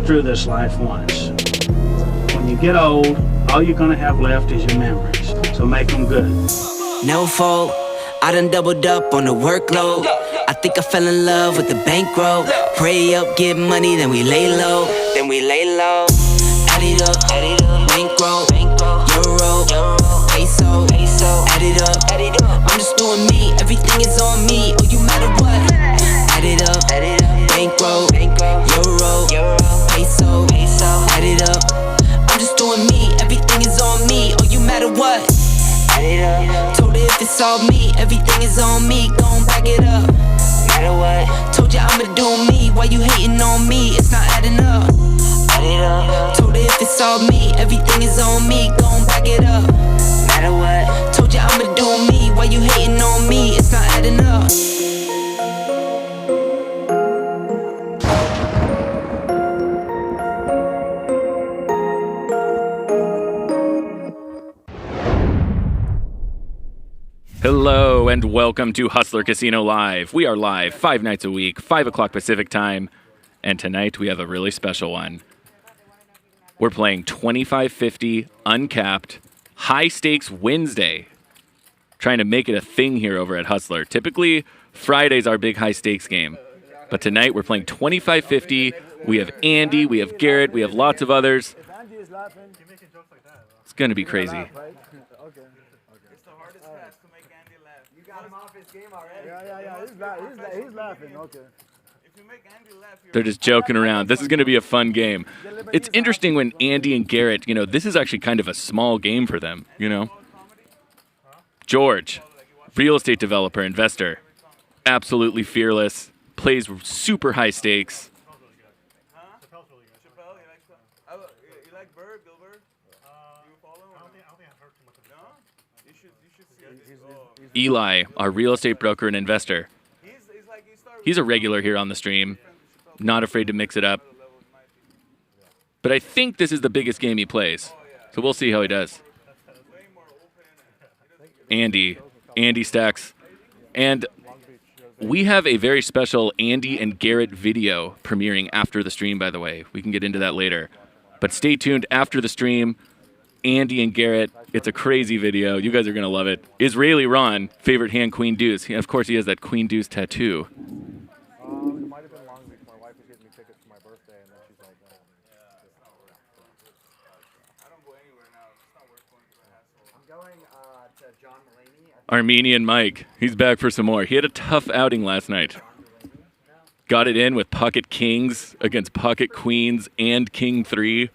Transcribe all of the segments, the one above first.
through this life once. When you get old, all you're gonna have left is your memories, so make them good. No fault, I done doubled up on the workload. I think I fell in love with the bankroll. Pray up, get money, then we lay low. Add it up, bankroll, euro, peso, add it up. I'm just doing me, everything is on me. Oh, you matter what? Add it up, bankroll, euro, peso, add it up. I'm just doing me, everything is on me. Oh, you matter what? Add it up. Told her if it's all me, everything is on me. Gon' back it up. Matter what? Told you I'ma do me. Why you hating on me? It's not adding up. Add it up. Told her if it's all me, everything is on me. Gon' back it up. Matter what? Told you I'ma do me. Why you hating on me? It's not adding up. Hello and welcome to Hustler Casino Live. We are live 5 nights a week, 5 o'clock Pacific time, and tonight we have a really special one. We're playing 2550 uncapped high stakes Wednesday. Trying to make it a thing here over at Hustler. Typically, Friday's our big high stakes game, but tonight we're playing 2550. We have Andy, we have Garrett, we have lots of others. It's going to be crazy. He's laughing. Okay. They're just joking around. This is going to be a fun game. It's interesting when Andy and Garrett, this is actually kind of a small game for them, George, real estate developer, investor, absolutely fearless, plays super high stakes. Eli, our real estate broker and investor. He's a regular here on the stream, not afraid to mix it up. But I think this is the biggest game he plays, so we'll see how he does. Andy stacks. And we have a very special Andy and Garrett video premiering after the stream, by the way. We can get into that later. But stay tuned after the stream. Andy and Garrett, it's a crazy video. You guys are going to love it. Israeli Ron, favorite hand, Queen Deuce. Of course, he has that Queen Deuce tattoo. It might have been Long Beach. My wife was getting me tickets for my birthday, and then she's like, I don't go anywhere now. It's not worth going to the hassle. I'm going to John Mulaney. Armenian Mike. He's back for some more. He had a tough outing last night. Got it in with pocket kings against pocket queens and king 3.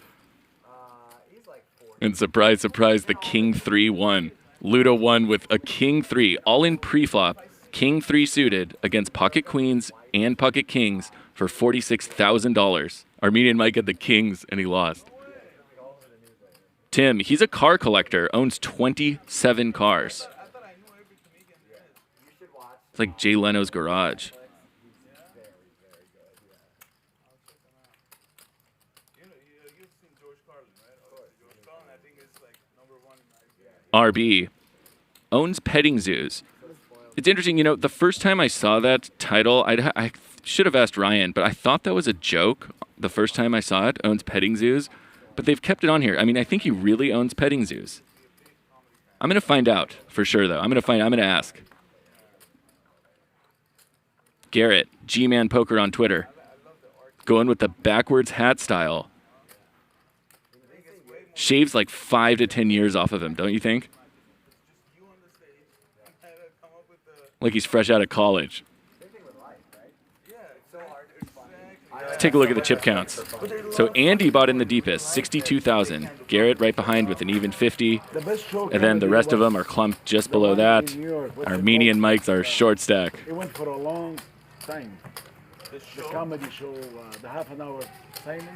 And surprise, surprise, the king 3 won. Ludo won with a king 3, all in pre-flop, king 3 suited against pocket queens and pocket kings for $46,000. Armenian Mike had the kings, and he lost. Tim, he's a car collector, owns 27 cars. It's like Jay Leno's garage. RB owns petting zoos. It's interesting, the first time I saw that title, I should have asked Ryan, but I thought that was a joke the first time I saw it, owns petting zoos. But they've kept it on here. I mean, I think he really owns petting zoos. I'm going to find out for sure, though. I'm going to ask. Garrett, G-Man Poker on Twitter. Going with the backwards hat style. Shaves like 5 to 10 years off of him, don't you think? Like he's fresh out of college. Let's take a look at the chip counts. So Andy bought in the deepest, 62,000. Garrett right behind with an even 50. And then the rest of them are clumped just below that. Armenian Mike's our short stack. It went for a long time. The comedy show, the half an hour signing.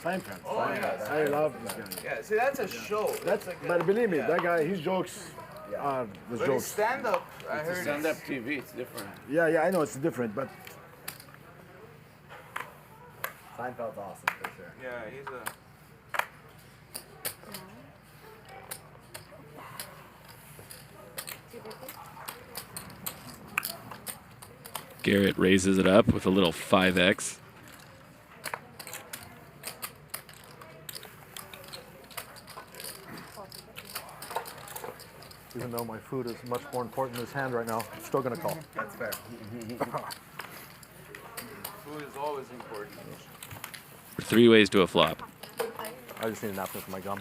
Seinfeld. I love this guy. Yeah, see, that's a show. But believe me, that guy, his jokes are the But jokes. stand-up, I heard Stand-up TV, it's different. Yeah, I know it's different, but Seinfeld's awesome for sure. Yeah, he's a... Garrett raises it up with a little 5x. Even though my food is much more important than his hand right now, I'm still going to call. That's fair. Food is always important. 3 ways to a flop. I just need a napkin for my gum.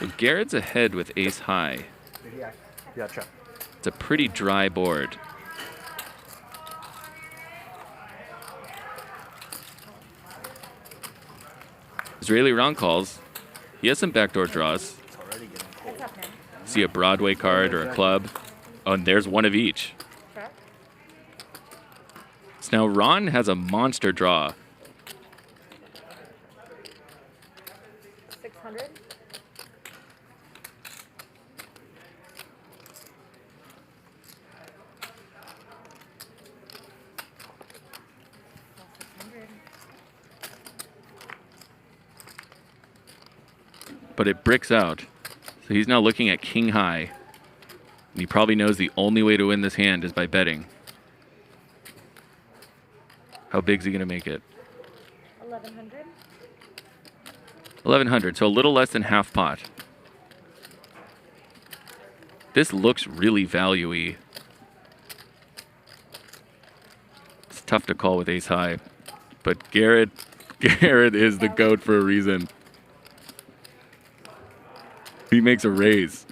So Garrett's ahead with ace high. Yeah, check. It's a pretty dry board. Israeli round calls. He has some backdoor draws. See a Broadway card or a club. Oh, and there's one of each. So now Ron has a monster draw. 600. But it bricks out. So he's now looking at king high. And he probably knows the only way to win this hand is by betting. How big's he going to make it? 1100. 1100, so a little less than half pot. This looks really value-y. It's tough to call with ace high. But Garrett is the GOAT for a reason. He makes a raise.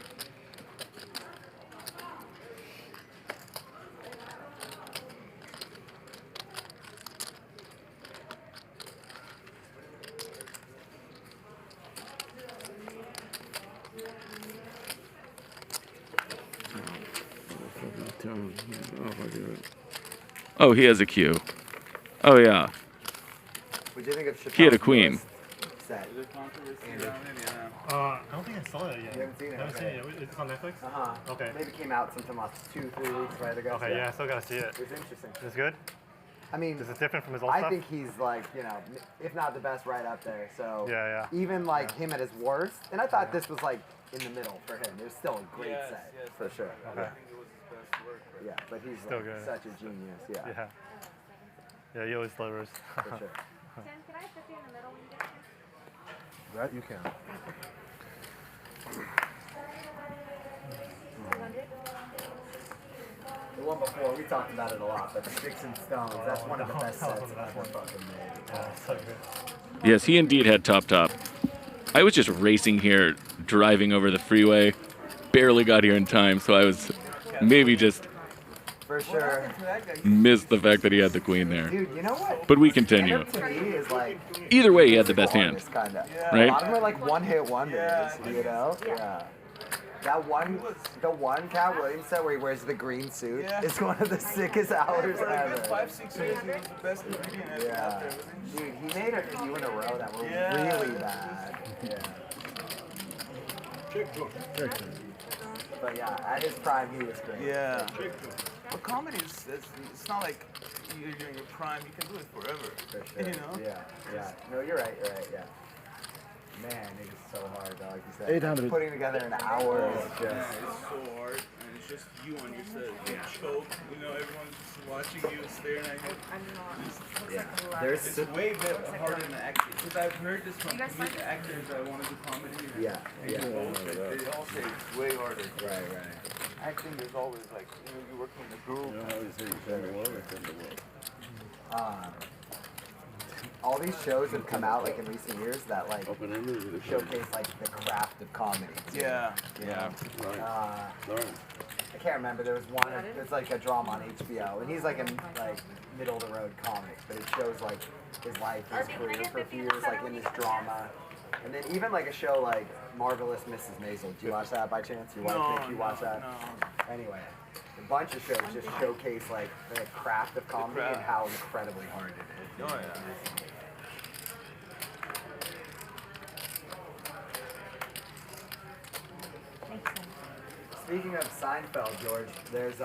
Oh, he has a cue. Oh, yeah. What do you think of Chappelle's He had a queen. set? I don't think I saw it yet. You haven't seen it? Haven't Okay. seen it. It's on Netflix? Uh-huh. Okay. Maybe came out sometime last 2-3 weeks right ago. Okay, yeah, I still gotta see it. It was interesting. Is it good? I mean, Is it different from his old I stuff? think he's like, you know, if not the best, right up there. So Yeah. even like him at his worst, and I thought this was like in the middle for him. It was still a great set for sure. Okay. I think it was his best work. But Yeah, but he's Still like, good. such a genius. Yeah, Yeah. Yeah, he always delivers. for sure. Sam, can I put you in the middle when you get here? That you can. 200. The one before, we talked about it a lot, but Sticks and Stones, that's one of the best sets I've ever fucking made. Yeah, so good. Yes, he indeed had top. I was just racing here, driving over the freeway. Barely got here in time, so I was maybe just For sure. missed the fact that he had the queen there. Dude, you know what? But we continue. Stand-up to me is like Either way, he had the best hand. Kinda. Right? A lot of them are like one-hit wonders, you know? Yeah. That the one Cat Williams set where he wears the green suit is one of the sickest hours For a ever. good 5-6 years, he was the best comedian ever out Yeah. there, wasn't he? Dude, he made a few in a row that were Yeah. really bad. Yeah. But yeah, at his prime, he was great. Yeah. But comedy is, it's not like you're in your prime, you can do it forever. For sure. You know? Yeah. No, you're right, yeah. Man, it is so hard, though, like you said. 800. Putting together an hour is Yeah, just... it's so hard, and it's just you on your set. You choke, you know, everyone's just watching you, staring at you. I'm not. Yeah. There's It's way harder than acting. Because I've heard this from comedic actors that want to do comedy. Yeah. They all say it's way harder. Right. Acting is always like, you know, you're working in a group. All these shows have come out like in recent years that like showcase like the craft of comedy. too. Yeah. You know? I can't remember. There was one. It's like a drama on HBO, and he's like a like middle of the road comic, but it shows like his life, his career for a few years, like in this drama. And then even like a show like Marvelous Mrs. Maisel. Do you watch that by chance? Your wife think you watch that? No. Anyway, a bunch of shows just showcase like the craft of comedy and how incredibly hard it is. Oh, yeah. Speaking of Seinfeld, George, there's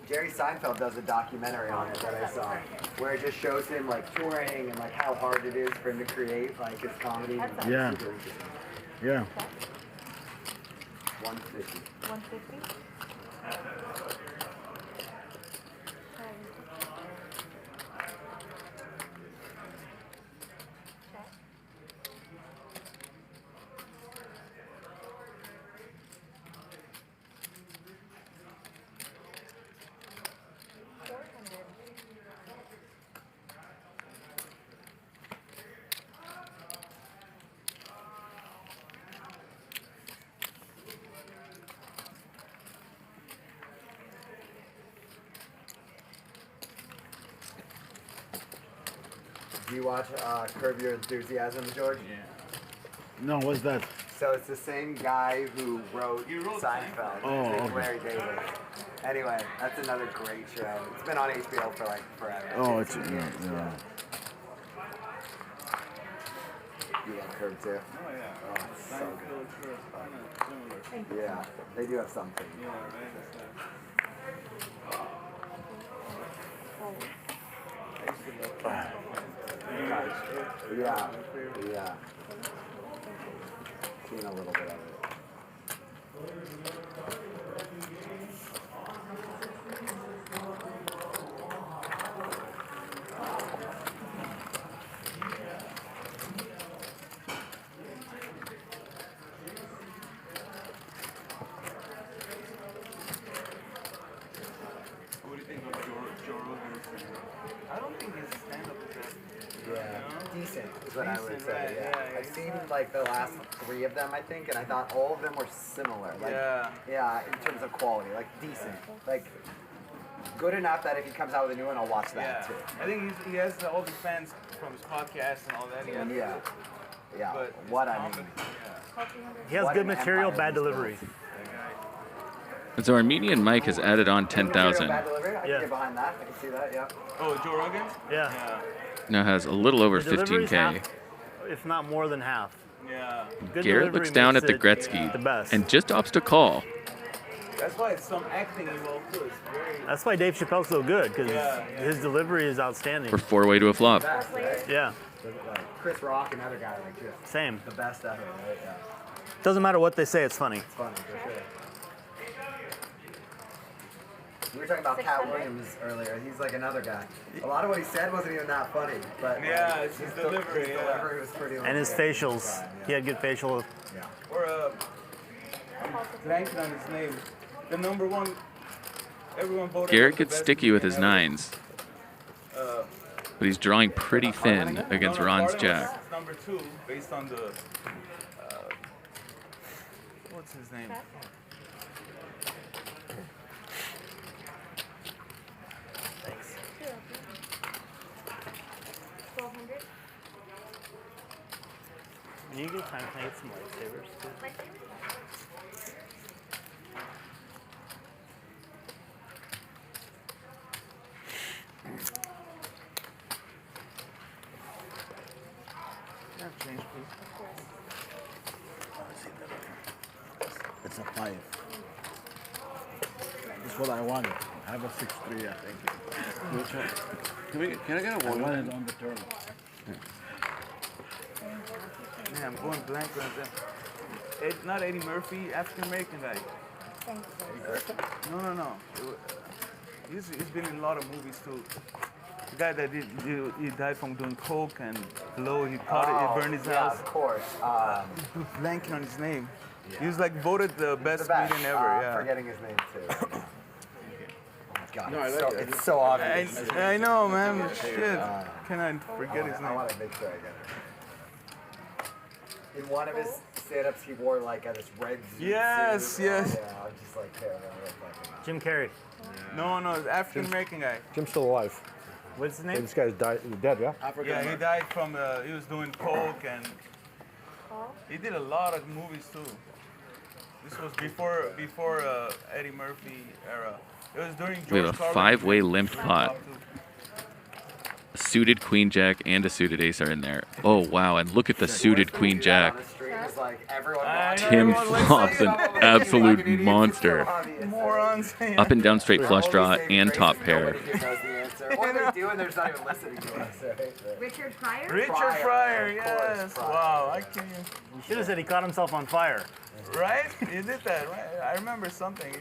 Jerry Seinfeld does a documentary on it that I saw, where it just shows him like touring and like how hard it is for him to create like his comedy. Yeah. Super interesting. Yeah. 150. 150. you watch Curb Your Enthusiasm, George? Yeah. No, what's that? So it's the same guy who wrote Seinfeld. Oh, His name's okay. Larry David. Anyway, that's another great show. It's been on HBO for like forever. Oh, it's yeah. You love Curb too? Oh yeah. Oh, it's so Seinfeld, good. sure, kind of similar. Yeah, they do have something. Yeah, right. Yeah, yeah. Seen a little bit of it. What do you think of Joe Rogan's? I don't think his stand-up is that. Yeah, decent is what I would Decent, say. right, Yeah. yeah, I've seen like the last 3 of them, I think, and I thought all of them were similar. Like, Yeah. in terms of quality, like decent, like good enough that if he comes out with a new one, I'll watch that Yeah. too. I think he has all the fans from his podcast and all that. Yeah, yeah. But What his I mean. comedy, yeah. He has What good an material, empire bad he's built. delivery. And so Armenian Mike has added on 10,000. Bad delivery? I can Yeah. get behind that. I can see that. Yeah. Oh, Joe Rogan? Yeah. Yeah. Now has a little over The delivery's 15K. half, if not more than half. Yeah. Good Garrett delivery looks down makes at the it Gretzky the best. and just opts to call. That's why it's some acting involved too. It's very. That's why Dave Chappelle's so good, because Yeah, yeah. his delivery is outstanding. For 4-way to a flop. Best, right? Yeah, Like Chris Rock, another guy like just same. the best ever. Right? Yeah. Doesn't matter what they say, it's funny. It's funny for sure. We were talking about Cat Williams earlier. He's like another guy. A lot of what he said wasn't even that funny, but Yeah, it's his delivery, His yeah. delivery was pretty. And his legit. facials. He had good facial. Yeah. Or I'm blanking on his name. The number one. Everyone voted. Garrett for the gets best sticky with his comedian ever. 9s, but he's drawing pretty thin against Ron's Carlin jack. was number 2 based on the. What's his name? Thanks. 1200. When you get time, can I get some lightsabers too? Change, please. It's a 5. It's what I wanted. I have a 6-3, I think. Can I get a I one? wanted on the turn. Man, I'm going blank right there. Not Eddie Murphy, African American guy. No. He's been in a lot of movies too. The guy that he died from doing coke and blow. He caught it. He burned his yeah, house. of course. Blanking on his name. He was like voted the best The best. comedian ever. Yeah. Forgetting his name too. Oh my God, No, I it's, like so, it. it's so obvious. I know, man. Shit. Can I forget his I name? want to make sure I get it. In one of his stand-ups, he wore like this red suit. Yes, suit. yes. Yeah, I'm just like terrible. What I'm talking about. Jim Carrey. No, it's African American guy. Jim's still alive. What's his Hey, name? this guy's dead, yeah? Yeah, he died from. He was doing coke and he did a lot of movies too. This was before Eddie Murphy era. It was during George We have a Carlin. 5-way limped pot. A suited queen jack and a suited ace are in there. Oh wow, and look at the suited queen jack. Tim flops an absolute monster. Morons. Up and down straight flush draw and top pair. What are they doing? They're just not even listening to us. Richard Pryor? Richard Pryor, of course, yes. Pryor. Wow, I can't. You should have said he caught himself on fire. Right? He did that, right? I remember something.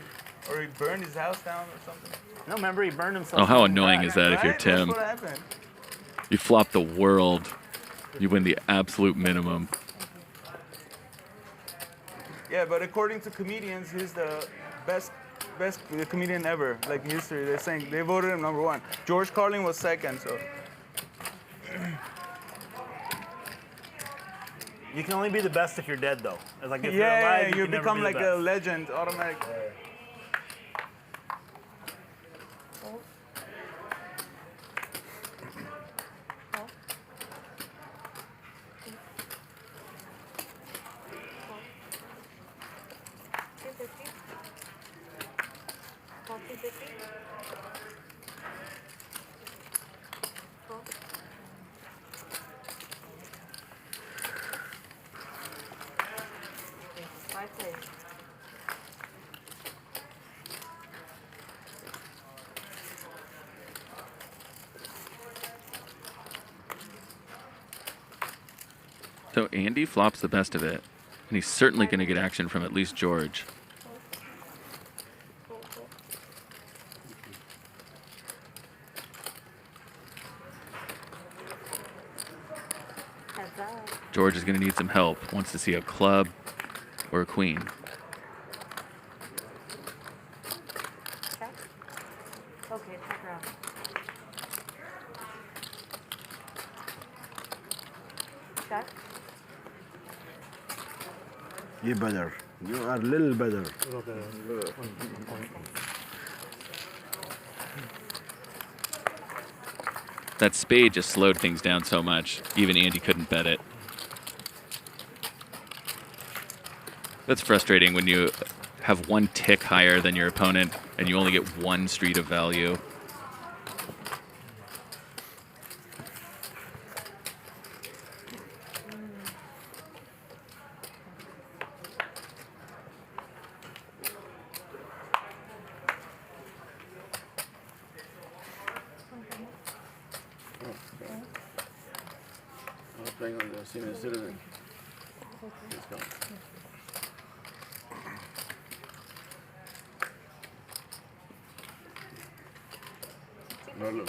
Or he burned his house down or something. No, remember he burned himself. Oh, how on annoying fire. is that if you're Right? Tim? That's what happened. You flop the world. You win the absolute minimum. Yeah, but according to comedians, he's the best comedian ever, like in history. They're saying they voted him number 1. George Carlin was second, so. You can only be the best if you're dead, though. It's like if you're Yeah, alive, you can never become be the like a best. legend automatically. So Andy flops the best of it, and he's certainly going to get action from at least George. George is going to need some help. Wants to see a club or a queen. Check. Okay, check around. Check. You better. You are a little better. That spade just slowed things down so much. Even Andy couldn't bet it. That's frustrating when you have one tick higher than your opponent and you only get one street of value. I was playing on the senior citizen. Let's go. No, look.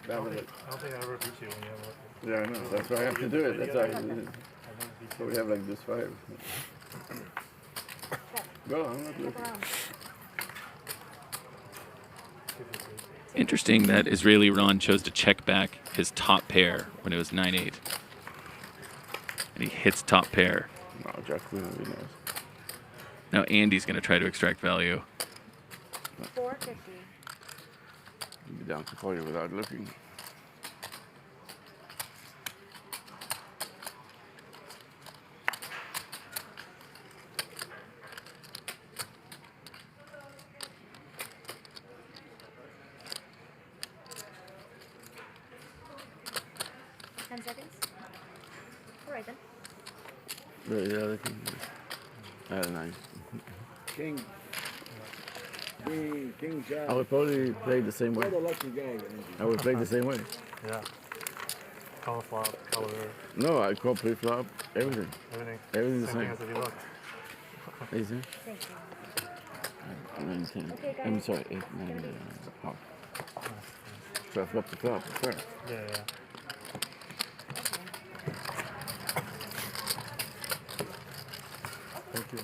That was it. I don't think I ever beat you when you have a... Yeah, I know. That's why I have to do it. That's why I did it. So we have like this 5. Go, I'm not looking. Interesting that Israeli Ron chose to check back his top pair when it was 9-8. And he hits top pair. No, Jack Queen would be nice. Now Andy's going to try to extract value. 450. You'd be down to call you without looking. Yeah, the king. I had a 9. King. King Jack. I would probably play the same way. What a lucky guy. I would play the same way. Yeah. Color flop, color... No, I call pre-flop, everything. Everything. Everything the Same same. thing as if you looked. Easy. Thank you. 9, 10. Okay, guys. I'm sorry, 8, 9, half. So I flop the flop, fair. Yeah, yeah. Thank you.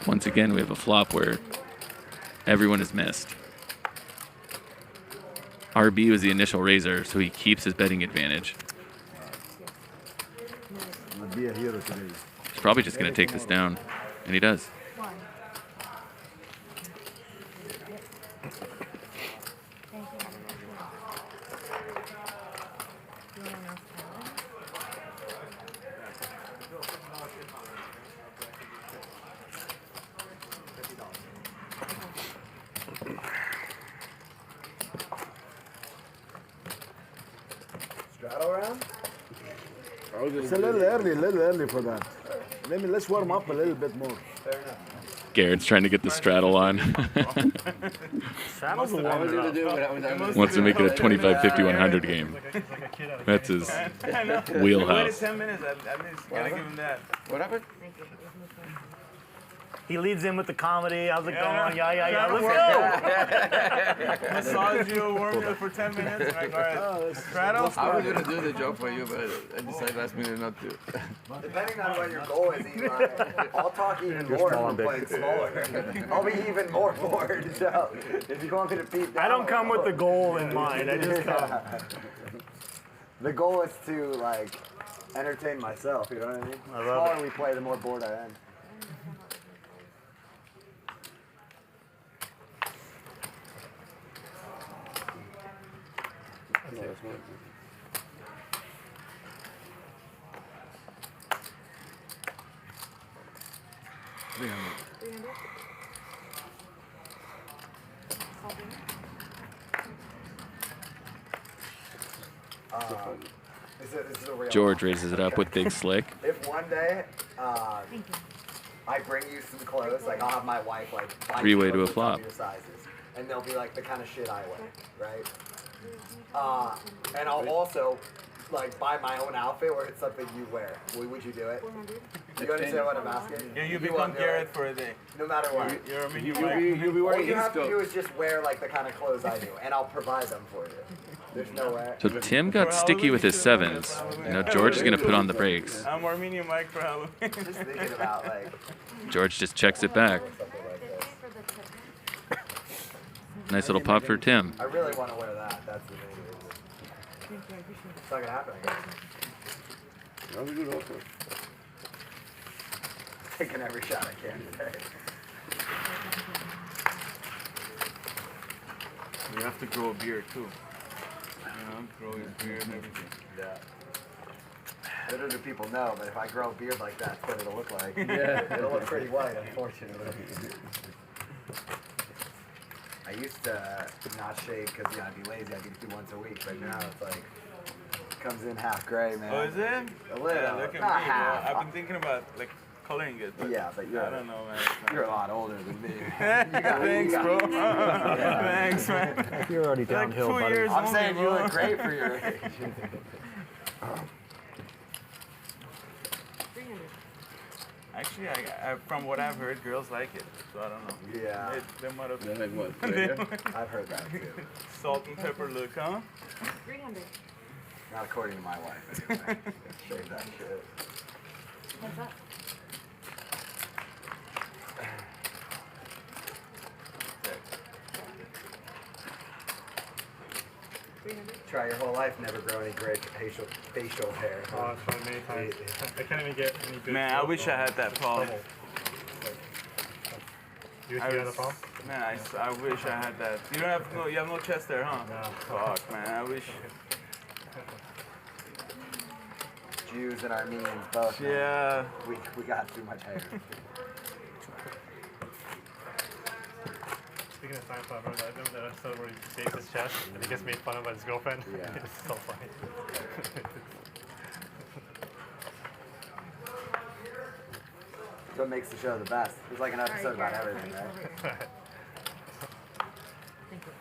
Once again, we have a flop where everyone is missed. RB was the initial raiser, so he keeps his betting advantage. I'll be a hero today. He's probably just going to take this down, and he does. Straddle round? It's a little early for that. Let's warm up a little bit more. Fair enough. Garrett's trying to get the straddle on. Straddle's a warm it up. Wants to make it a 25, 50, 100 game. That's his Waited wheelhouse. 10 minutes. At least gotta give him that. What happened? He leads in with the comedy. How's it going? Yeah. Let's go. Massage you, warm you for 10 minutes. Like, all right, straddle. I was gonna do the joke for you, but I decided last minute not to. Depending on what your goal is, Eli, I'll talk even more if I'm playing smaller. I'll be even more bored. So if you want me to beat down, I don't come with the goal in mind. I just come. The goal is to like entertain myself. You know what I mean? I The love smaller we play, the more bored I am. This is a real George offer. raises it up with Big Slick. If one day I bring you some clothes, like I'll have my wife like buy Three-way you to a clothes, tell me flop. your sizes, and they'll be like the kind of shit I wear, right? And I'll also like buy my own outfit where it's something you wear. Would you do it? You understand what I'm asking? Yeah, you won't become do Garrett it? for a day. No matter what. You'll be All wearing you his have to do coat. is just wear like the kind of clothes I do, and I'll provide them for you. There's no way. So Tim got sticky with his sevens. You know, George is going to put on the brakes. I'm Armenian Mike for Halloween. Just thinking about like George just checks it back. something like this. Nice little pop for Tim. I really want to wear that. That's the main reason. It's not gonna happen, I guess. That was a good offer. Taking every shot I can today. You have to grow a beard too. You know, grow your beard and everything. Yeah. Little do people know, but if I grow a beard like that, that's what it'll look like. Yeah. It'll look pretty white, unfortunately. I used to not shave because I'd be lazy. I'd do once a week, but now it's like comes in half gray, man. Oh, is it? A little. Yeah, look at Not me. half. I've been thinking about like coloring it. But Yeah, but I don't know, man. You're a lot older than me. Thanks, bro. Thanks, man. You're already Like downhill, 2 buddy. years I'm only, saying you bro. look great for your age. Actually, I, from what I've heard, girls like it. So I don't know. Yeah. They might have Then like what? Right there? I've heard that too. salt and pepper look, huh? 300. Not according to my wife. Anyway. Shave that shit. What's that? Try your whole life, never grow any gray facial hair. Oh, I've tried many times. I can't even get any good. Man, I wish I had that problem. You had a problem? Man, I wish I had that. You don't have you have no chest there, huh? No. Fuck, man, I wish. Jews and Armenians both. man. Yeah. We got too much hair. Speaking of Seinfeld, I remember that episode where he shaves his chest and he gets made fun of by his girlfriend. Yeah. It's so funny. That's what makes the show the best. There's like an episode about everything, right? Thank you.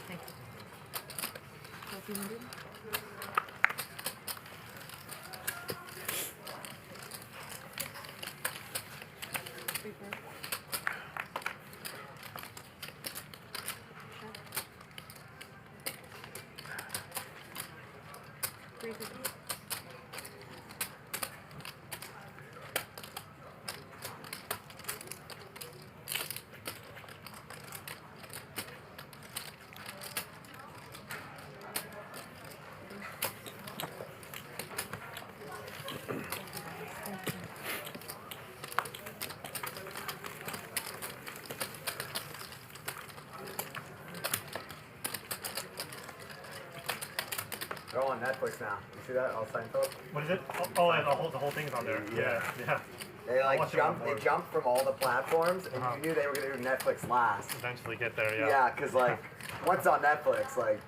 Thank you. 200? They're all on Netflix now. You see that? All Seinfeld? What is it? Oh, yeah, the whole thing's on there. Yeah. They I'll like watch it jumped. on board. They jumped from all the platforms, and you knew they were gonna do Netflix last. Eventually get there, yeah. Yeah, because like once on Netflix, like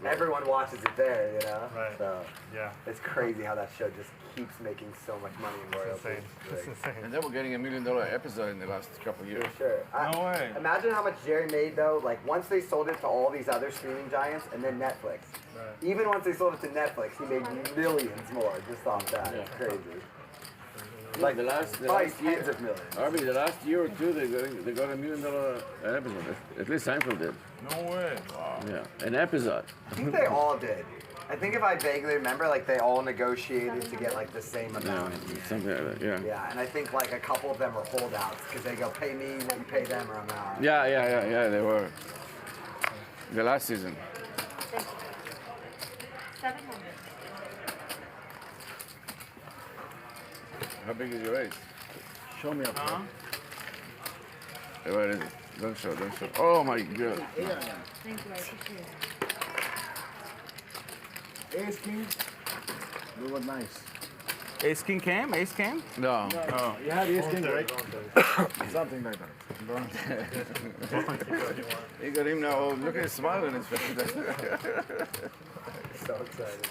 everyone watches it there, you know. Right. So Yeah. it's crazy how that show just keeps making so much money in royalties. Insane. It's insane. And they were getting $1 million episode in the last couple of years. For sure. No way. Imagine how much Gerry made though. Like once they sold it to all these other streaming giants, and then Netflix. Right. Even once they sold it to Netflix, he made millions more just off that. Yeah. It's crazy. Like the last Probably year, tens of millions. Arby, the last year or two, they got $1 million episode. At least Seinfeld did. No way. Wow. Yeah, an episode. I think they all did. I think if I vaguely remember, like they all negotiated to get like the same amount. Something like that, yeah. Yeah, and I think like a couple of them were holdouts because they go pay me what you pay them or I'm out. Yeah, they were. The last season. 700. How big is your race? Show me up. Hey, where is it? Don't show. Oh my God. Thank you, I appreciate it. Ace King. You were nice. Ace King came? Ace came? No. Oh. You had Ace King, right? Something like that. You got him now. Oh, look at his smile on his face. So excited.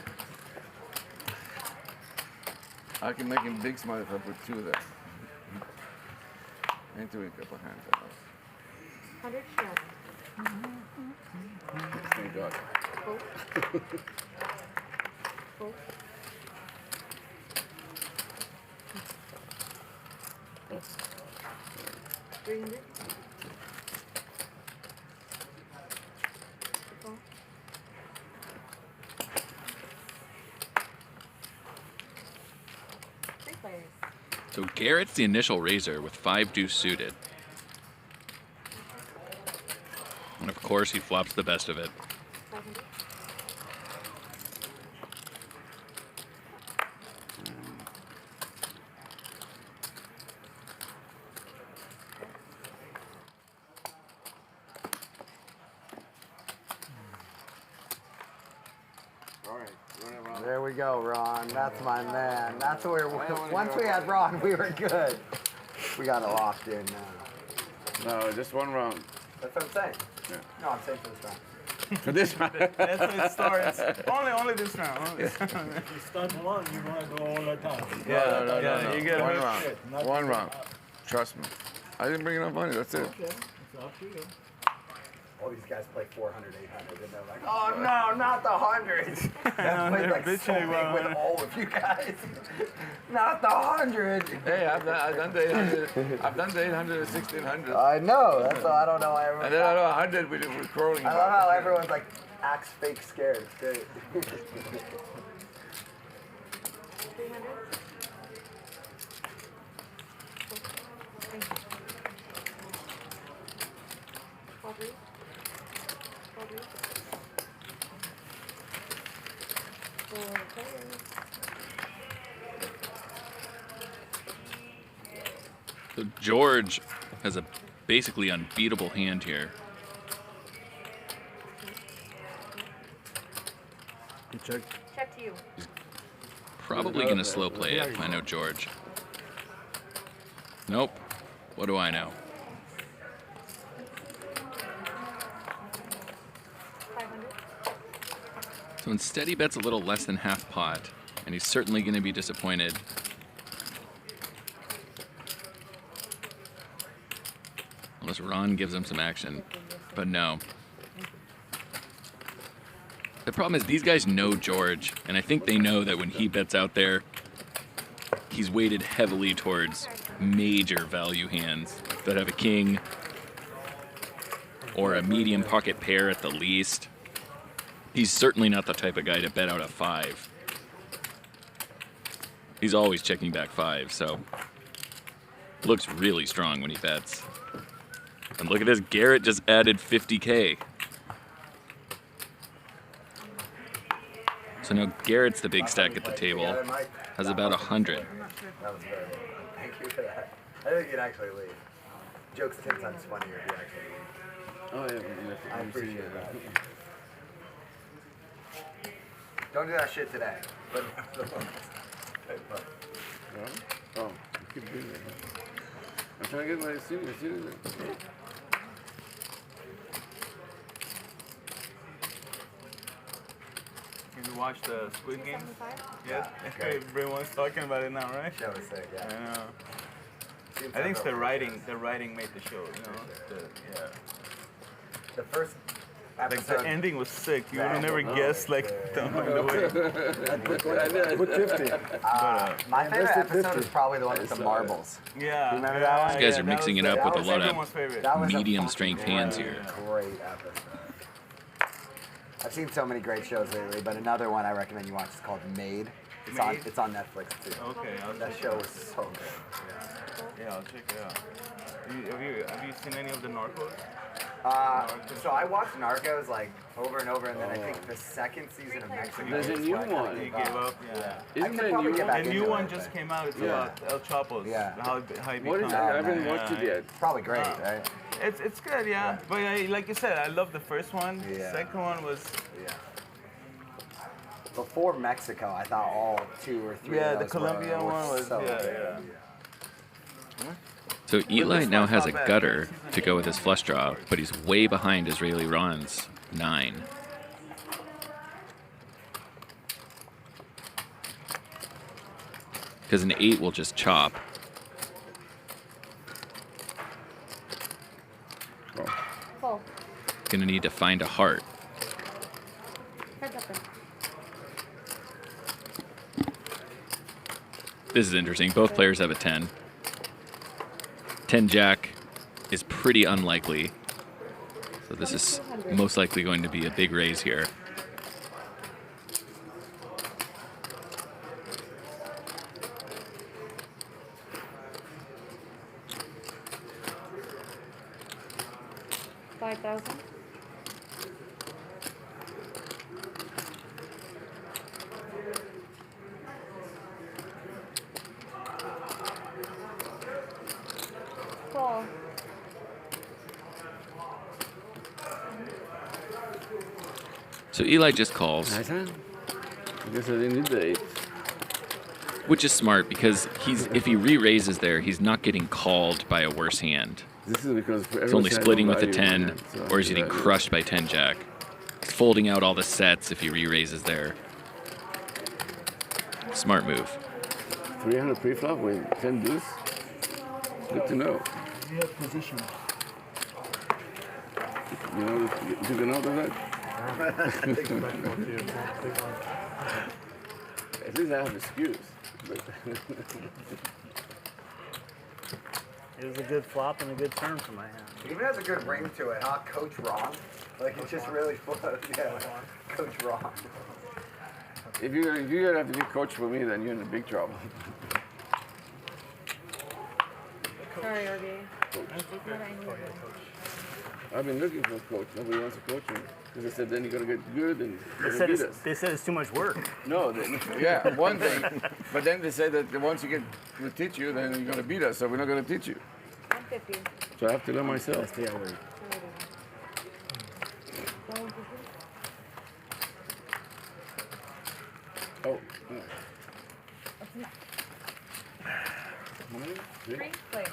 I can make him big smile if I put two of them. Into a couple hands. 107. Thank God. Full. 300. Full. Three players. So Garrett's the initial raiser with 5 deuce suited. And of course he flops the best of it. 500. There we go, Ron. That's my man. That's where once we had Ron, we were good. We got it locked in now. No, just one round. That's what I'm saying. Yeah. No, I'm saying for this round. For this round. That's how it starts. Only this round. Only this round. You start one, you want to go all the time. No. You get one hooked. round. One round. Trust me. I didn't bring enough money. That's it. Okay, it's up to you. All these guys play 400, 800, and they're like, oh no, not the hundreds. I've played like so big with all of you guys. Not the 100. Hey, I've done the 800. I've done the 800, 1600. I know. That's why I don't know why everyone. And then I know 100 we're crawling. I love how everyone's like acts fake scared. It's great. 300. Thank you. 4 3. 4 3. 4 players. So George has a basically unbeatable hand here. You check. Check to you. Probably gonna slow play it if I know George. Nope. What do I know? 500. So instead he bets a little less than half pot, and he's certainly gonna be disappointed. Unless Ron gives him some action. But no. The problem is these guys know George, and I think they know that when he bets out there, he's weighted heavily towards major value hands that have a king or a medium pocket pair at the least. He's certainly not the type of guy to bet out a 5. He's always checking back 5, so looks really strong when he bets. And look at this, Garrett just added 50K. So now Garrett's the big stack at the table, has about 100. That was very good. Thank you for that. I think you'd actually leave. Joke's 10 times funnier if you actually leave. Oh, yeah. I appreciate that. Don't do that shit today. But Oh, you keep doing that. I'm trying to get my senior. Did you watch the Squid Game? 75. Yes. Everyone's talking about it now, right? That was sick, yeah. I know. I think it's the writing. The writing made the show. You know. The first Like episode. the ending was sick. You would have never guessed like the way. Put 50. My favorite episode is probably the one with the marbles. Yeah. Remember that one? These guys are mixing it up with a lot everyone's of favorite. That was a medium fucking strength hands here. Great episode. I've seen so many great shows lately, but another one I recommend you watch is called Made. It's on Netflix too. Okay, that show was so good. Yeah, I'll check it out. Have you seen any of the Narcos? So I watched Narcos like over and over, and then I think the second season of Mexico. There's a new one. You gave up? Yeah. Isn't there a new one? A new one just came out. It's about El Chapo's. Yeah. How he What is becomes. it? I haven't watched it yet. Probably great, right? It's good, yeah. But like you said, I love the first one. Yeah. Second one was. Yeah. Before Mexico, I thought all 2 or 3. Yeah, of the those Colombian were one was. so Yeah, good. yeah. So Eli now has a gutter to go with his flush draw, but he's way behind Israeli Ron's 9. Because an 8 will just chop. Full. Gonna need to find a heart. Heads up there. This is interesting. Both players have a 10. 10 jack is pretty unlikely. So this is most likely going to be a big raise here. $5,000. Full. So Eli just calls, Nice, huh? I guess I didn't need the 8. which is smart because if he re-raises there, he's not getting called by a worse hand. This is because He's only splitting with the 10, or he's getting crushed by 10 jack. He's folding out all the sets if he re-raises there. Smart move. 300 pre-flop with 10 deuce. Good to know. We have position. You know, you can know that. At least I have an excuse. It was a good flop and a good turn for my hand. It even has a good ring to it, huh? Coach Ron. Like it's just really fun. Yeah, Coach Ron. If you have to be coach for me, then you're in big trouble. Sorry, RB. I've been looking for a coach. Nobody wants to coach me. Because they said then you're going to get good and They said it's too much work. No, yeah, one thing. But then they say that once we teach you, then you're going to beat us, so we're not going to teach you. 150. So I have to learn myself. Oh. Three, play.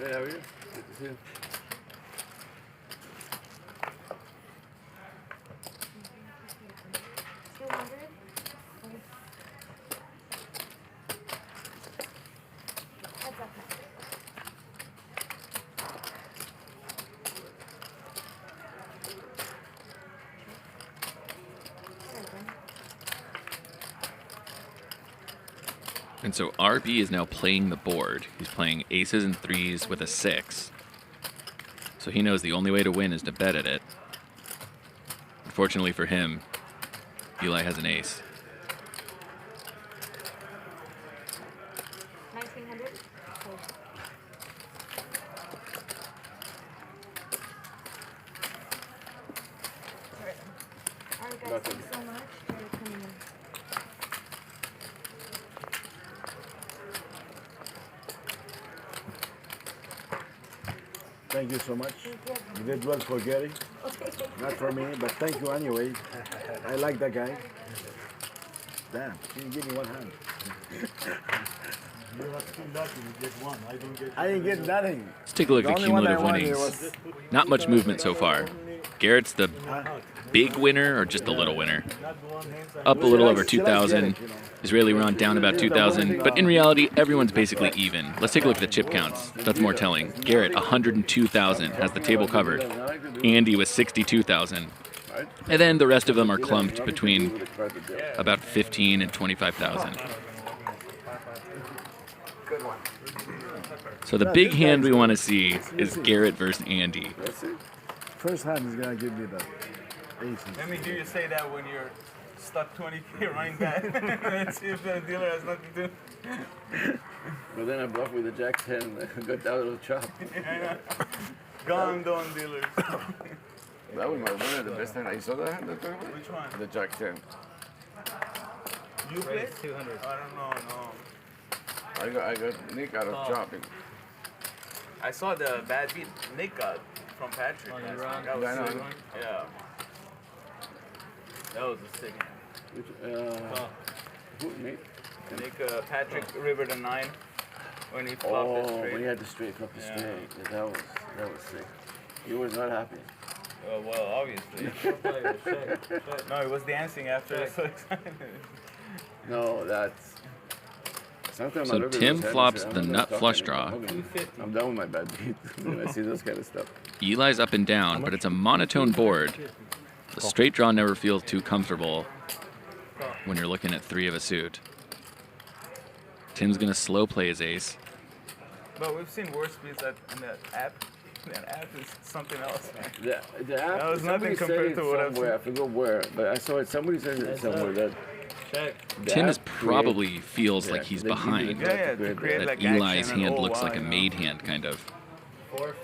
Yeah, how are you? Good to see you. And so RB is now playing the board. He's playing aces and threes with a 6. So he knows the only way to win is to bet at it. Unfortunately for him, Eli has an ace. 1900. All right, guys, thank you so much for coming in. Thank you so much. You did well for Gerry. Not for me, but thank you anyway. I like that guy. Damn, he didn't give me one hand. You have to lucky to get one. I didn't get nothing. Let's take a look at the The only one I cumulative wanted winnings. was- Not much movement so far. Garrett's the big winner or just the little winner? Up a little over 2,000. Israeli Ron down about 2,000. But in reality, everyone's basically even. Let's take a look at the chip counts. That's more telling. Garrett, 102,000, has the table covered. Andy with 62,000. And then the rest of them are clumped between about 15 and 25,000. So the big hand we want to see is Garrett versus Andy. Let's see. First hand is gonna give me the aces. Let me hear you say that when you're stuck 20K running back. Let's see if the dealer has nothing to do. But then I bluffed with the Jack 10 and got that little chop. Gone, done, dealers. That was one of the best hand. You saw that hand? Which one? The Jack 10. You played? 200. I don't know, no. I got Nick out of chopping. I saw the bad beat Nick got from Patrick. On the last run. week. That was Yeah, I sick. know. Yeah. That was a sick hand. Who, Nick? Nick, Patrick rivered a 9 when he flopped it straight. When he had to straight flop the straight. That was sick. He was not happy. Well, obviously. No, he was dancing after. He was so excited. No, that's... Sometimes So Tim flops the nut flush draw. I'm done with my bad beat when I see those kind of stuff. Eli's up and down, but it's a monotone board. The straight draw never feels too comfortable when you're looking at 3 of a suit. Tim's going to slow play his ace. But we've seen worse beats in that app. That app is something else, man. The app, That was nothing compared to what I've seen. I forgot where, but I saw it. Somebody said it somewhere that Tim is probably feels like he's behind. Yeah, to create That like Eli's action and, hand oh, looks wow, like a you know. made hand, kind of.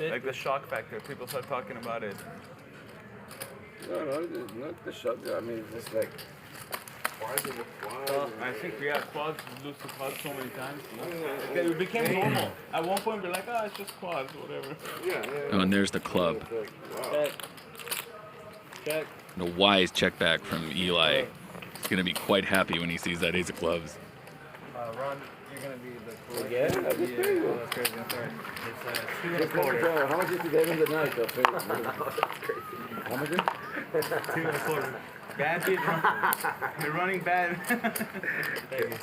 Like the shock factor. People start talking about it. No, it's not the shot. I mean, it's just like. Why is it I think quads lose to quads so many times. It became normal. At one point, we're like, oh, it's just quads, whatever. Oh, and there's the club. Check. And a wise check back from Eli. He's going to be quite happy when he sees that ace of clubs. Ron, you're going to be the cool. Yeah, that's crazy. That's crazy. I'm sorry. It's 2 and a quarter. How much did you get in the night? How much is it? 2 and a quarter. Bad beat. You're running bad. Thank you.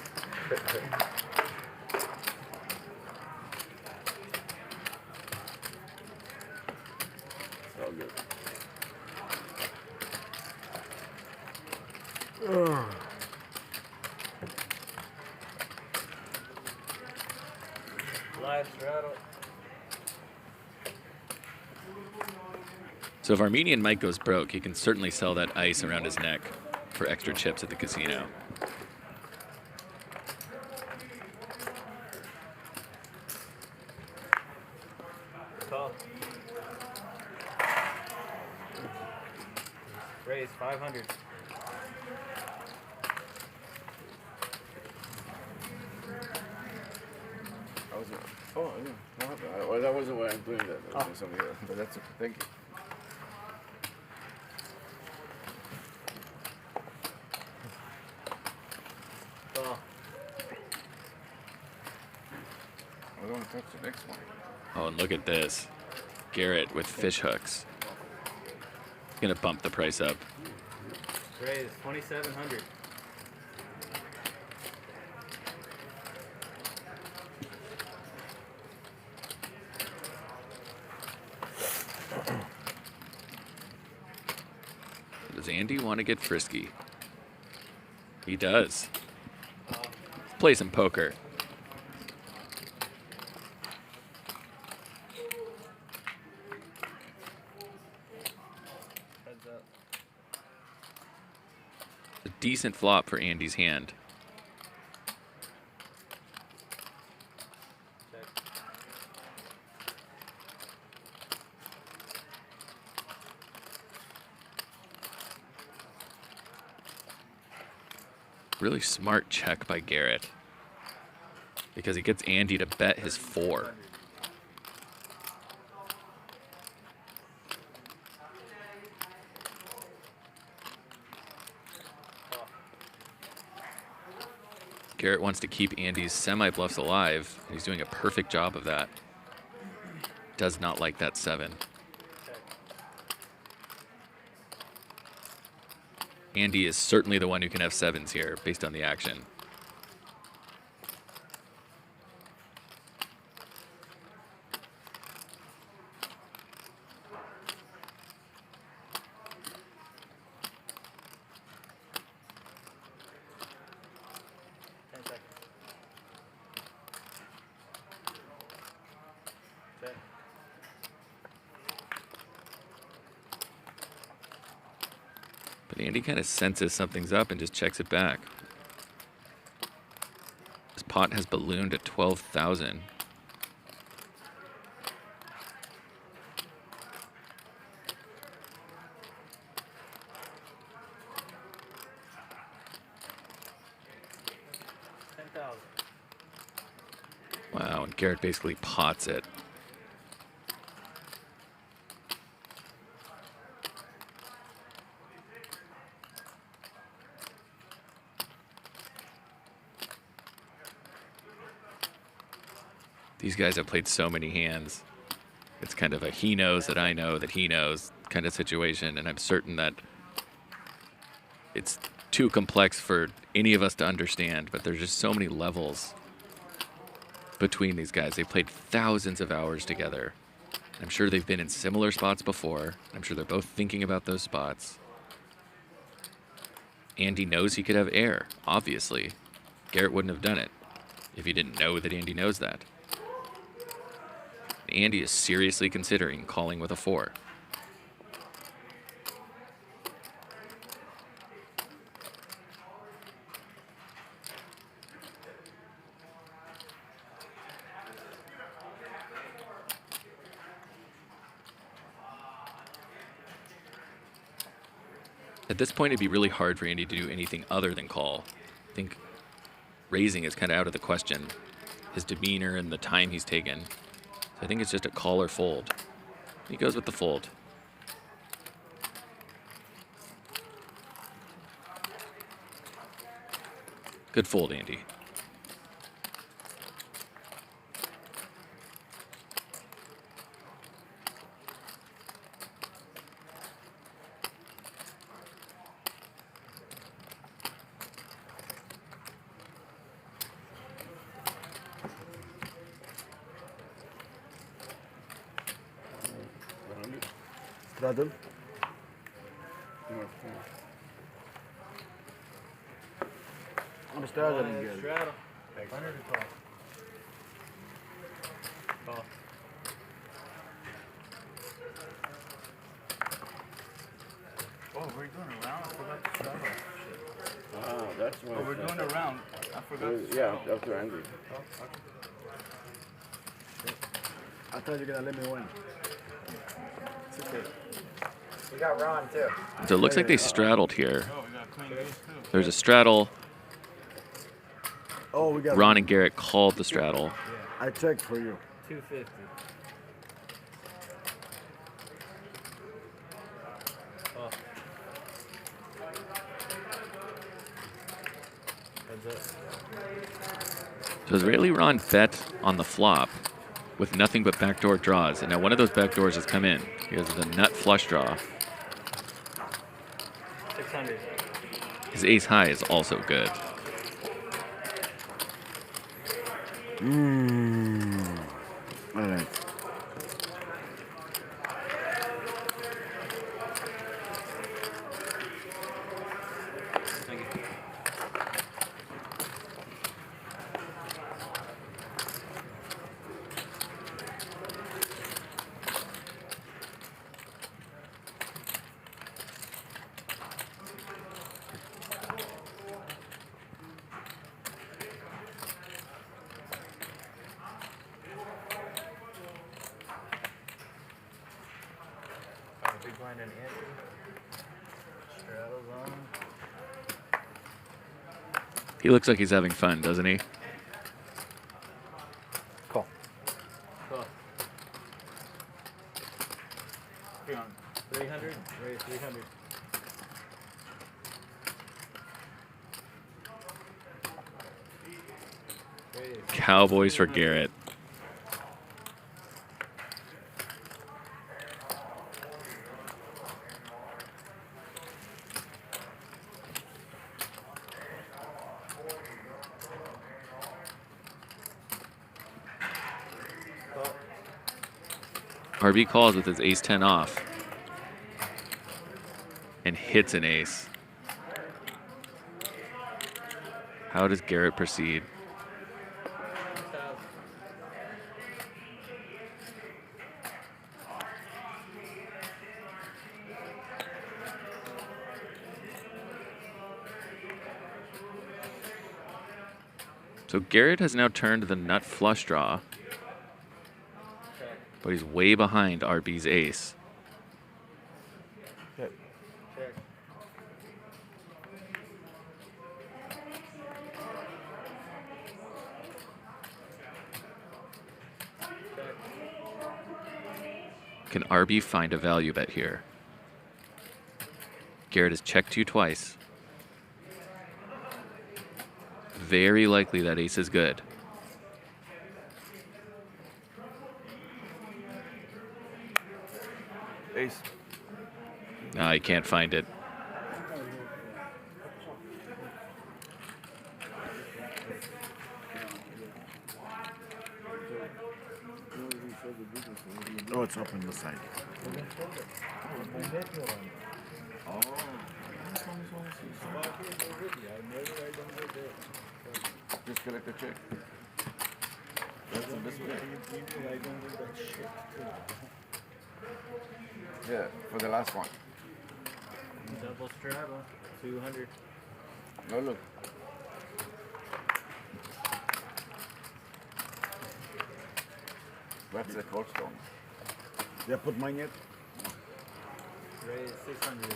All good. Live straddle. So if Armenian Mike goes broke, he can certainly sell that ice around his neck for extra chips at the casino. Call. Raise 500. Oh, yeah. Well, that wasn't why I'm doing that. That was doing something else. But that's okay. Thank you. I don't want to touch the next one. Oh, and look at this. Garrett with fish hooks. He's going to bump the price up. Raise 2,700. Does Andy want to get frisky? He does. Let's play some poker. Heads up. A decent flop for Andy's hand. Check. Really smart check by Garrett. Because he gets Andy to bet his 4. Garrett wants to keep Andy's semi-bluffs alive, and he's doing a perfect job of that. Does not like that 7. Andy is certainly the one who can have 7s here, based on the action. Andy kind of senses something's up and just checks it back. His pot has ballooned at 12,000. Wow, and Garrett basically pots it. These guys have played so many hands. It's kind of a he knows that I know that he knows kind of situation, and I'm certain that it's too complex for any of us to understand, but there's just so many levels between these guys. They've played thousands of hours together. I'm sure they've been in similar spots before. I'm sure they're both thinking about those spots. Andy knows he could have air, obviously. Garrett wouldn't have done it if he didn't know that Andy knows that. Andy is seriously considering calling with a 4. At this point, it'd be really hard for Andy to do anything other than call. I think raising is kind of out of the question. His demeanor and the time he's taken. So I think it's just a call or fold. He goes with the fold. Good fold, Andy. Straddle. I'm straddling again. Straddle. 100 to call. Call. Oh, we're doing a round. I forgot to straddle. Ah, that's why. Oh, we're doing a round. I forgot to Yeah, straddle. that's what Andy. Oh, okay. I thought you were gonna let me win. It's okay. We got Ron too. So it looks like they straddled here. Oh, we got clean deuce too. There's a straddle. Oh, we got Ron and Garrett called the straddle. I checked for you. 250. Oh. Heads up. So Israeli Ron bet on the flop with nothing but backdoor draws. And now one of those backdoors has come in because of the nut flush draw. 600. His ace high is also good. All right. Thank you. Big blind and Anthony. Straddles on. He looks like he's having fun, doesn't he? Call. Cool. 300. Raise 300. Raise. Cowboys for Garrett. RB calls with his ace-10 off and hits an ace. How does Garrett proceed? So Garrett has now turned the nut flush draw, but he's way behind RB's ace. Check. Can RB find a value bet here? Garrett has checked you twice. Very likely that ace is good. Ace. I can't find it. Oh, it's up on the side. Just collect the check. That's the best way. Yeah, for the last one. Double straddle, 200. No, look. That's the cold stone. They put mine yet? Raise 600.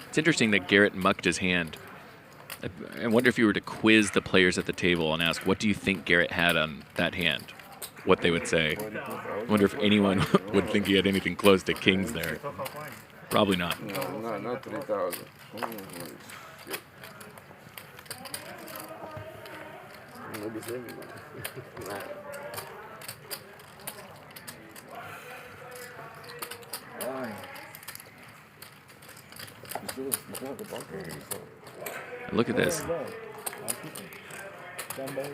It's interesting that Garrett mucked his hand. I wonder if you were to quiz the players at the table and ask, what do you think Garrett had on that hand? What they would say. I wonder if anyone would think he had anything close to kings there. Probably not. No, not 3,000. Shit. Maybe saving money. Why? You still have the bunker? Look at this.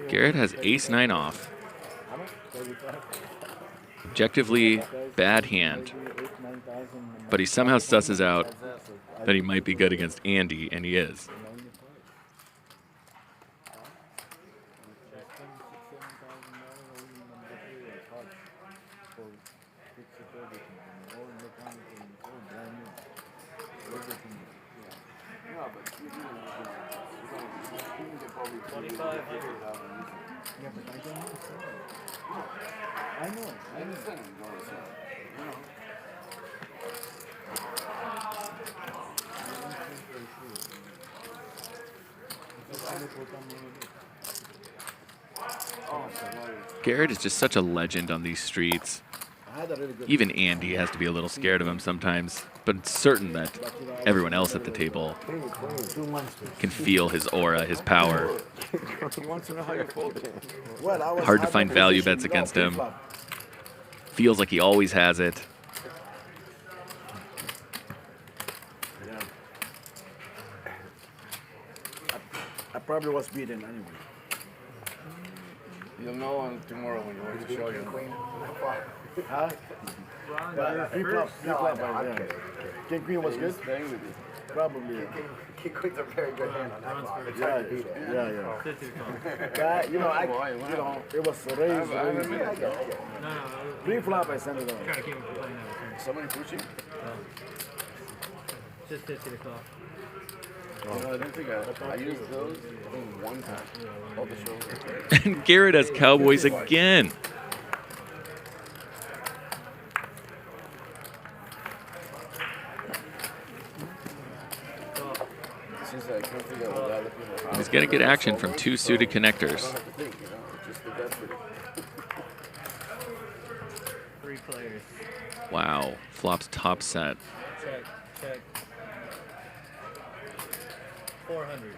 Garrett has ace-9 off. Objectively bad hand, but he somehow susses out that he might be good against Andy, and he is. Garrett is just such a legend on these streets. Even Andy has to be a little scared of him sometimes, but it's certain that everyone else at the table can feel his aura, his power. Hard to find value bets against him. Feels like he always has it. I probably was beaten anyway. You'll know on tomorrow when you want to show you. Huh? King Queen was good? Probably. King Queen's a very good hand on that clock. Yeah. You know, it was raised. Pre-flop, I sent it on. Somebody pushing? Just 50 to call. I don't think I used those one time. All the shows. And Garrett has Cowboys again. He's going to get action from two suited connectors. 3 players. Wow, flops top set. Check. 400.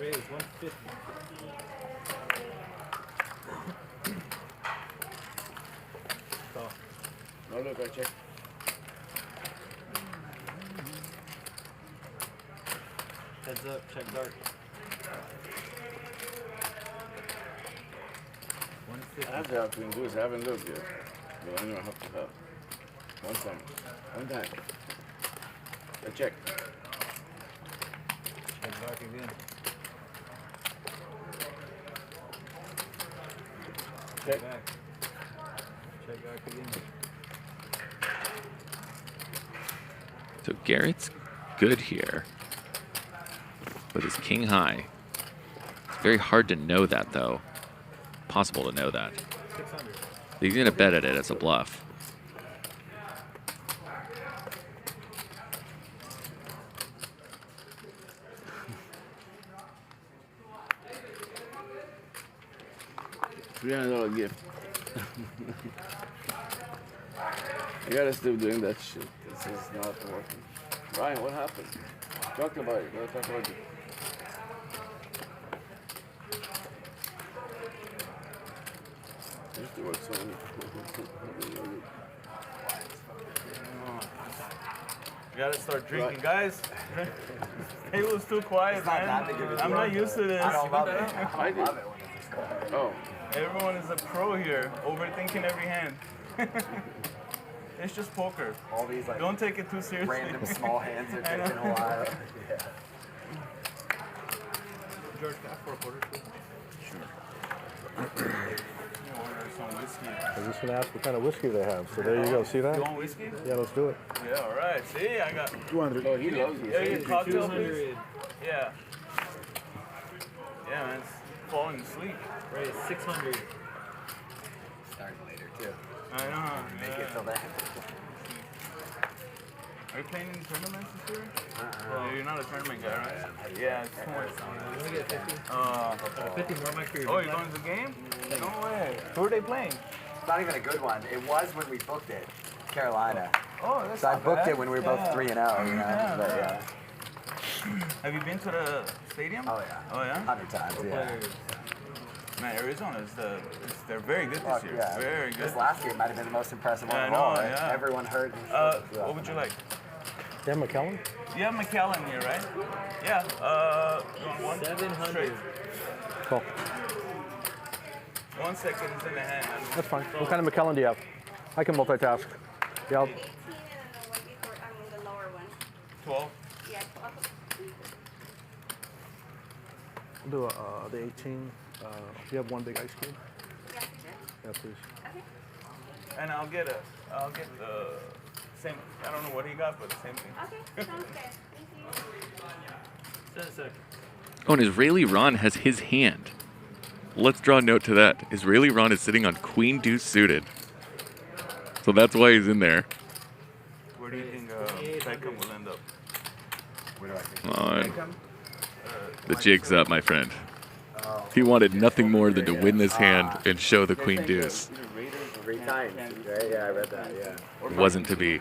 Raise 150. No, look, I check. Heads up, check dark. 150. I have to help you do this. I haven't looked yet. But I know I have to help. One time. I check. Check dark again. Check. Back. Check dark again. So Garrett's good here with his king high. It's very hard to know that, though. Possible to know that. 600. He's going to bet at it. It's a bluff. $300 gift. I gotta stop doing that shit. This is not working. Bryan, what happened? Talk about it. Let's talk about it. I used to work so many. You gotta start drinking, guys. It was too quiet, man. I'm not used to this. I don't love it. I did. Oh. Everyone is a pro here, overthinking every hand. It's just poker. All these like don't take it too seriously. Random small hands are taking a while. Yeah. George, can I have 4 quarters, please? Sure. Order some whiskey. I was just going to ask what kind of whiskey they have. So there you go. See that? You want whiskey? Yeah, let's do it. Yeah, all right. See, I got 200. Oh, he loves it. Yeah, cocktail, please. Yeah. Yeah, man. It's falling asleep. Right, 600. Starting later too. I know. Make it till then. Are you playing any tournaments this year? Well, you're not a tournament guy, right? Yeah, it's too much. You want to get 50? 50 more my career. Oh, you're going to the game? No way. Who are they playing? It's not even a good one. It was when we booked it. Carolina. Oh, that's So I not booked bad. it when we were both 3-0, you know. Yeah, But yeah. Have you been to the stadium? Oh yeah. Oh yeah? 100 times, yeah. Man, Arizona they're very good this year. Yeah. Very good. This last game might have been the most impressive one Yeah, I of know, all. yeah. Everyone heard. What would you like? Dan McKellen? You have McKellen here, right? Yeah. You want one? 700. Straight. Cool. 1 second is in the hand. That's fine. What kind of McKellen do you have? I can multitask. Yeah. 18 and the one before, the lower one. 12? Yeah, 12. We'll do the 18. You have one big ice cube? Yes, you do. Yeah, please. Okay. And I'll get the same, I don't know what he got, but the same thing. Okay, sounds good. Thank you. 10 seconds. Oh, and Israeli Ron has his hand. Let's draw a note to that. Israeli Ron is sitting on Queen Deuce suited. So that's why he's in there. Where do you think Beckham will end up? Where do I think? Come on. The jig's up, my friend. He wanted nothing more than to win this hand and show the Queen Deuce. 3 times, right? Yeah, I read that, yeah. It wasn't to be.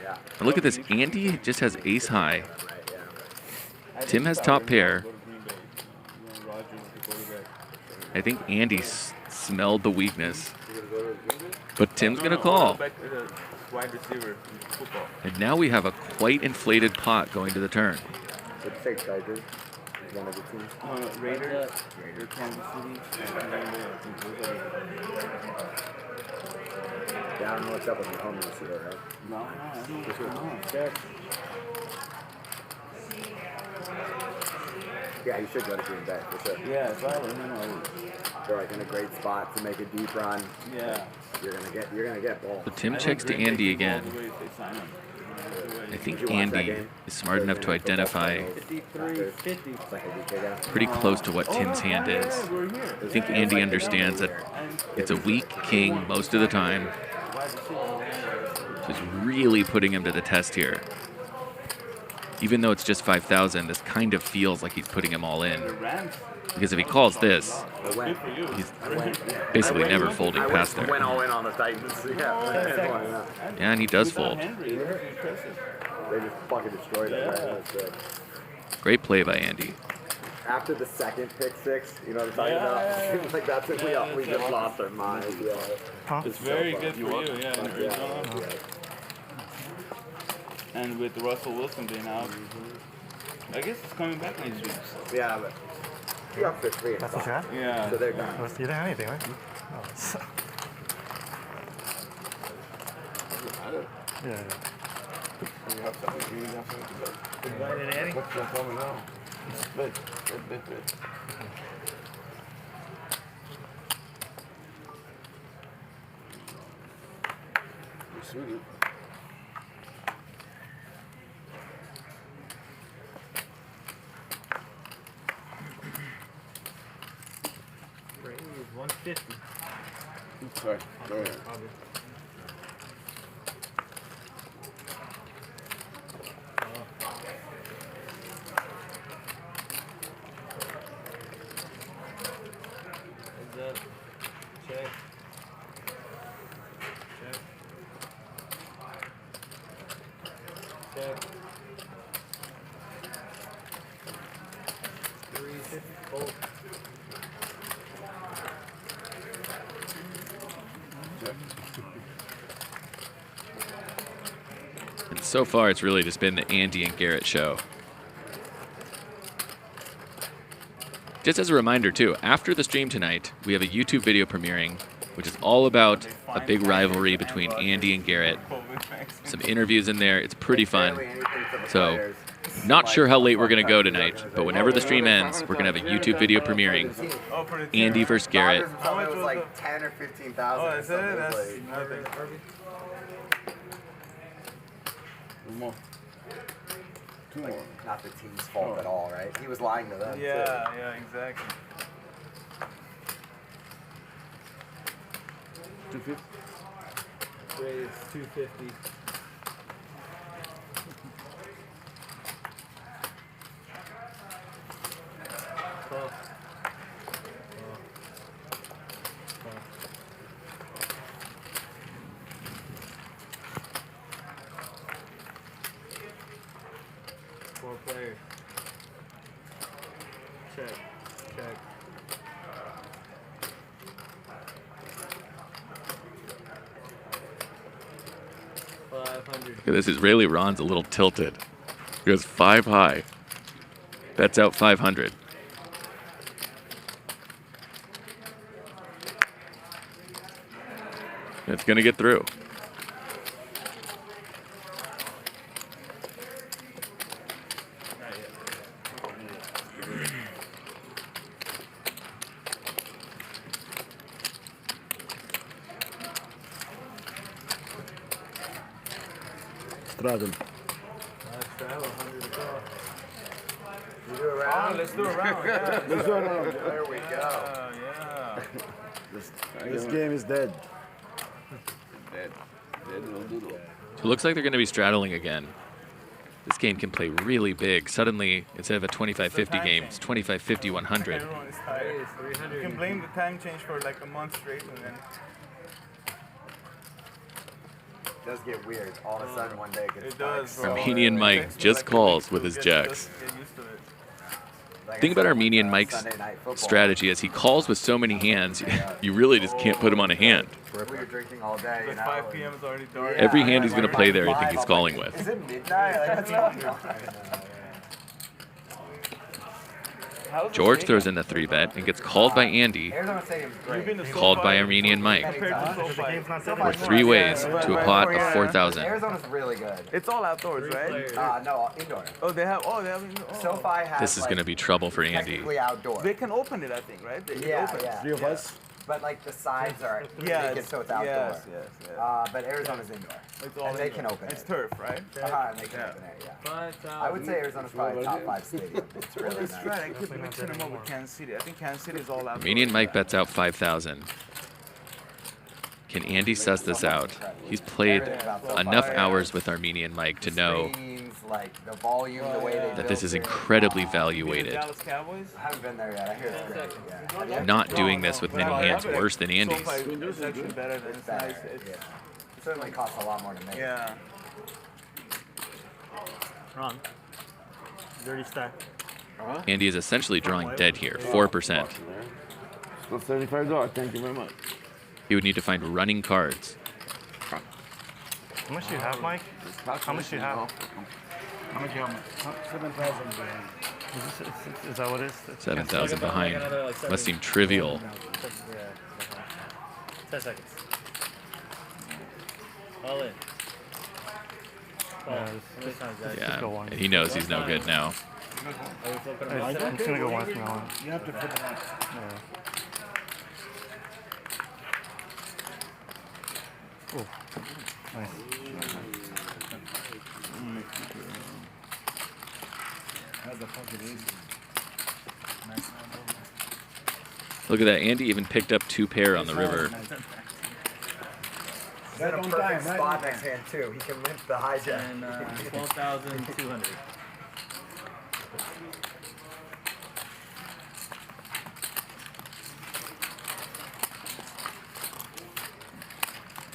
Yeah. And look at this. Andy just has ace high. Tim has top pair. I think Andy smelled the weakness. But Tim's going to call. Wide receiver in football. And now we have a quite inflated pot going to the turn. Let's say Chargers. One of the teams. Raiders, Kansas City. Yeah, I don't know what's up with the home receiver, right? No, I don't know what's going on. Yeah, you should go to Green Bay for sure. Yeah, if I were him, I would. They're like in a great spot to make a deep run. Yeah. You're gonna get balls. So Tim checks to Andy again. I think Andy is smart enough to identify 53-50. pretty close to what Tim's hand is. I think Andy understands that it's a weak king most of the time. So he's really putting him to the test here. Even though it's just 5,000, this kind of feels like he's putting him all in. Because if he calls this, he's basically never folding past there. Went all in on the Titans. Yeah. Yeah, and he does fold. They just fucking destroyed it. Right? That's good. Great play by Andy. After the second pick six, you know what I'm talking about? Seems like that's when we just lost our minds. Yeah. Huh? It's very good for you, yeah, in Arizona. And with Russell Wilson being out, I guess it's coming back next week. Yeah, but he up for 3. That's what you had? Yeah. So they're done. You didn't have anything, right? Oh, yeah. You have something. You have something to say. Invited Annie? What's your coming now? Split. Split. Sweetie. Brady is 150. Sorry. Go ahead. Heads up. Check. Check. 350. Fold. And so far, it's really just been the Andy and Garrett show. Just as a reminder, too, after the stream tonight, we have a YouTube video premiering, which is all about a big rivalry between Andy and Garrett. Some interviews in there. It's pretty fun. So, not sure how late we're going to go tonight, but whenever the stream ends, we're going to have a YouTube video premiering. Andy versus Garrett. It was like 10 or 15,000. Oh, is it? That's nothing. One more. Two Like, more. not the team's fault at all, right? He was lying to them. yeah, exactly. 250. Braves 250. Call. 4 players. Check. 500. Look at this Israeli Ron's a little tilted. He goes 5 high. Bets out 500. It's going to get through. Straddle. Straddle, 100 to call. You do a round? Oh, let's do a round. Yeah. Let's do a round. There we go. Yeah. This game is dead. Dead. Dead little doodle. So it looks like they're going to be straddling again. This game can play really big. Suddenly, instead of a 25-50 game, it's 25-50, 100. Everyone is tired. You can blame the time change for like a month straight, and then It does get weird. All of a sudden, one day it gets it does. Bro. Armenian Mike just calls with his jacks. Get used to it. Like Think I about said, Armenian Mike's Sunday night football. strategy. As he calls with so many hands, you really just can't put him on a hand. We were drinking all day, you It's know. 5 p.m. is already dark. Every hand he's going to play there, I think he's calling with. Is it midnight? Like, what's going on? George throws in the 3-bet and gets called by Andy, Arizona Stadium's great. called by Armenian Mike, for 3 ways to a pot of 4,000. Arizona's really good. It's all outdoors, right? No, indoor. Oh, they have. Oh, they have. SoFi has. This is going to be trouble for Andy. Technically outdoor. They can open it, I think, right? They can Yeah, open yeah. 3 of us. But like the sides are Yeah, make it so it's outdoor. Yes. But Arizona's indoor. It's all And they indoor. can open It's it. turf, right? And they can open it, yeah. 5,000. I would say Arizona's probably a top 5 stadium. It's Well, really let's nice. try it. I keep mixing them up with Kansas City. I think Kansas City is all outdoors. Armenian Mike bets out 5,000. Can Andy suss this out? He's played enough hours with Armenian Mike to know Screens, like the volume, the way they that this built is it. incredibly The valuated. Dallas Cowboys. I haven't been there yet. I hear it's great. Yeah. Not doing this with many hands worse than Andy's. SoFi is actually better than It's better. nice. It's, Yeah. It certainly costs a lot more to make. yeah. Ron. Dirty stack. Andy is essentially drawing dead here, 4%. Well, $75. Thank you very much. He would need to find running cards. How much do you have, Mike? How much do you have? How much you have? 7,000. Is that what it is? 7,000 behind. Must seem trivial. 10 seconds. All in. Yeah, and he knows he's no good now. I'm just gonna go once from now on. You have to put it on. Oh, nice. How's the fucking easy? Look at that. Andy even picked up 2 pair on the river. He's in a perfect spot next hand too. He can limp the hijack. And 12,200.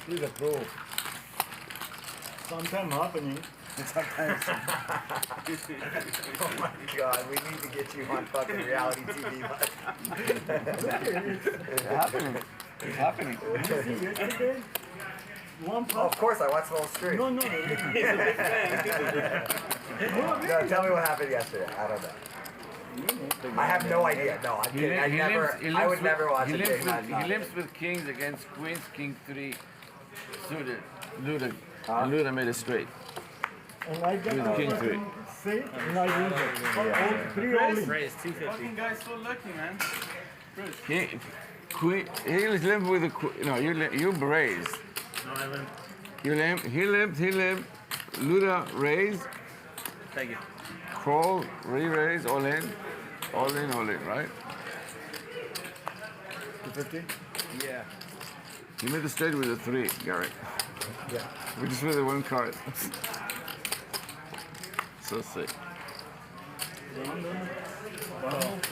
He's a pro. Sometimes happening. Sometimes. Oh my god, we need to get you on fucking reality TV. It's happening. It's happening. Yesterday, one Oh, of course, I watched the whole stream. No, no. No, tell me what happened yesterday. I don't know. I have no idea. No, I'm kidding. I would never watch a game like that. He limps with kings against queens, king 3, suited, Luda. And Luda made it straight. And I got With king 3. safe and I use it. All three only. Raise 250. Fucking guy's so lucky, man. He was limped with a no. You raised. No, I limp. You limp. He limped. Luda raised. Thank you. Crawl. Re-raise. All in. All in. Right. 250? Yeah. He made the straight with a 3, Garrett. Yeah. We just with the 1 card. So sick.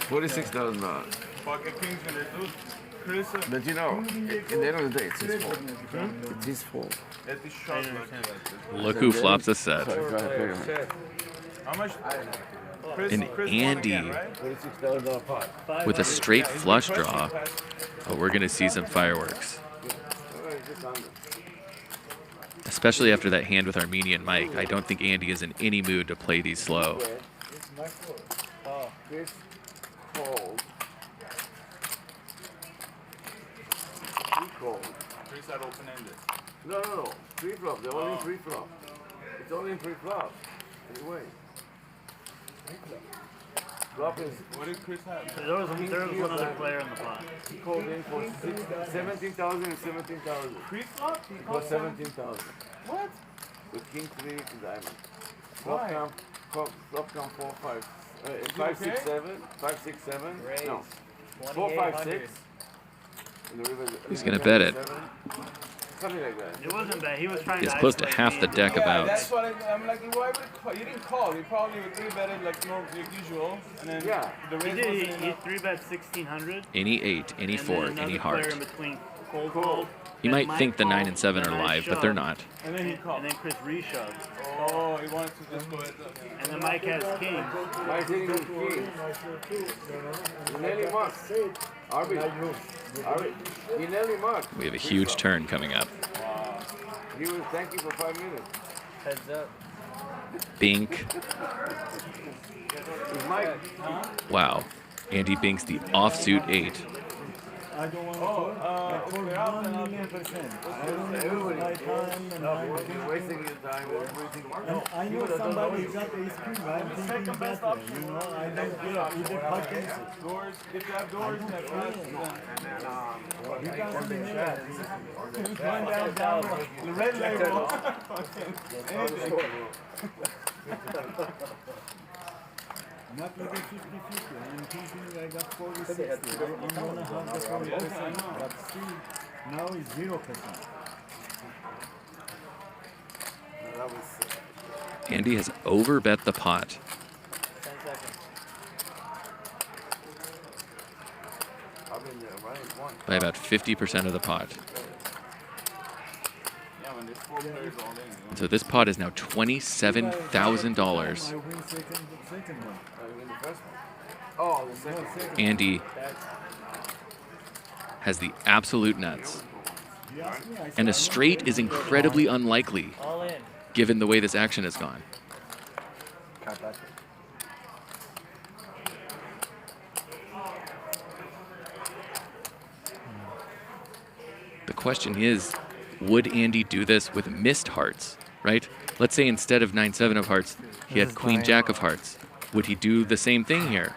$46,000. Fucking King's gonna do. Chris, But you know, at the end of the day, it's his fault. It's his fault. at the shot like that. Look who flops a set. Sorry, go ahead, pay him. How much? Chris, And Chris won Andy again, right? $46,000 pot. with a straight flush draw. But we're going to see some fireworks. Especially after that hand with Armenian Mike. I don't think Andy is in any mood to play these slow. Chris called. He called. Chris had open-ended. No. 3 flop. They're all in 3 flop. It's only in 3 flop. Anyway. Flop is. What did Chris have? There was one other player in the pot. He called in for 17,000 and 17,000. Pre-flop? He For called 17,000. What? With king 3 to diamond. Flop count 4, 5. 5, 6, 7. 5, 6, 7. No. 4, 5, 6. He's going to bet it. Something like that. It wasn't bad. He was trying He's to close to isolate half me. the deck of Yeah, outs. that's what I'm like. Why would call? You didn't call. You probably would 3-bet it like usual, and then the He raise did. wasn't He enough. 3-bet 1,600. Any 8, any 4, any Player heart. in between cold. You might think the 9 and 7 are live, but they're not. And then he called. And then Chris reshoved. Oh, he wanted to just go ahead. And then Mike has king. Mike taking the king. You nearly marked. Arby. You nearly marked. We have a huge turn coming up. He was thank you for 5 minutes. Heads up. Bink. It's Mike. Wow. Andy binks the offsuit 8. I don't want to call. I call 1,000,000%. I don't lose my time and You're wasting your time. and I know somebody got the HP, I'm thinking better, you know, I don't get either pockets. Doors, if you have doors, you have flash. He doesn't need that. He's going down the red label. Not looking 50-50. I'm thinking I got 40-60. I'm gonna have the 40%, but still, now it's 0%. Andy has overbet the pot 10 seconds. by about 50% of the pot. Yeah, when there's 4 players all in. So this pot is now $27,000. I win second one. I win the first one. Oh, the second. Andy has the absolute nuts. And a straight is incredibly unlikely, All in. given the way this action has gone. The question is, would Andy do this with missed hearts, right? Let's say instead of 9-7 of hearts, he had Queen Jack of hearts. Would he do the same thing here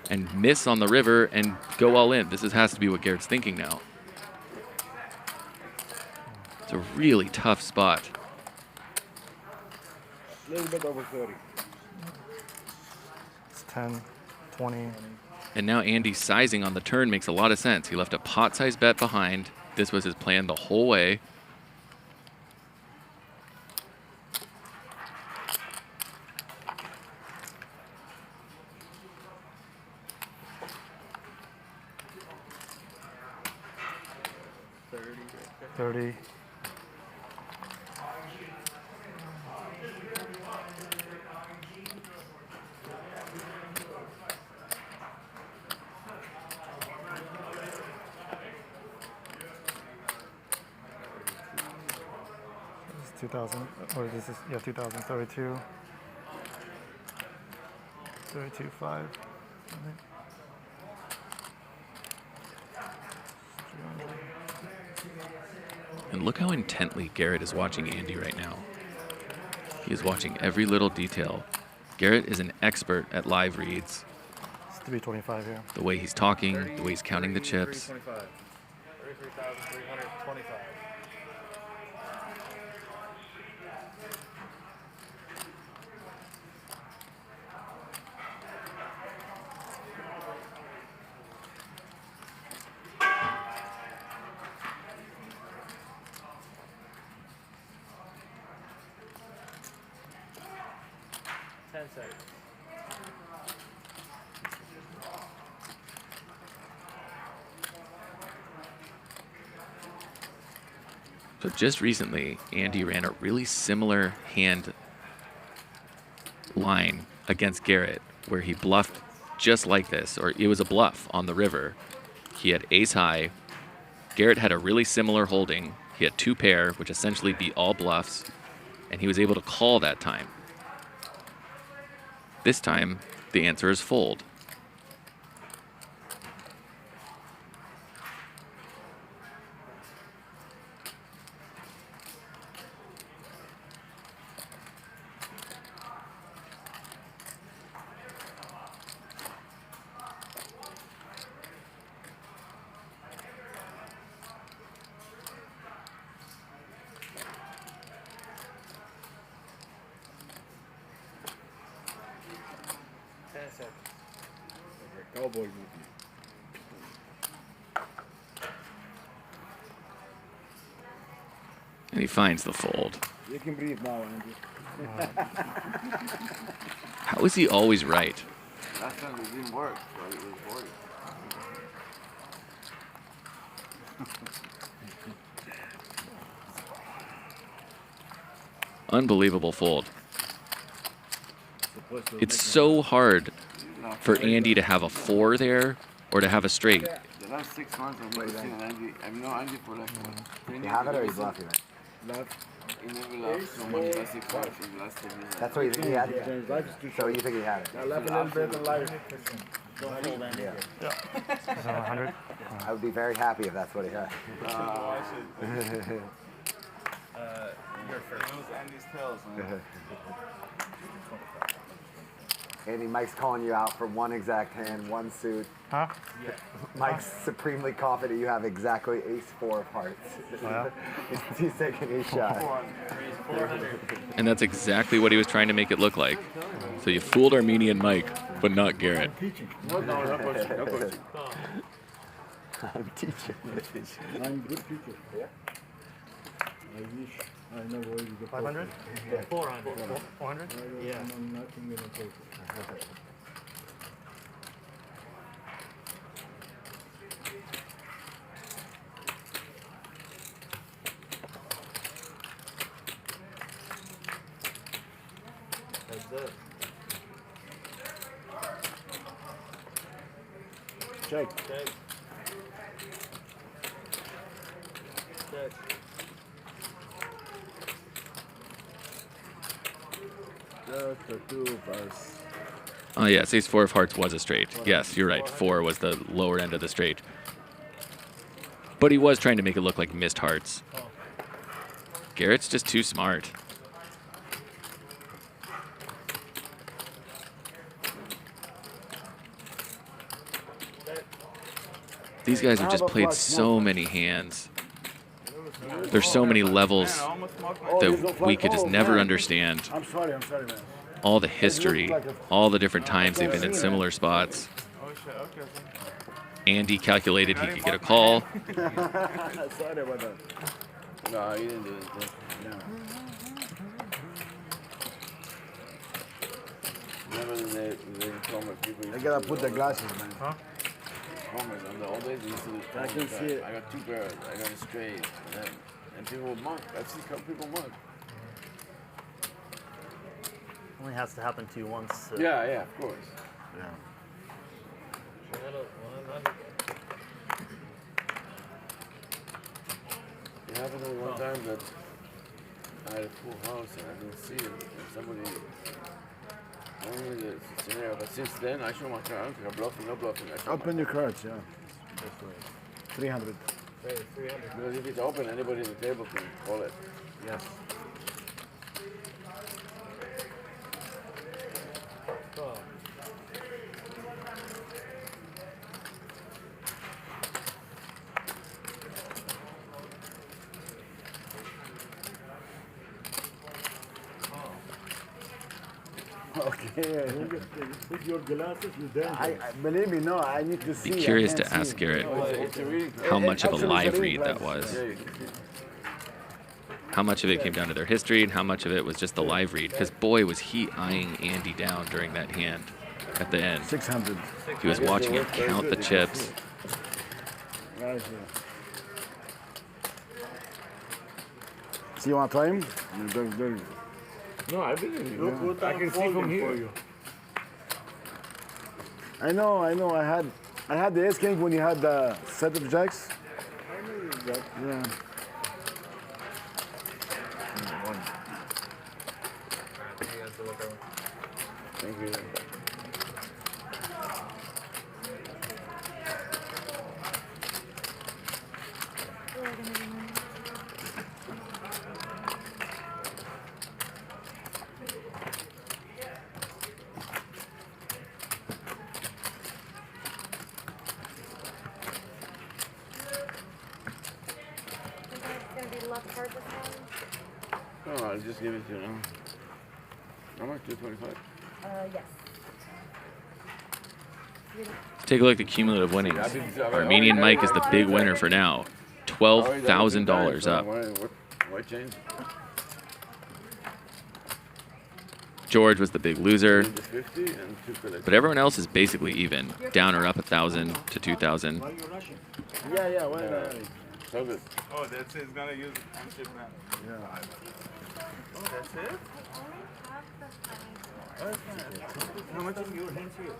and miss on the river and go all in? This has to be what Garrett's thinking now. It's a really tough spot. A little bit over 30. It's 10, 20. And now Andy's sizing on the turn makes a lot of sense. He left a pot-sized bet behind. This was his plan the whole way. $30. This is 2000, or this is, yeah, 2032. 32.5. And look how intently Garrett is watching Andy right now. He is watching every little detail. Garrett is an expert at live reads. It's 325 here. The way he's talking, the way he's counting the chips. 33,325. So just recently, Andy ran a really similar hand line against Garrett, where he bluffed just like this, or it was a bluff on the river. He had ace high. Garrett had a really similar holding. He had two pair, which essentially beat all bluffs, and he was able to call that time. This time, the answer is fold. Cowboy movie. And he finds the fold. You can breathe now, Andy. How is he always right? Last time it didn't work, so it was 40. Unbelievable fold. It's so hard for Andy to have a 4 there or to have a straight. The last 6 months I've never seen an Andy. I've known Andy for like 10 years. You have it or he's bluffing it? He never lost so much last 6 months in the last 10 years. That's what you think he had? So you think he had it? I laugh a little bit and life. Don't fold any. Yeah. Is that 100? I would be very happy if that's what he had. You're first. Andy's tails, man. Andy, Mike's calling you out for one exact hand, one suit. Huh? Yeah. Mike's supremely confident you have exactly ace-4 of hearts. Oh, yeah? He's taking a shot. Raise 400. And that's exactly what he was trying to make it look like. So you fooled Armenian Mike, but not Garrett. No, not coaching. No coaching. I'm teaching. I'm good teacher. Yeah. I wish I know where you get 500? 400. 400? Yeah. I'm nothing in a poker. Check. Check. Check. Just the two of us. Oh, yes, ace 4 of hearts was a straight. Yes, you're right. 4 was the lower end of the straight. But he was trying to make it look like missed hearts. Garrett's just too smart. These guys have just played so many hands. There's so many levels that we could just never understand. I'm sorry, man. All the history, all the different times they've been in similar spots. Andy calculated he could get a call. Sorry about that. No, you didn't do it. No. Remember they told me people. I gotta put the glasses, man. Huh? Homies, on the old days, they used to do I can see it. I got 2 barrels, I got a straight, and people would monk. I've seen some people monk. Only has to happen to you once. Yeah, of course. Yeah. It happened to me one time that I had a full house and I didn't see it, and somebody told me the scenario. But since then, I show my card. I don't think I'm bluffing, no bluffing. I show Open your cards, yeah. 300. 300. Because if it's open, anybody at the table can call it. Yes. Okay. With your glasses, you dance. Believe me, no, I need to see. Be curious to ask Garrett how much of a live read that was. How much of it came down to their history and how much of it was just the live read. Because boy, was he eyeing Andy down during that hand at the end. 600. He was watching him count the chips. Right here. See, you want to try him? No, I believe you. I can see from here. I know. I had the ace king when you had the set of jacks. I know you got. Yeah. Thank you. Oh, I'll just give it to you now. How much? 225? Yes. Take a look at the cumulative winnings. Armenian Mike is the big winner for now. $12,000 up. Why change? George was the big loser. But everyone else is basically even. Down or up 1,000 to 2,000. Yeah, why not? Oh, that's it. It's gonna use handshake now. Yeah. Oh, that's it? How much is your hands here?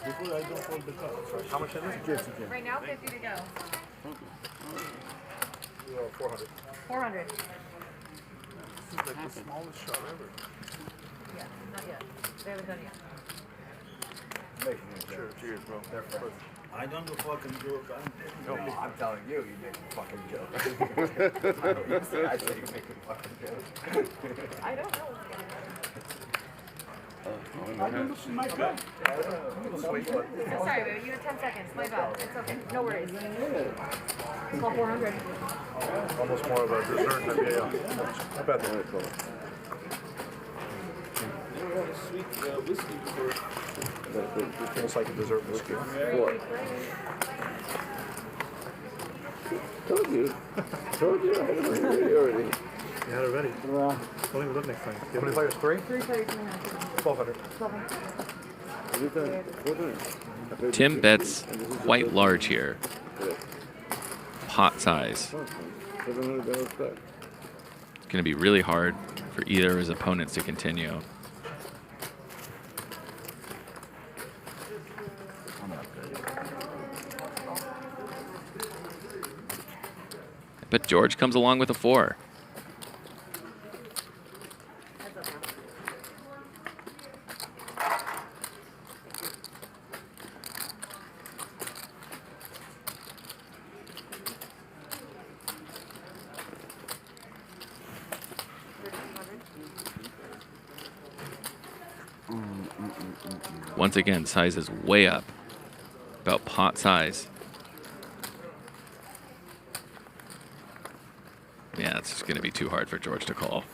Before I don't hold the cards. How much is it? Yes, okay. Right now, 50 to go. 400. 400. This is like the smallest shot ever. Yeah, not yet. They haven't done it yet. Sure, cheers, bro. They're friends. I don't know fucking joke. I'm telling you, you make a fucking joke. I say you make a fucking joke. I don't know. I don't know, my God. Sorry, baby. You have 10 seconds. My bad. It's okay. No worries. Call 400. Almost more of a dessert than yeah. I bet they would call it. You never had a sweet whiskey before. It feels like a dessert whiskey. What? Told you. I had it ready already. You had it ready. Don't even look next time. How many players? 3? 3 players. 1,200. 1,200. Tim bets quite large here. Pot size. It's going to be really hard for either of his opponents to continue. But George comes along with a 4. Once again, size is way up. About pot size. Yeah, it's just going to be too hard for George to call.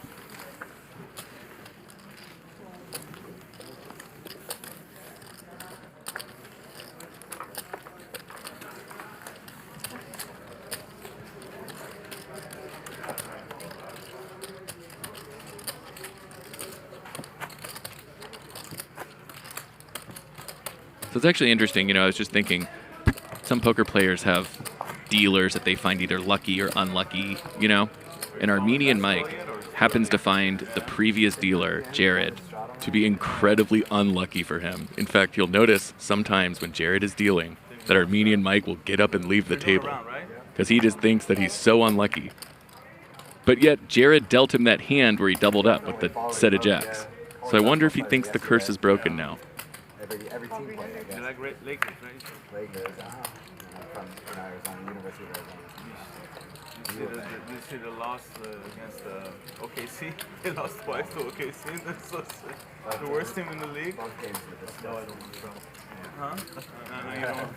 So it's actually interesting, you know, I was just thinking some poker players have dealers that they find either lucky or unlucky, you know? And Armenian Mike happens to find the previous dealer, Jared, to be incredibly unlucky for him. In fact, you'll notice sometimes when Jared is dealing that Armenian Mike will get up and leave the table because he just thinks that he's so unlucky. But yet Jared dealt him that hand where he doubled up with the set of jacks. So I wonder if he thinks the curse is broken now. Every team player, I guess. You like Lakers, right? Lakers, from Arizona, University of Arizona. You see the loss against OKC? They lost twice to OKC. That's so sick. The worst team in the league. Both games were disgusting. Huh? No, you don't.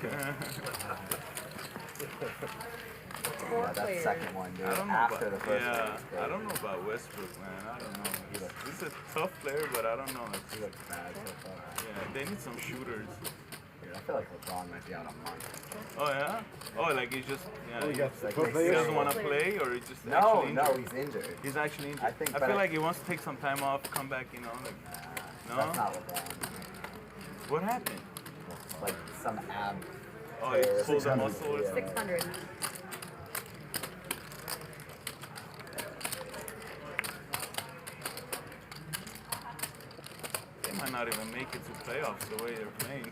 Yeah, that second one, dude. I don't know After about, the first yeah, one. I don't know about Westbrook, man. I don't know. He's a tough player, but I don't know. He looks bad so far. Yeah, they need some shooters. Dude, I feel like LeBron might be out a month. Oh, yeah? Oh, like he's just, yeah, Like he doesn't want to play, or he just No, actually injured? no, he's injured. He's actually injured. I I feel like he wants to take some time off, come back, you know, like, no? That's not LeBron. What happened? Like some ab. Oh, he pulled a muscle or something? 600. They might not even make it to playoffs the way they're playing.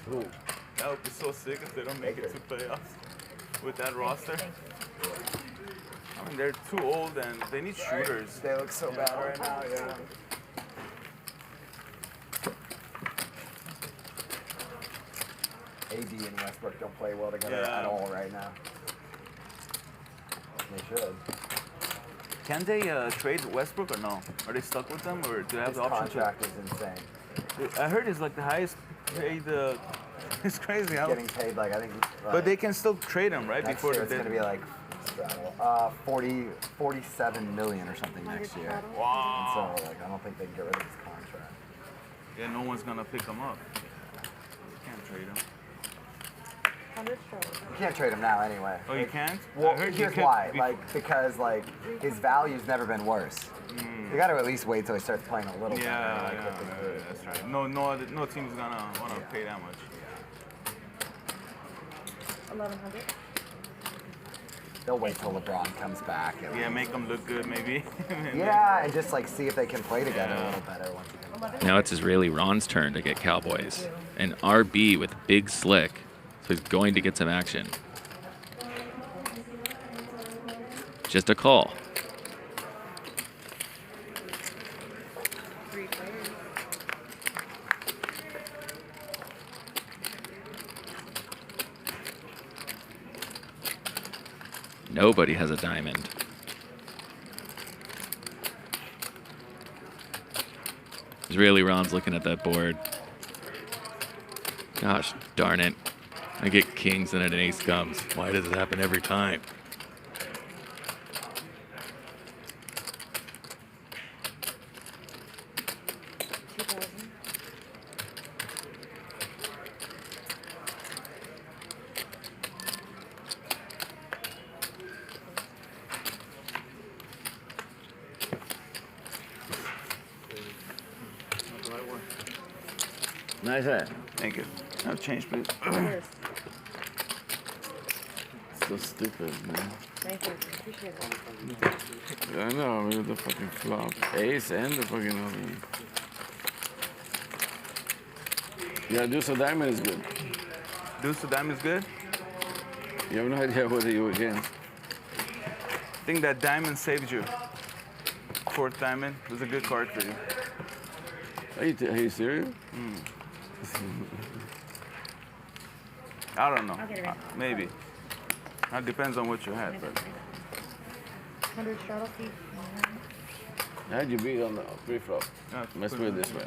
Who? That would be so sick if they don't make it to playoffs with that roster. I mean, they're too old and they need shooters. They look so bad right now, yeah. AD and Westbrook don't play well together at all right now. They should. Can they trade Westbrook or no? Are they stuck with them or do they have His the option contract is insane. I heard it's like the highest paid. It's crazy. How? Getting paid like I think. But they can still trade him, right? Next Before year it's the gonna be like 47 million or something next year. Wow. And so like I don't think they can get rid of his contract. Yeah, no one's gonna pick him up. You can't trade him. You can't trade him now anyway. Oh, you can't? Well, I heard you here's could why. Because his value's never been worse. You got to at least wait till he starts playing a little bit. Yeah, that's right. No team's gonna wanna pay that much. 1100. They'll wait till LeBron comes back. Yeah, make them look good, maybe. Yeah, and just like see if they can play together a little better once he comes back. Now it's Israeli Ron's turn to get Cowboys. And RB with Big Slick. So he's going to get some action. Just a call. Nobody has a diamond. Israeli Ron's looking at that board. Gosh darn it. I get kings and an ace comes. Why does it happen every time? Nice hat. Thank you. I'll change, please. So stupid, man. Thank you. Appreciate it. I know, I mean, the fucking flop. Ace and the fucking other. Yeah, deuce of diamond is good. Deuce of diamond is good? You have no idea whether you're against. I think that diamond saved you. Fourth diamond was a good card for you. Are you serious? I don't know. I'll get it right. Maybe. That depends on what you had, but 100 straddle feet. How'd you beat on the pre-flop? Yeah, Let's put it this way.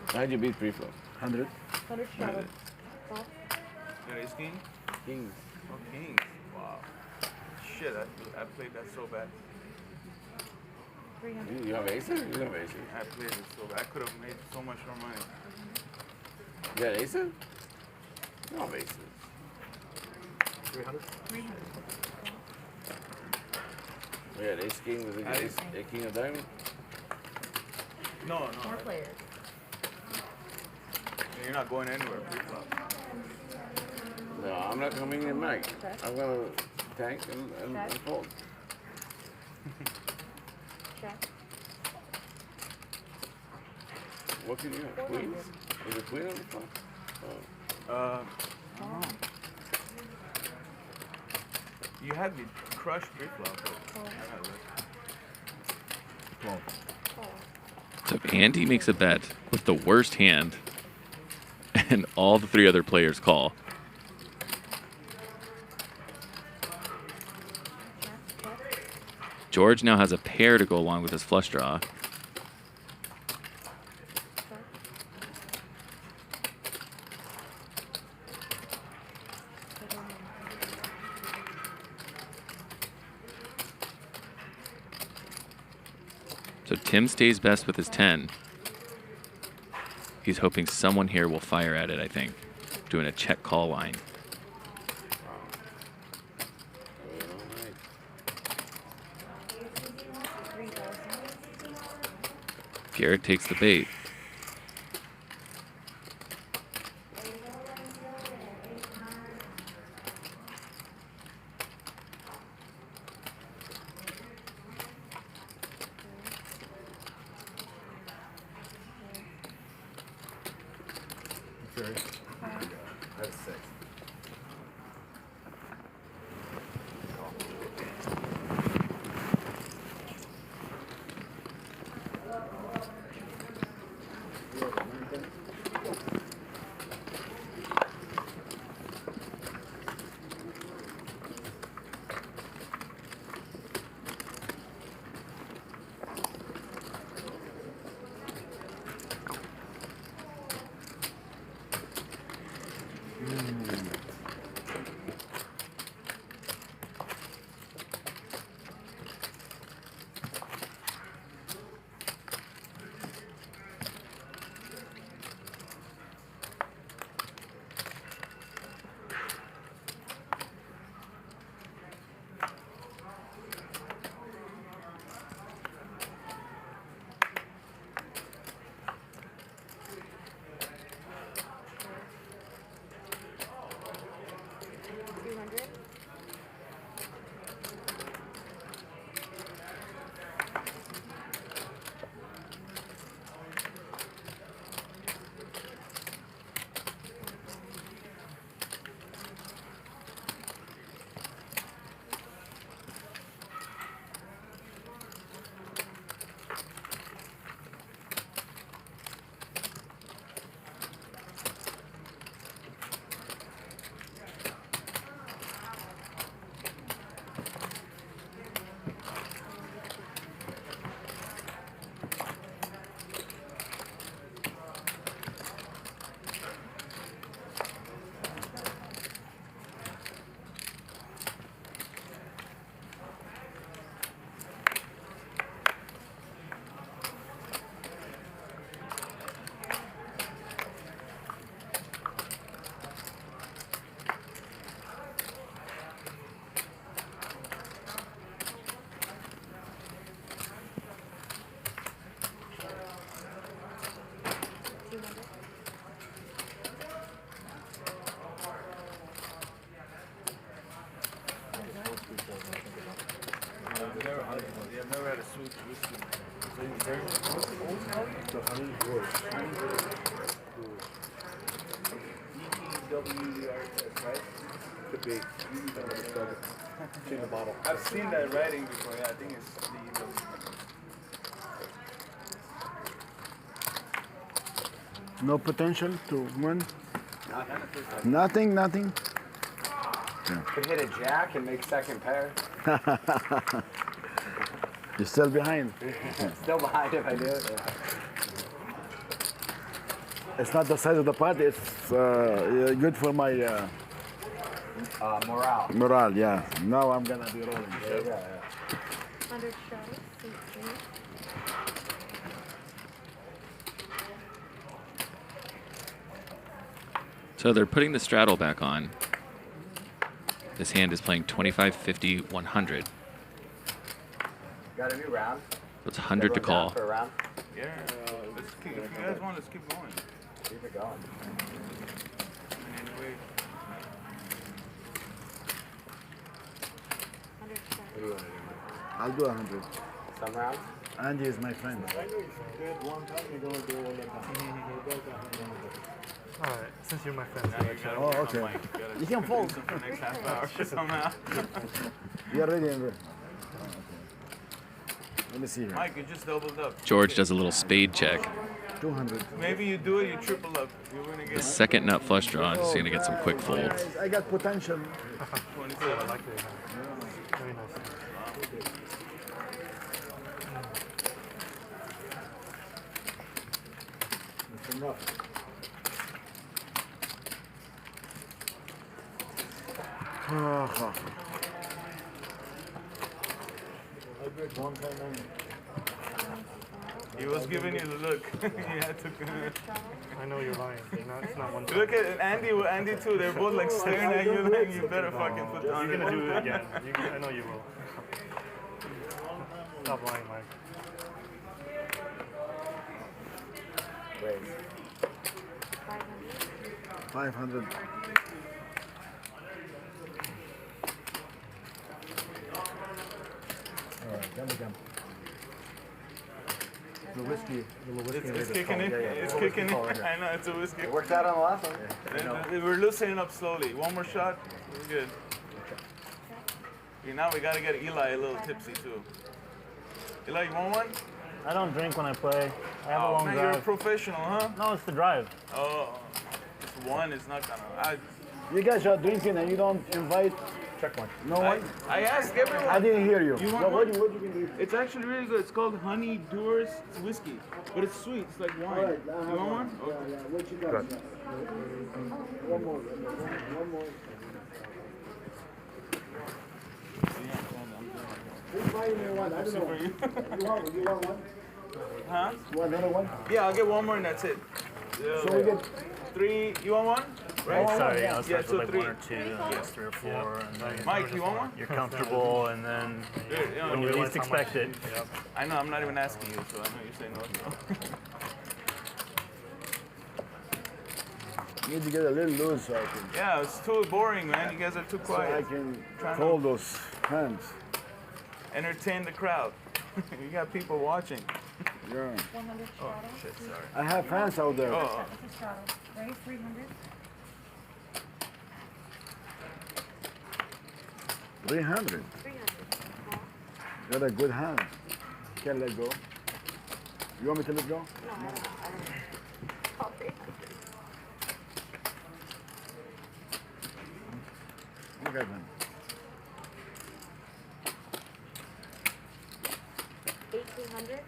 How'd you beat pre-flop? 100. 100 straddle. Ball. you got ace king? Kings. Oh, kings. Wow. Shit, I played that so bad. 300. You have aces? You have aces. I played it so bad. I could have made so much more money. You got aces? You don't have aces. 300? 300. We had ace king with a king of diamond. No. More players. You're not going anywhere. No, I'm not coming in back. I'm gonna tank and fold. Check. What can you have? Queens? Is it queen on the flop? Oh. You had me crushed pre-flop. So if Andy makes a bet with the worst hand and all the three other players call, George now has a pair to go along with his flush draw. So Tim stays best with his 10. He's hoping someone here will fire at it, I think. Doing a check call line. Garrett takes the bait. That's 6. I've never had a sweet whiskey. So you very EWRS, right? Could be. In the bottle. I've seen that writing before. Yeah, I think it's the. No potential to win? Nothing, nothing. Could hit a jack and make second pair. You're still behind. Still behind if I do it. Yeah. It's not the size of the pot, it's good for my morale. morale, yeah. Now I'm gonna be rolling. Yeah. 100 shots. So they're putting the straddle back on. This hand is playing 25, 50, 100. Got a new round. So it's 100 to call. For a round? Yeah. Let's keep, if you guys want, let's keep going. Keep it going. Anyway. What do you want to do? I'll do 100. Some rounds? Andy is my friend. Alright, since you're my friend. Oh, okay. You can fold. For the next half hour somehow. You're ready, Andrew. Let me see here. Mike, you just doubled up. George does a little spade check. 200. Maybe you do it, you triple up. You're gonna The get second nut flush draw. Just going to get some quick folds. I got potential. 27. I like it. Very nice. That's enough. He was giving you the look. You had to. I know you're lying. It's not one time. Look at Andy too. They're both like staring at you like you better fucking put down. You're gonna do it again. I know you will. Stop lying, Mike. Wait. 500. All right, come. The whiskey. It's kicking in. It's kicking in. I know, it's a whiskey. It worked out on the last one. We're loosening up slowly. One more shot. We're good. Okay, now we gotta get Eli a little tipsy too. Eli, you want one? I don't drink when I play. I have a long man, drive. you're a professional, huh? No, it's the drive. Oh, just one is not gonna. You guys are drinking and you don't invite. Check one. No one? I asked everyone. I didn't hear you. You want what one? you can do? It's actually really good. It's called Honey Doers. It's whiskey, but it's sweet. It's like wine. Right, you want one? Okay. Yeah, what you got? One more. Who's buying me one? I don't know. You want one? Huh? You want another one? Yeah, I'll get one more and that's it. Yeah, So we get 3. You want one? Right, sorry, yeah. I'll start So with like 3. 1 or 2, and I guess 3 or 4, and then Mike, you want one? you're comfortable, and then when you least expect it. I know, I'm not even asking you, so I know you say no. You need to get a little loose so I can. Yeah, it's too boring, man. You guys are too So I quiet. can Trying call to those hands. entertain the crowd. You got people watching. Yeah. 100 Oh, shit, sorry. I have fans out there. Oh, This is straddle. Ready? 300. 300. 300. Got a good hand. Can't let go. You want me to let go? No, I don't. Oh, 300. Look at them. 1800.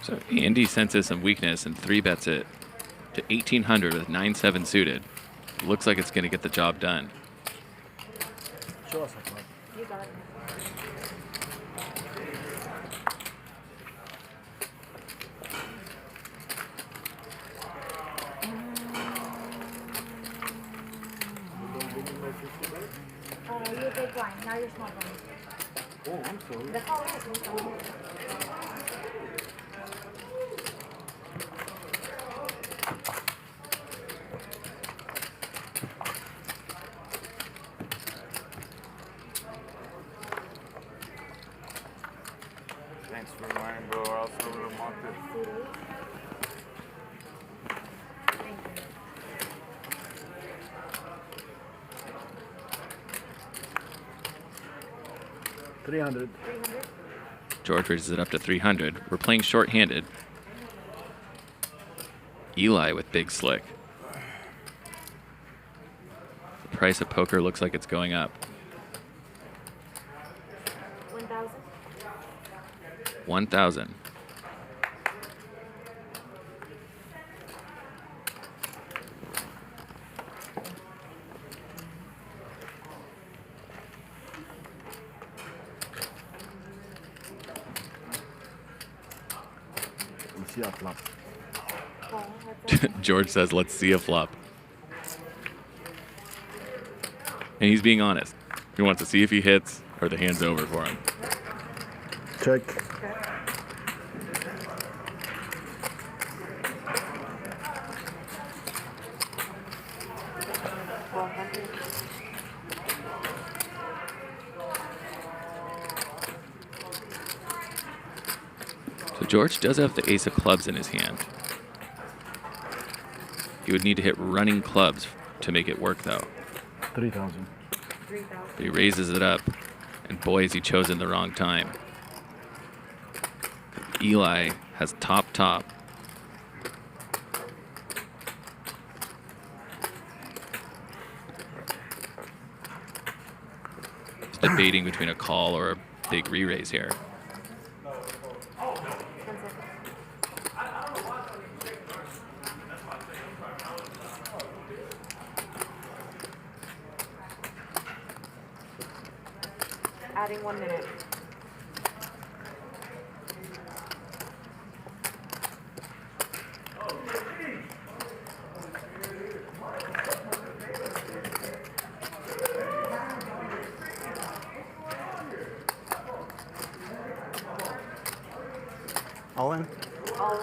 So Andy senses some weakness and 3-bets it to 1800 with 9-7 suited. Looks like it's going to get the job done. Show us a club. You got it. You're big blind. Now you're small blind. Oh, I'm sorry. That's all it is. thanks for reminding, bro. Or else I would have marked it. 300. 300. George raises it up to 300. We're playing short-handed. Eli with big slick. The price of poker looks like it's going up. 1,000. 1,000. We'll see a flop. George says, let's see a flop. And he's being honest. He wants to see if he hits or the hand's over for him. Check. So George does have the ace of clubs in his hand. He would need to hit running clubs to make it work, though. 3,000. But he raises it up, and boy, has he chosen the wrong time. Eli has top. He's debating between a call or a big re-raise here. Adding 1 minute. All in? All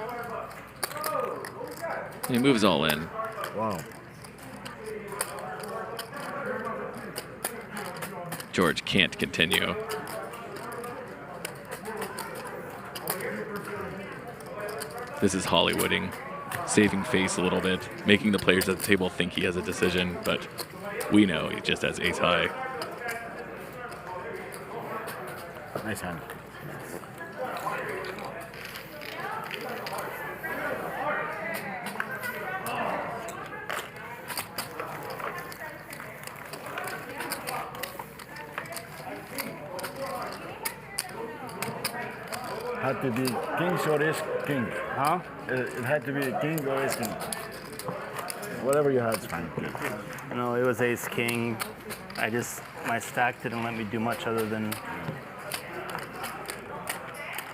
in. He moves all in. Wow. George can't continue. This is Hollywooding, saving face a little bit, making the players at the table think he has a decision, but we know he just has ace high. Nice hand. Had to be king or ace king. Huh? It had to be king or ace king. Whatever you had is fine. No, it was ace king. My stack didn't let me do much other than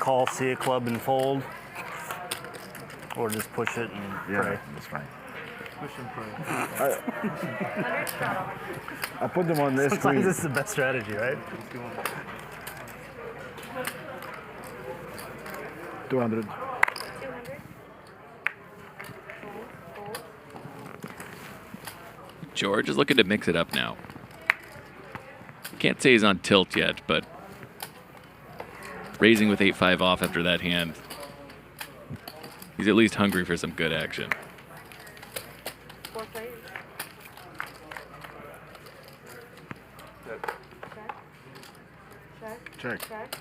call, see a club and fold, or just push it and pray. That's fine. Push and pray. I put them on this. Sometimes this is the best strategy, right? 200. 200. George is looking to mix it up now. Can't say he's on tilt yet, but raising with 8-5 off after that hand, he's at least hungry for some good action. 4 Check. Check.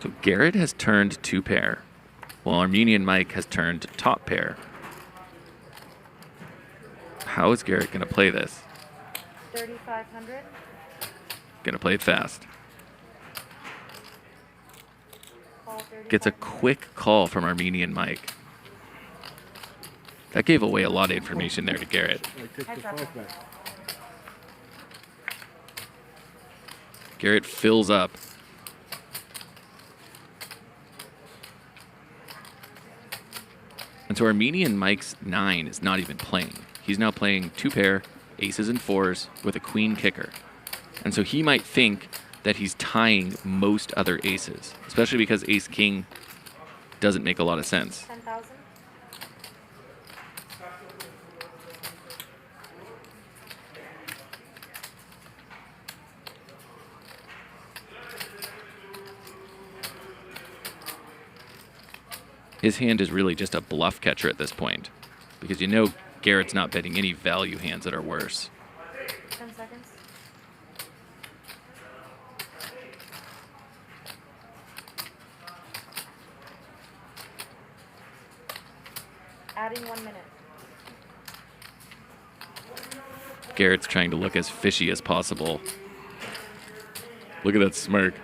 So Garrett has turned 2 pair, while Armenian Mike has turned top pair. How is Garrett going to play this? 3,500. Going to play it fast. Call Gets a quick call from Armenian Mike. That gave away a lot of information there to Garrett. Garrett fills up. And so Armenian Mike's 9 is not even playing. He's now playing 2 pair, aces and 4s with a queen kicker. And so he might think that he's tying most other aces, especially because ace king doesn't make a lot of sense. 10,000. His hand is really just a bluff catcher at this point, because you know Garrett's not betting any value hands that are worse. 10 seconds. Adding 1 minute. Garrett's trying to look as fishy as possible. Look at that smirk.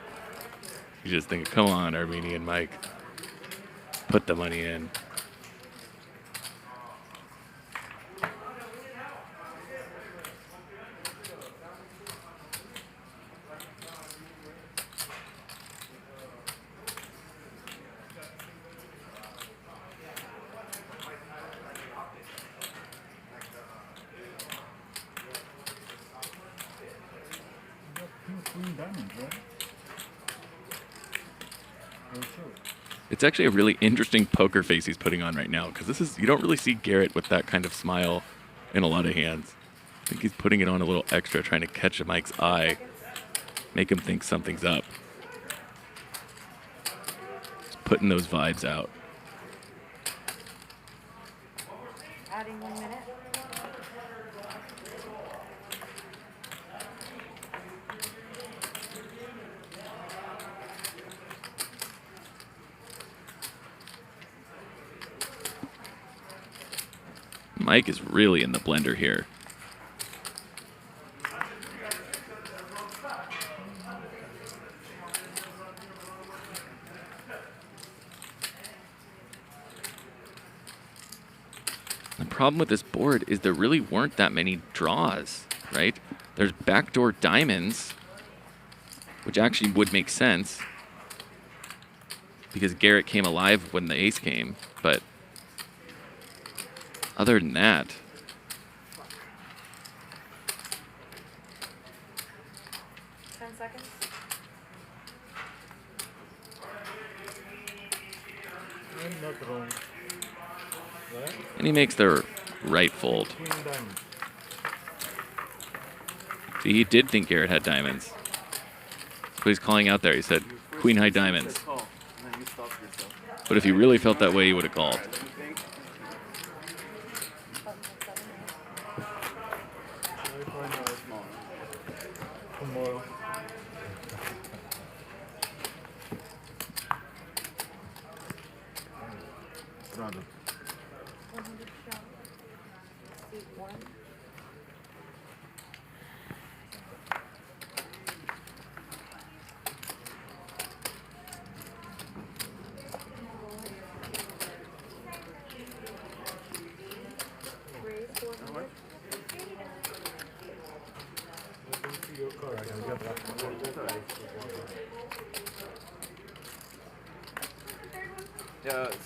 He's just thinking, come on, Armenian Mike. Put the money in. Queen diamond, right? It's actually a really interesting poker face he's putting on right now, because you don't really see Garrett with that kind of smile in a lot of hands. I think he's putting it on a little extra, trying to catch Mike's eye, make him think something's up. Just putting those vibes out. Adding 1 minute. Mike is really in the blender here. The problem with this board is there really weren't that many draws, right? There's backdoor diamonds, which actually would make sense because Garrett came alive when the ace came, but other than that, and he makes the right fold. See, he did think Garrett had diamonds. But he's calling out there. He said, Queen high diamonds. But if he really felt that way, he would have called.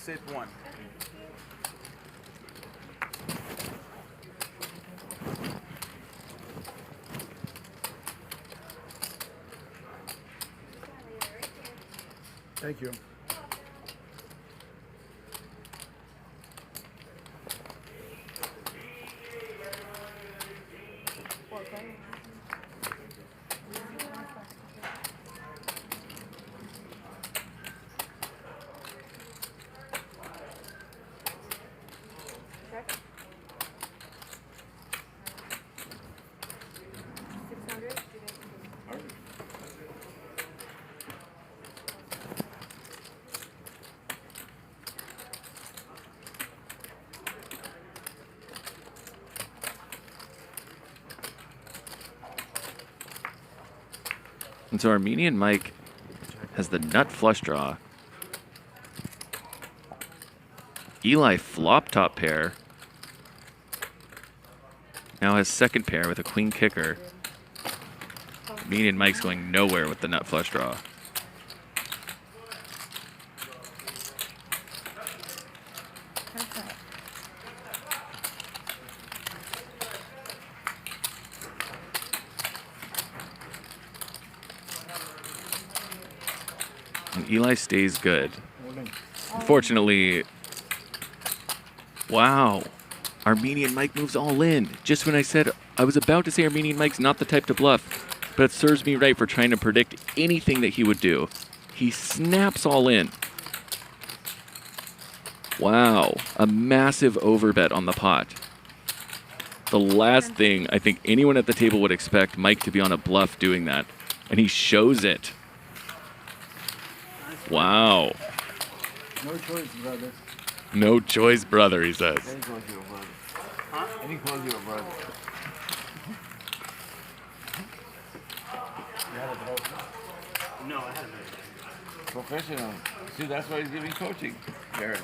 Sit one. Thank you. And so Armenian Mike has the nut flush draw. Eli flop top pair. Now has second pair with a queen kicker. Armenian Mike's going nowhere with the nut flush draw. Eli stays good. Unfortunately, wow. Armenian Mike moves all in. Just when I said I was about to say Armenian Mike's not the type to bluff, but it serves me right for trying to predict anything that he would do. He snaps all in. Wow, a massive overbet on the pot. The last thing I think anyone at the table would expect Mike to be on a bluff doing that. And he shows it. Wow. No choice, brother. No choice, brother, he says. Any calls you a brother. Huh? Any calls you a brother. No, I had a minute. Professional. See, that's why he's giving coaching, Garrett.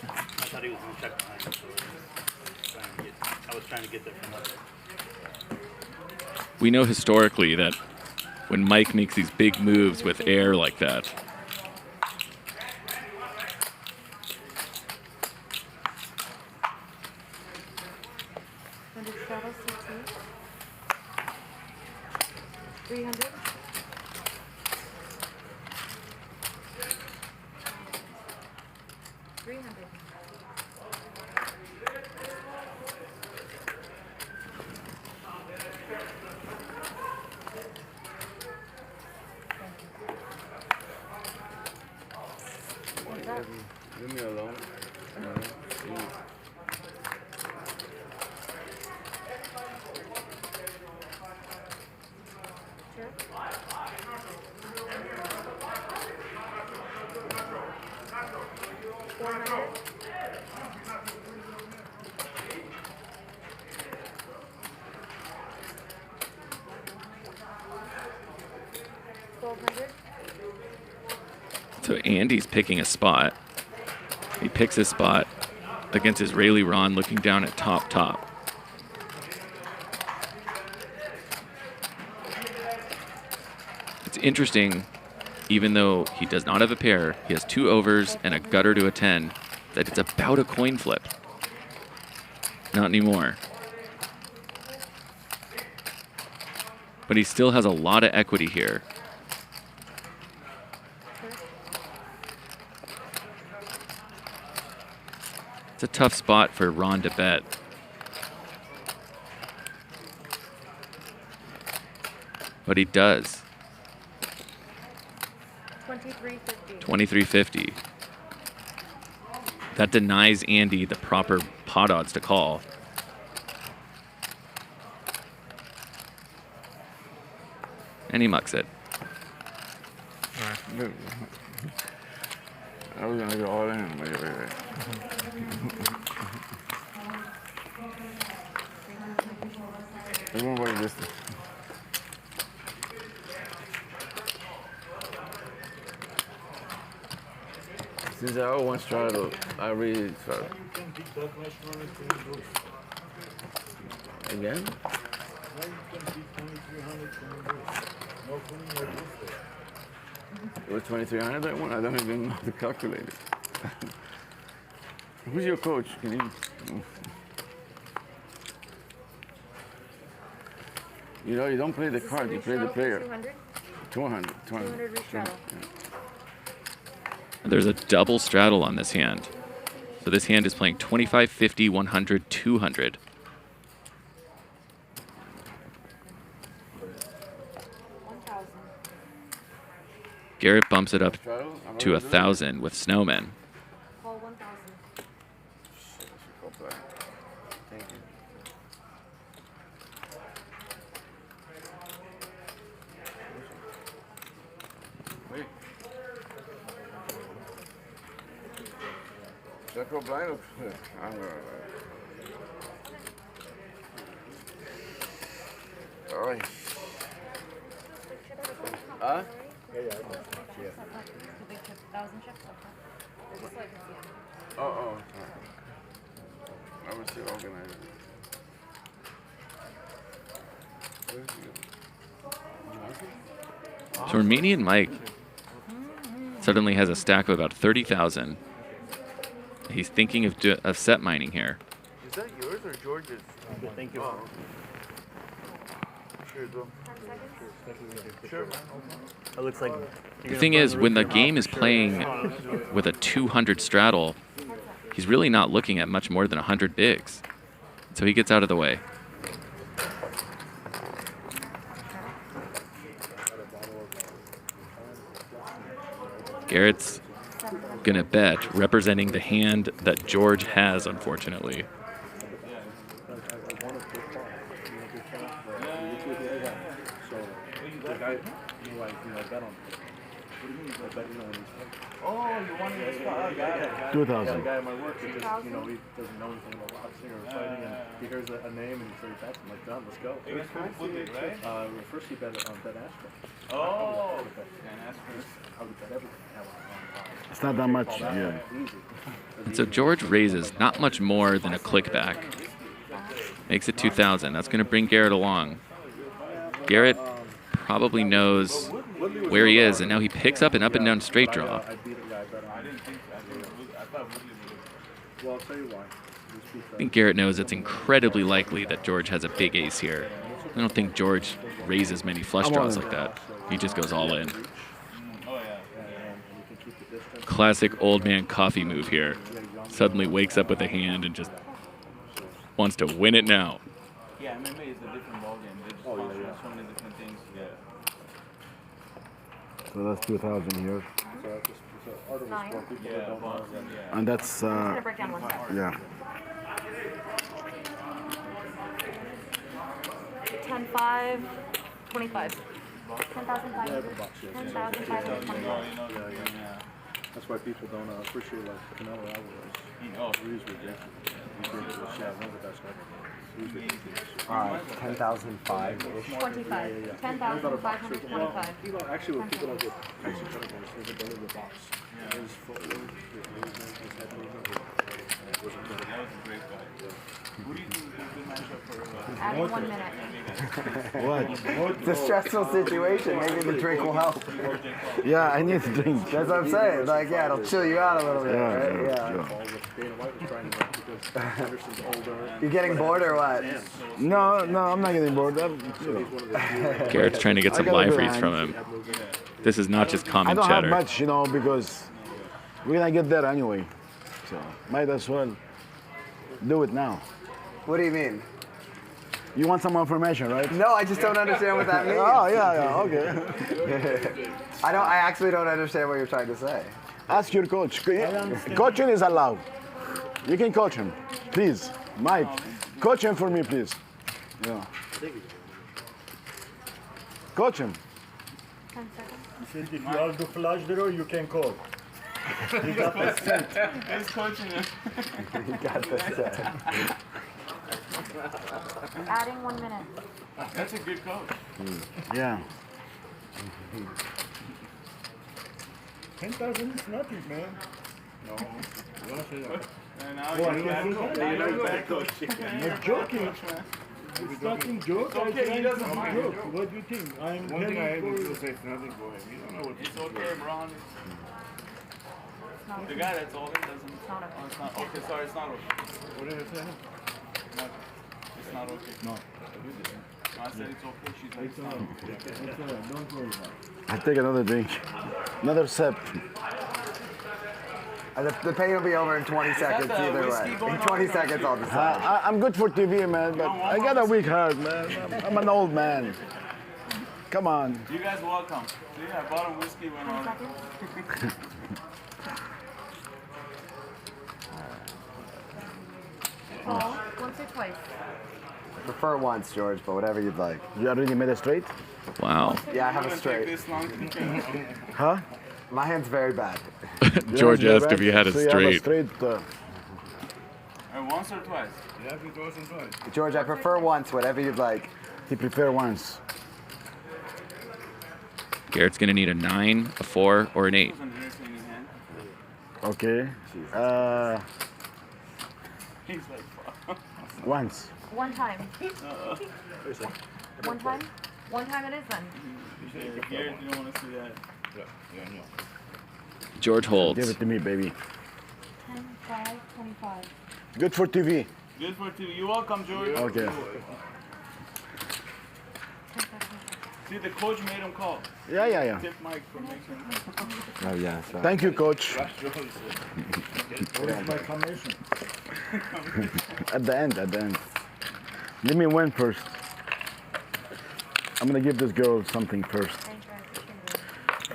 I thought he was going to check behind me, so I was trying to get there from up. We know historically that when Mike makes these big moves with air like that, Leave me alone. so Andy's picking a spot. He picks his spot against Israeli Ron looking down at top. It's interesting, even though he does not have a pair, he has 2 overs and a gutter to a 10, that it's about a coin flip. Not anymore. But he still has a lot of equity here. It's a tough spot for Ron to bet. But he does. 23.50. That denies Andy the proper pot odds to call. And he mucks it. I was gonna go all in. Wait. Everyone want this. Since I owe one straddle, I really straddle. Again? It was 2,300 that one? I don't even know how to calculate it. Who's your coach? Can you? You know, you don't play the card, you play the player. 200. 200 restraddle. There's a double straddle on this hand. So this hand is playing 25, 50, 100, 200. Garrett bumps it up to 1,000 with Snowman. Call 1,000. Should I go blind or I'm gonna. All right. Huh? Yeah. Oh. I was still organizing. So Romanian Mike suddenly has a stack of about 30,000. He's thinking of set mining here. Is that yours or George's? Thank you. Oh. Sure, go. Sure, man. It looks like The thing is, when the game is playing with a 200 straddle, he's really not looking at much more than 100 bigs. So he gets out of the way. Garrett's gonna bet, representing the hand that George has, unfortunately. Oh, you wanted this spot? I got it. 2,000. The guy at my work, he just, he doesn't know anything about boxing or fighting, and he hears a name and he says, that's I'm like, John, let's go. It was pretty big, right? First he bet Astro. Oh, and Astro. I would bet everything. It's not that much. Yeah. And so George raises not much more than a clickback. Makes it 2,000. That's gonna bring Garrett along. Garrett probably knows where he is, and now he picks up an up and down straight draw. I think Garrett knows it's incredibly likely that George has a big ace here. I don't think George raises many flush draws like that. He just goes all in. Classic old man coffee move here. Suddenly wakes up with a hand and just wants to win it now. Yeah, MMA is a different ballgame. They just function so many different things. Yeah. So that's 2,000 here. Yeah, And that's, I'm gonna break down one sec. yeah. 10,500, 25. 10,500. 10,525. That's why people don't appreciate like Canelo Alvarez. He's ridiculous. He's ridiculous. Yeah, one of the best ever. He's ridiculous. 10,005-ish. 25. 10,525. Actually, when people don't get Tyson categories, there's a better the box. His footwork, his head movement, that was a great fight. What do you think is a good matchup for? Adding 1 minute. What? It's a stressful situation. Maybe the drink will help. Yeah, I need to drink. That's what I'm saying. Like, yeah, it'll chill you out a little bit, right? Yeah. You getting bored or what? No, I'm not getting bored. Garrett's trying to get some live reads from him. This is not just I common don't chatter. have much, because we're gonna get there anyway. So might as well do it now. What do you mean? You want some information, right? No, I just don't understand what that means. Oh, yeah, okay. I actually don't understand what you're trying to say. Ask your coach. Coaching is allowed. You can coach him, please. Mike, coach him for me, please. Yeah. Coach him. 10 seconds. He said if you have the flash draw, you can call. He got the set. He's coaching him. He got the set. Adding 1 minute. That's a good coach. Yeah. 10,000 is nothing, man. No. And now you're a bad coach. I'm joking. It's nothing joke. Okay, he doesn't I'm mind. joke. What do you think? I'm One thing I getting able for to say it's nothing for him. You don't know what It's okay, Braun. The guy that's all in doesn't. It's not okay. Oh, it's not. Okay, sorry, it's not okay. What did I say? It's not okay. No. I said it's okay. She's like, it's not okay. It's all right. Don't worry about it. I take another drink. Another sip. The pain will be over in 20 seconds the either way. whiskey going In 20 seconds, I'll decide. I'm good for TV, man, but I got a weak heart, man. I'm an old man. Come on. You guys welcome. See, I bought a whiskey when I was. Call once or twice. I prefer once, George, but whatever you'd like. You already made it straight? Wow. Yeah, I have a Take straight. this long. Huh? My hand's very bad. George asked if he had it so You have a straight Once or twice? You have to go some twice. George, I prefer once, whatever you'd like. he prefer once. Garrett's gonna need a 9, a 4, or an 8. Okay. He's like, fuck. Once. One time. One time? One time it is then. Garrett, you don't want to see that. Yeah, no. George holds. Give it to me, baby. 10, 5, 25. Good for TV. Good for two. You're welcome, George. Okay. See, the coach made him call. Yeah. Tip Mike for making. Oh, yeah. Thank you, coach. What is my commission? At the end. Let me win first. I'm gonna give this girl something first. Thank you, I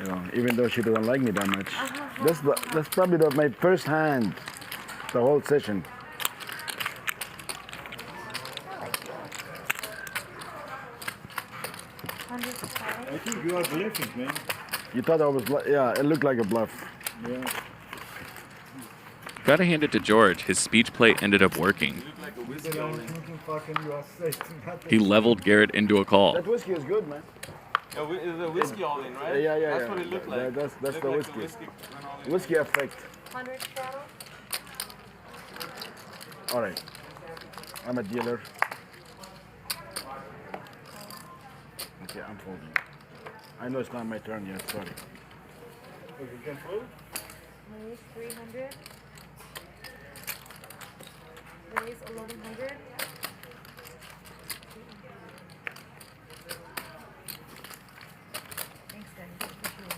appreciate it. Even though she doesn't like me that much. That's probably my first hand, the whole session. I think you are bluffing, man. You thought I was, yeah, it looked like a bluff. Yeah. Gotta hand it to George. His speech play ended up working. He leveled Garrett into a call. That whiskey is good, man. It's a whiskey all in, right? Yeah. That's what it looked like. That's Looked the like whiskey. a Whiskey effect. 100 straddle. All right. I'm a dealer. Okay, I'm folding. I know it's not my turn yet, sorry. You can fold? Raise 300. Raise 1100. Thanks, Daddy. Appreciate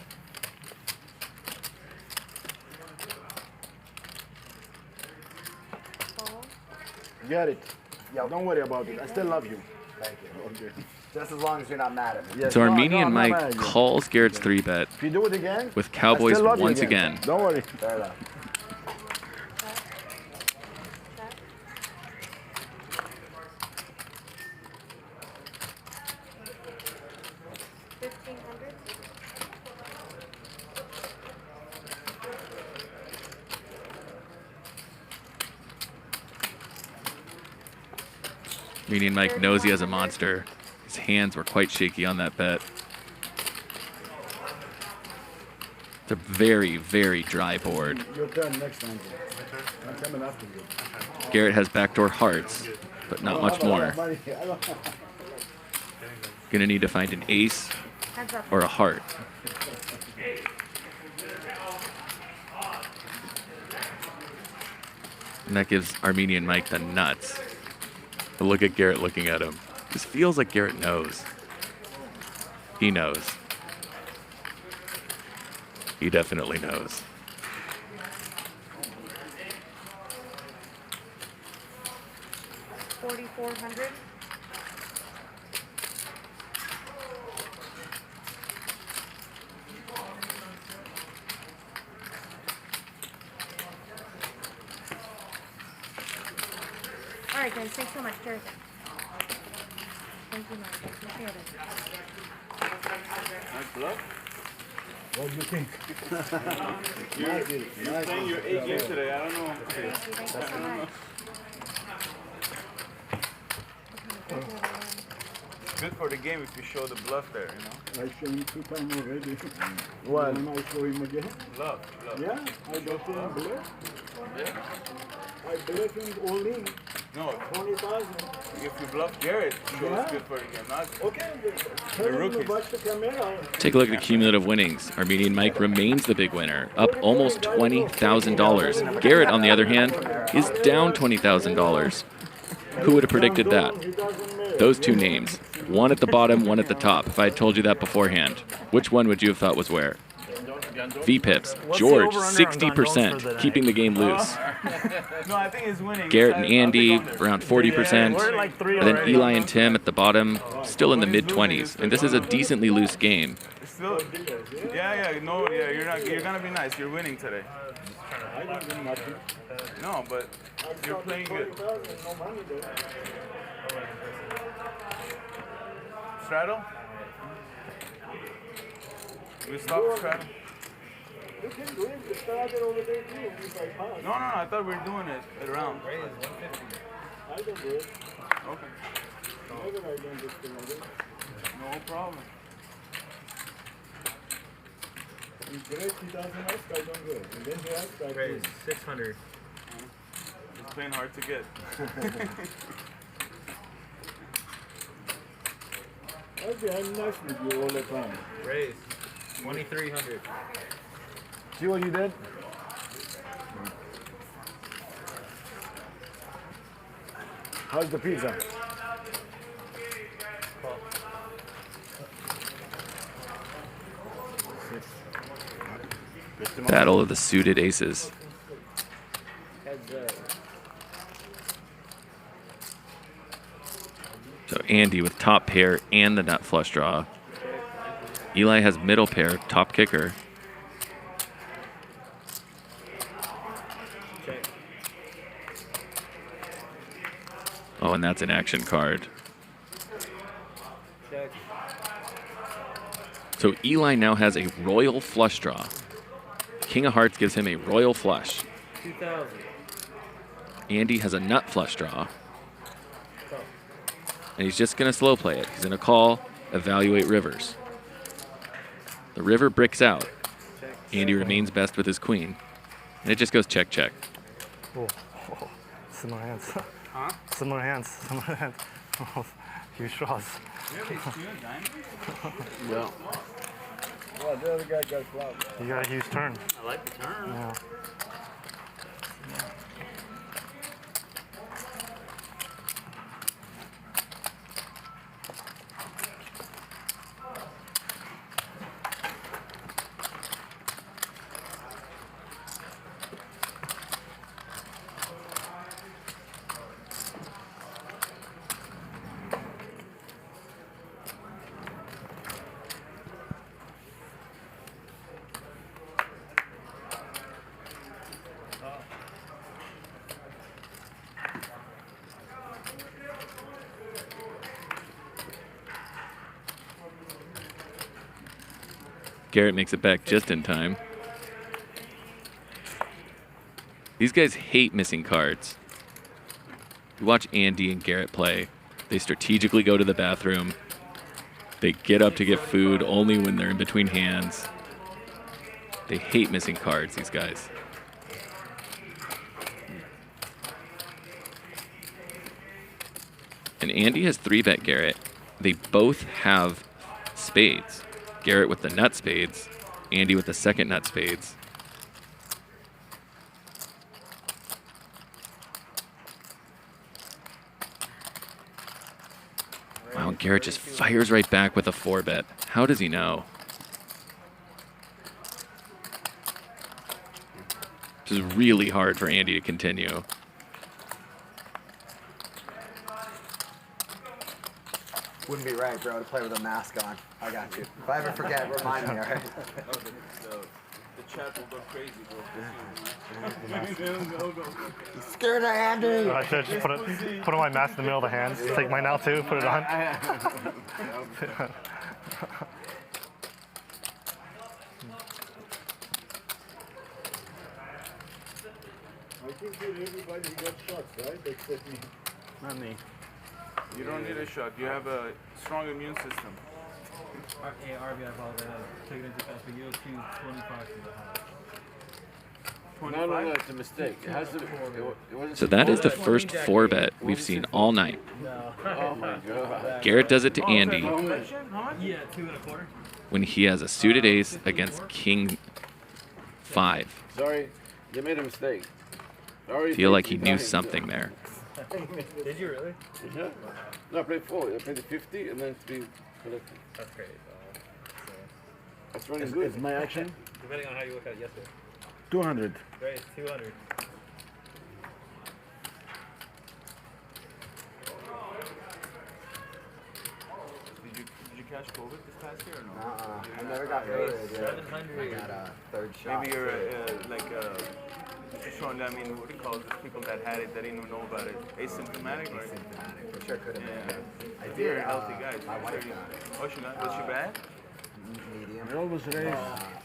it. Call. Get it. Yeah, don't worry about it. I still love you. Thank you. Okay. Just as long as you're not mad at me. Yes, So no, Armenian I'm not Mike mad at you. calls Garrett's 3-bet If you do it again, with I Cowboys still love you once again. Don't worry. Fair enough. Armenian Mike knows he has a monster. His hands were quite shaky on that bet. It's a very, very dry board. Your turn next time. I'm coming after you. Garrett has backdoor hearts, but not much more. Gonna need to find an ace or a heart. And that gives Armenian Mike the nuts. But look at Garrett looking at him. This feels like Garrett knows. He knows. He definitely knows. $4,400. All right, guys. Thanks so much, Gerry. Thank you, Mike. Appreciate it. Nice bluff. What do you think? You're playing your 8 games today. I don't know. Thank you. Thanks so much. It's good for the game if you show the bluff there, you know? I showed him 2 times already. What? And I show him again. Bluff. Yeah, I got him bluff. Yeah. I bluff him all in. No, 20,000. if you bluff Garrett, show Yeah. it's good for the game. Not Okay, the tell him to rookies. watch the camera. Take a look at the cumulative winnings. Armenian Mike remains the big winner, up almost $20,000. Garrett, on the other hand, is down $20,000. Who would have predicted that? Those two names, one at the bottom, one at the top. If I had told you that beforehand, which one would you have thought was where? V-Pips. George, 60%, keeping the game loose. No, I think it's winning. Garrett and Andy, around 40%. And then Eli and Tim at the bottom, still in the mid-20s. And this is a decently loose game. It's still, you're gonna be nice. You're winning today. I don't do nothing. No, but you're playing good. Straddle? We stop straddle? You can do it. Start it over there too. If I pass. No, I thought we were doing it at round. I don't do it. Okay. Never I don't discriminate. No problem. If Garrett, he doesn't ask, I don't do it. And then he asks, I do it. 600. It's playing hard to get. Okay, I'm nice with you all the time. Raise. 2,300. See what you did? How's the pizza? Battle of the suited aces. So Andy with top pair and the nut flush draw. Eli has middle pair, top kicker. Oh, and that's an action card. So Eli now has a royal flush draw. King of Hearts gives him a royal flush. 2,000. Andy has a nut flush draw. And he's just going to slow play it. He's going to call, evaluate rivers. The river bricks out. Andy remains best with his queen. And it just goes check, check. Oh, similar hands. Huh? Similar hands. Similar hands. Huge draws. Yeah. Well, the other guy got flop. You got a huge turn. I like the turn. Yeah. Garrett makes it back just in time. These guys hate missing cards. You watch Andy and Garrett play. They strategically go to the bathroom. They get up to get food only when they're in between hands. They hate missing cards, these guys. And Andy has 3-bet Garrett. They both have spades. Garrett with the nut spades, Andy with the second nut spades. Wow, Garrett just fires right back with a 4-bet. How does he know? This is really hard for Andy to continue. Wouldn't be right, bro, to play with a mask on. I got you. If I ever forget, remind me, all right? The chat will go crazy, bro. Scared of Andy! I should just put on my mask in the middle of the hands. Take mine out too, put it on. I think that everybody got shots, right? Except me. Not me. You don't need a shot. You have a strong immune system. Hey, RB, I apologize. Take it into account for you. 25 to the high. No, it's a mistake. It has to be. It wasn't So that is the first 4-bet we've seen all night. No. Oh my God. Garrett does it to Andy Yeah, 2.25. when he has a suited ace against King 5. Sorry, they made a mistake. I feel like he knew something there. Did you really? Yeah. No, I played 4. I played the 50 and then 3 collected. That's great. That's running Is good. my action? Depending on how you look at it yesterday. 200. Great, 200. Did you catch COVID this past year or no? I never got COVID. 700. I got a third shot. Maybe you're just showing that, I mean, what do you call it? There's people that had it that didn't even know about it. Asymptomatic or? Asymptomatic. For sure could have been. Yeah. I did. You're a healthy guy. My wife got it. Oh, she got it? Was she bad? Medium. I always raise.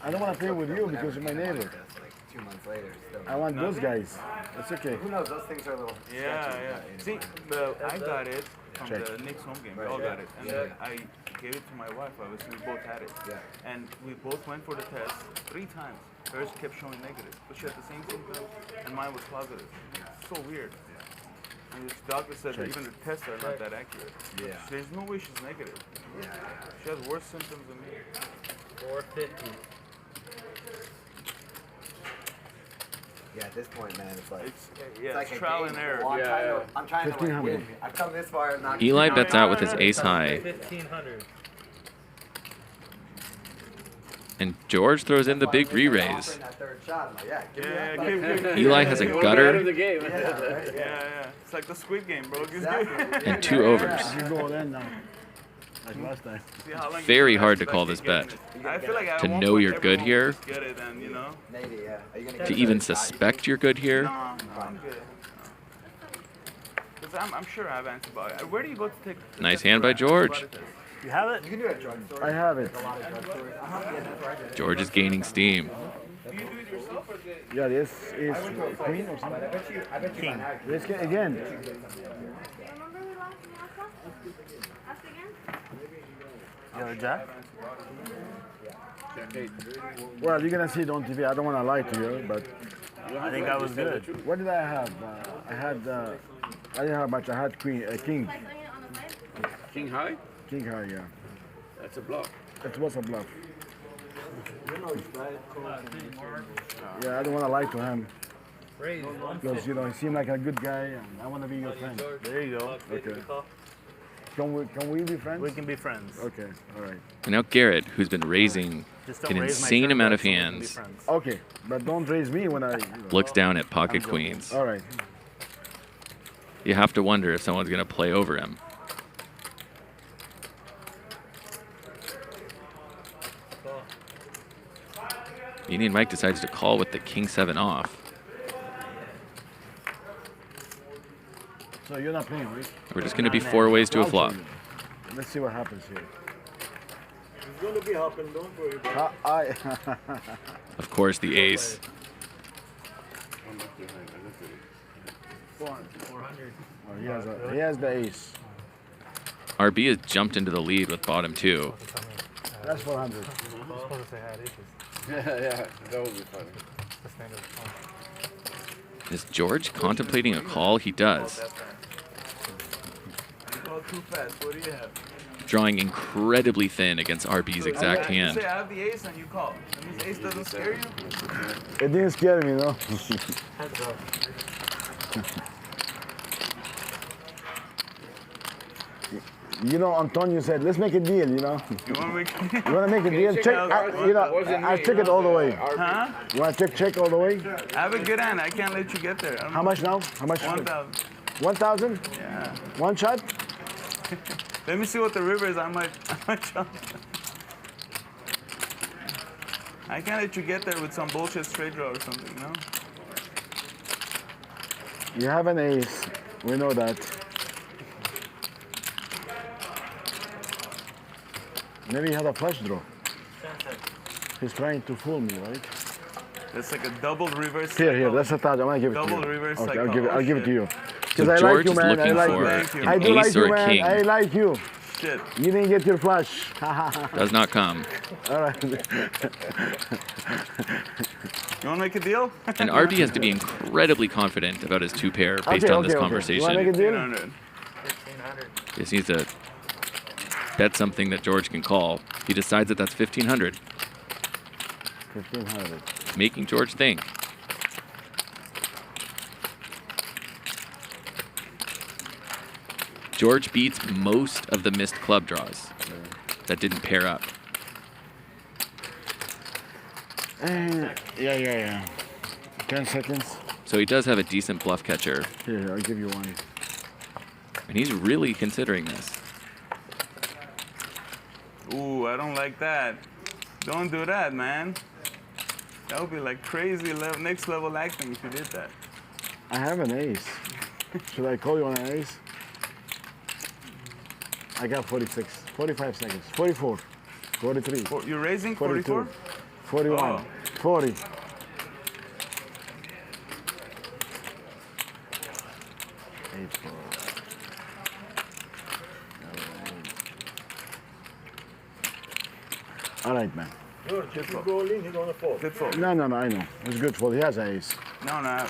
I don't want to play with you because you're my neighbor. Like 2 months later. Still. I want those guys. It's okay. Who knows? Those things are a little Yeah, sketchy. yeah. See, I got it from the Knicks home game. We all got it. And then I gave it to my wife, obviously. We both had it. Yeah. And we both went for the test 3 times. Hers kept showing negative. But she had the same symptoms, and mine was positive. It's so weird. And this doctor said that even the tests are not that accurate. Yeah. There's no way she's negative. Yeah. She has worse symptoms than me. 450. Yeah, at this point, man, it's like It's like a trial game. and error. Well, I'm trying to like 1500. win. I've come this far and not. Eli bets out with his ace high, 1,500. and George throws in the big re-raise. That third shot. I'm like, yeah, give me Yeah, that. give Eli has a Out of gutter the game. Yeah. It's like the Squid Game, bro. Exactly. and 2 overs. You go then now. Like last time. See how long Very you hard to guys call keep this getting bet. it. I feel like at To one know point you're good everyone will here. just get it and, you know. Maybe, yeah. Are you gonna To get even the shot? suspect you're good here. No, I'm good. Because I'm sure I have antibiotics. Where do you go to take? Nice hand by George. You have it? You can do it at drugstores. I have it. There's a lot of drugstores. George is gaining steam. Do you do it yourself or get? Yeah, this is queen or something. I bet you King. Let's get again. Remember we lost in last class? Ask again? You have a jack? Well, you're gonna see it on TV. I don't want to lie to you, but I think that was good. what did I have? I didn't have much. I had king. King high? King high, yeah. That's a bluff. It was a bluff. Yeah, I don't want to lie to him. Because, you know, he seemed like a good guy, and I want to be your friend. There you go. Okay. Can we be friends? We can be friends. Okay, all right. And now Garrett, who's been raising Just don't an raise my insane turn amount of back so we can be hands, friends. Okay, but don't raise me when I... looks down at pocket queens. All right. You have to wonder if someone's going to play over him. Union Mike decides to call with the king 7 off. So you're not playing, right? We're just going to be 4 ways to a flop. Let's see what happens here. It's going to be happening, don't worry about it. Of course, the ace. 400. Oh, he has the ace. RB has jumped into the lead with bottom 2. That's 400. I'm supposed to say I had aces. Yeah, that would be funny. The standard. Is George contemplating a call? He does. You call too fast. What do you have? Drawing incredibly thin against RB's exact You hand. say I have the ace and you call. That means ace doesn't scare you? It didn't scare me, no? Heads up. You know, Antonio said, let's make a deal, you know? You want to make You want to make a deal? Check, I check it all the way. Huh? You want to check all the way? I have a good hand. I can't let you get there. How much now? How much? 1,000. 1,000? Yeah. One shot? Let me see what the river is. I might jump. I can't let you get there with some bullshit straight draw or something, you know? You have an ace. We know that. Maybe he had a flush draw. He's trying to fool me, right? That's like a double reverse. Here, that's a touch. I want to give it to you. Double reverse Okay, psycho. I'll give it to you. So Because I like George you, is man. I looking like for you. an I do like ace or you, a man. king. I like you. Shit. You didn't get your flush. Does not come. All right. You want to make a deal? And RB has to be incredibly confident about his 2 pair based on this You want to conversation. make a deal? 1,500. Just needs to bet something that George can call. He decides that that's 1,500, 1,500. making George think. George beats most of the missed club draws that didn't pair up. Yeah. 10 seconds. So he does have a decent bluff catcher, Here, I'll give you one. and he's really considering this. Ooh, I don't like that. Don't do that, man. That would be like crazy next level acting if you did that. I have an ace. Should I call you on an ace? I got 46, 45 seconds, 44, 43. You're raising 42, 44? 41, Oh. 40. All right, man. George, if you go in, you're going to fall. Good fold. No, I know. It's good for. He has an ace. No. Nice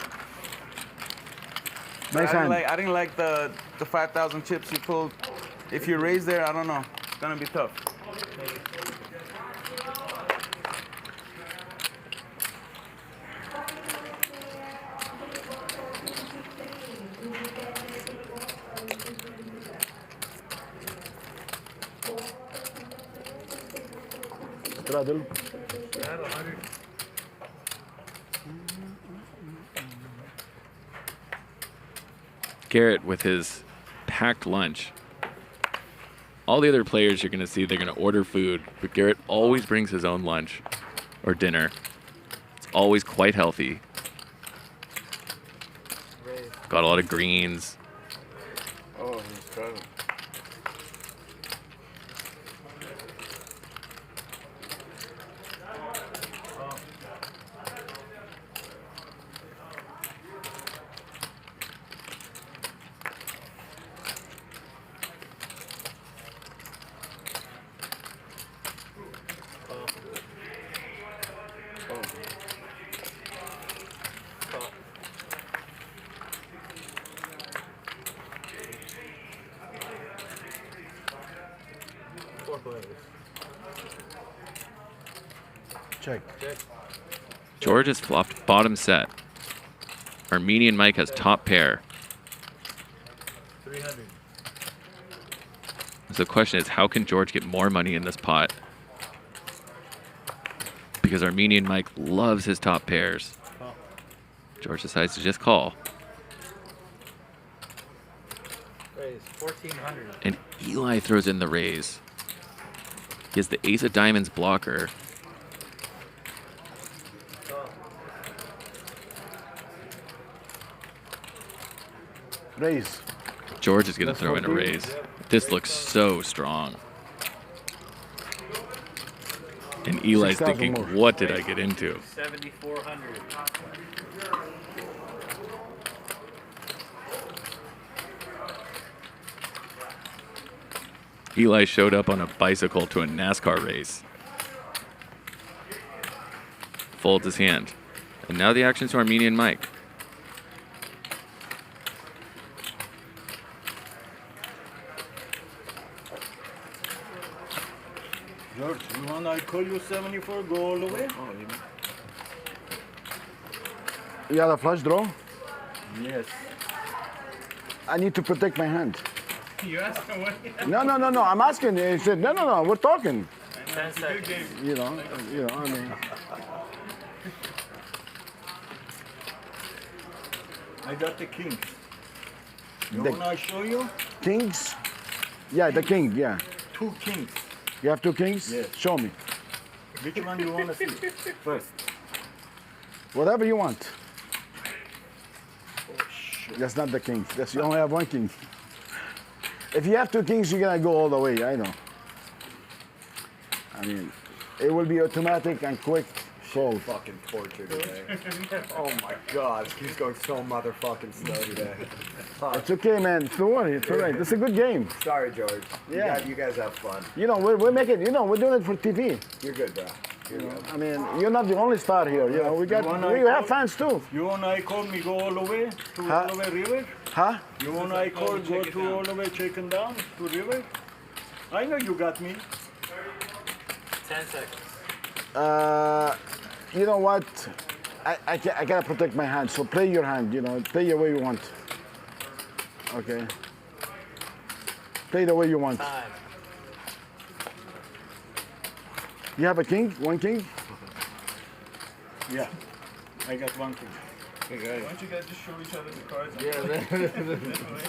I hand. didn't like the 5,000 chips you pulled. If you raise there, I don't know. It's gonna be tough. Straddle. Garrett with his packed lunch. All the other players you're going to see, they're going to order food, but Garrett always brings his own lunch or dinner. It's always quite healthy. Got a lot of greens, Curran. Check. George has flopped bottom set. Armenian Mike has top pair. 300. So the question is, how can George get more money in this pot? Because Armenian Mike loves his top pairs. George decides to just call. Raise 1,400. And Eli throws in the raise. He has the ace of diamonds blocker. Raise. George is going to throw in a raise. This looks so strong. And Eli's 6,000 thinking, more. what did I get into? 7,400. Eli showed up on a bicycle to a NASCAR race. Folds his hand. And now the action to Armenian Mike. George, you want I call you 74, go all the way? You have a flush draw? Yes. I need to protect my hand. You asked him what? No. I'm asking. He said, no. We're talking. 10 seconds. You know. I mean. I got the kings. You The- want I show you? Kings? Yeah, the king. Yeah. 2 kings. You have 2 kings? Yes. Show me. Which one you want to see first? Whatever you want. That's not the king. You only have 1 king. If you have 2 kings, you're gonna go all the way. I know. I mean, it will be automatic and quick fold. Fucking torture today. Oh my god, he's going so motherfucking slow today. It's okay, man. Don't worry. It's all right. It's a good game. Sorry, George. Yeah. You guys have fun. You know, we're making. You know, we're doing it for TV. You're good, bro. You're good. I mean, you're not the only star here. You know, we have fans too. You want I call me go all the way to Huh? all the way river? Huh? You want I call go to all the way chicken down to river? I know you got me. 10 seconds. You know what? I gotta protect my hand. So play your hand. You know, play the way you want. Okay. Play the way you want. Time. You have a king? 1 king? Yeah. I got 1 king. Why don't you guys just show each other the cards? Yeah, Just show each other the cards.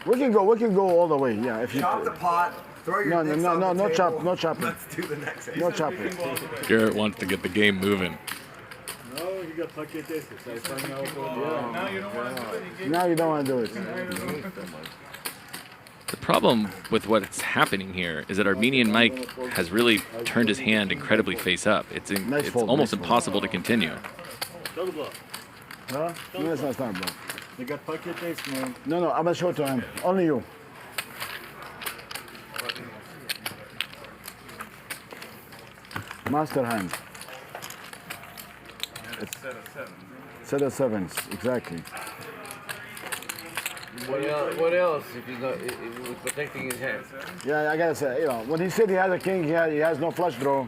We can go all the way. Yeah. If you. Chop the pot. Throw your dicks on the no table. chopping. Let's do the next one. No chopping. Garrett wants to get the game moving. No, you got pocket aces. I find out. Now you don't want to do it. Now you don't want to do it. The problem with what's happening here is that Armenian Mike has really turned his hand incredibly face up. It's fold, almost nice fold. impossible to continue. Double bluff. Huh? No, it's not bro. You got pocket ace, man. No, I'm gonna show it to him. Only you. Master hand. It's set of 7. Set of 7s, exactly. What else if he's not if he was protecting his hand? Yeah, I gotta say, you know, when he said he has a king, he has no flush draw.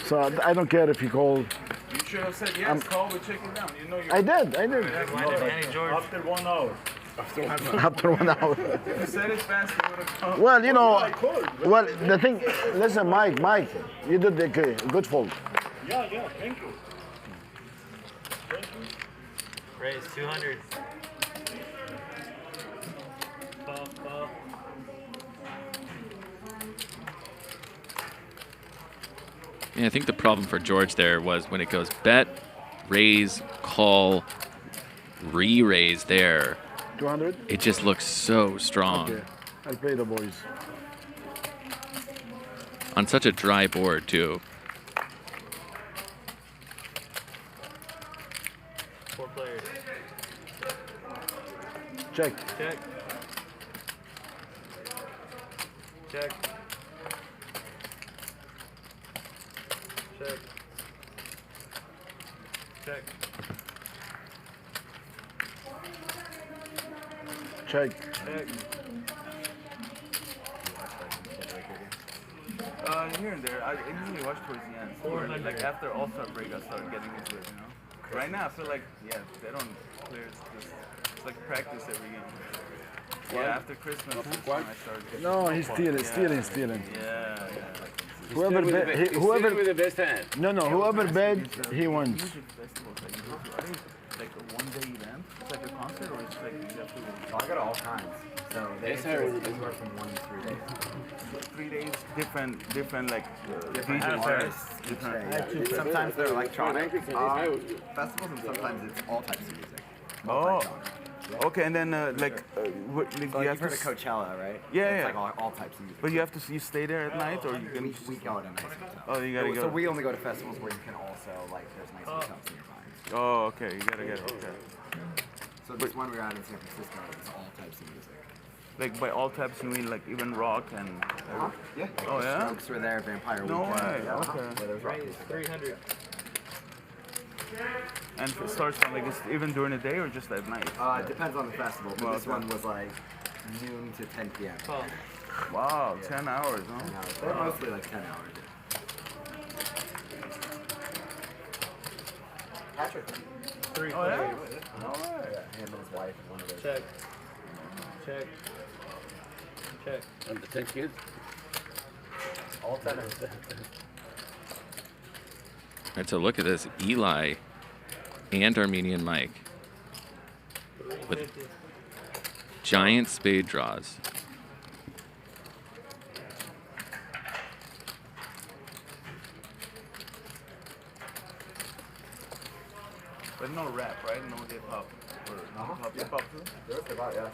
So I don't care if he called. You should have said yes, call with chicken down. You know you. I did. Why did Danny George? After 1 hour. After 1 hour. If you said it fast, it would have come. Well, you know, well, the thing, listen, Mike, you did the good fold. Yeah, thank you. Raise 200. Yeah, I think the problem for George there was when it goes bet, raise, call, Re-raise there. 200? It just looks so strong. Okay, I'll pay the boys. On such a dry board, too. 4 players. Check. Check. Check. Check. Check. Check. Check. Here and there. I usually watch towards the end. So like after All-Star break, I started getting into it, you know? Right now, I feel like, yeah, they don't clear. It's like practice every game. Yeah, after Christmas, that's when I started getting No, he's stealing. Yeah. Whoever bet, whoever with the best hand. No, whoever bet, he wins. Music festivals, like, like a one-day event? It's like a concert, or it's like you have to... Oh, I got all kinds. So they anywhere from 1 to 3 days. 3 days, different like Different DJ artists. sets. Different. Sometimes they're electronic festivals, and sometimes it's all types of music. Oh. Okay, and then So you you've have heard to of Coachella, right? Yeah, It's like all types of music. But you have to you stay there at night, or you can. We go at a nice hotel. Oh, you gotta go. So we only go to festivals where you can also like there's nice hotels nearby. Oh, okay. You gotta get okay. So this one we were at in San Francisco is all types of music. Like by all types, you mean like even rock and. Yeah. Oh yeah. Strokes were there, Vampire No Weekend. way. Yeah, Okay. Yeah, there's rock music. 300. And it starts from like even during the day or just at night. It depends on the festival. But this one was like noon to 10 p.m. Wow, 10 hours, huh? 10 hours. They're mostly like 10 hours. Patrick. 3 Oh, yeah? players. No way. Yeah, him and his wife, one of those. Check. Check. Check. And the 10 kids? All 10 of them. All right, so look at this. Eli and Armenian Mike with giant spade draws. But no rap, right? No hip hop. Or hip hop too? There's hip hop, yeah.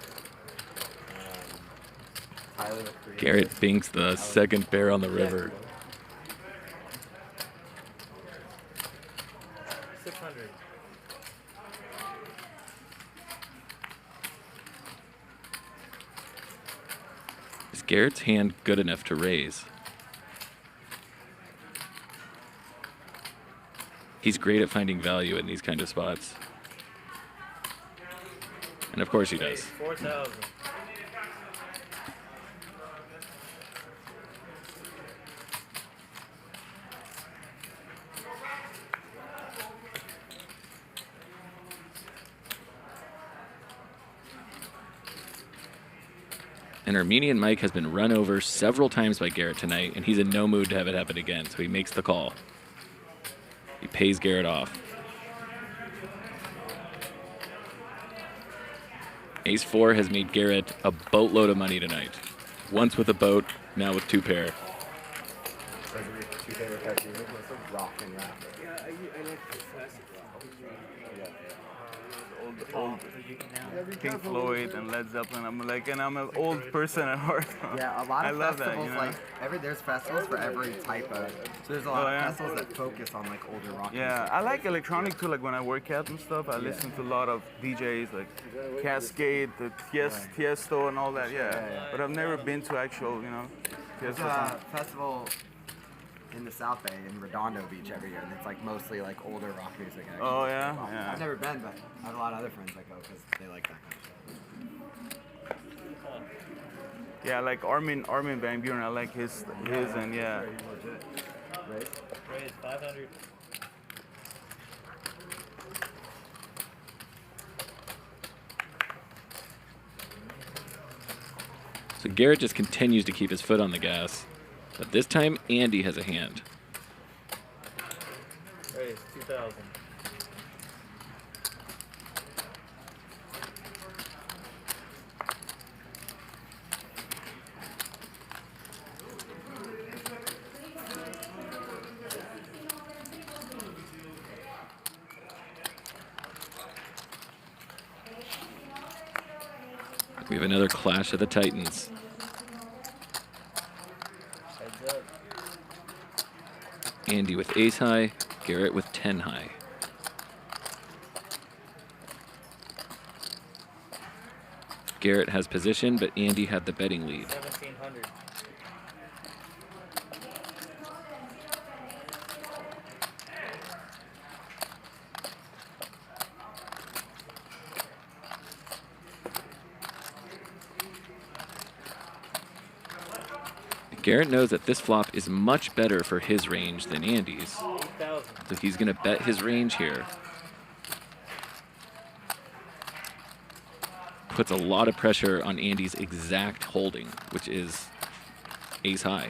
Tyler the Creator. Garrett binks the second bear on the river. 600. Is Garrett's hand good enough to raise? He's great at finding value in these kind of spots. And of course he does. 4,000. And Armenian Mike has been run over several times by Garrett tonight, and he's in no mood to have it happen again, so he makes the call. He pays Garrett off. Ace-4 has made Garrett a boatload of money tonight. Once with a boat, now with 2 pair. Those are your two favorite types of music? What's like rock and rap? Yeah, I like the classic rock. Old Pink Floyd and Led Zeppelin. I'm an old person at heart. Yeah, a lot of I love festivals, that, you know? there's festivals for every type of, so there's a lot of festivals that focus on like older rock Yeah, music. I like electronic too. Like when I work out and stuff, I listen to a lot of DJs like Cascade, the Tiesto, and all that. Yeah. But I've never been to actual, There's Tiesto. a festival in the South Bay in Redondo Beach every year, and it's like mostly like older rock music. Actually. Oh yeah, yeah. I've never been, but I have a lot of other friends that go because they like that kind of stuff. Yeah, like Armin Van Buren. I like his and yeah. Raise 500. So Garrett just continues to keep his foot on the gas. But this time, Andy has a hand. Raise 2,000. We have another clash of the Titans. Heads up. Andy with ace high, Garrett with 10 high. Garrett has position, but Andy had the betting lead. 1700. Garrett knows that this flop is much better for his range than Andy's. 8,000. So he's going to bet his range here. Puts a lot of pressure on Andy's exact holding, which is ace high.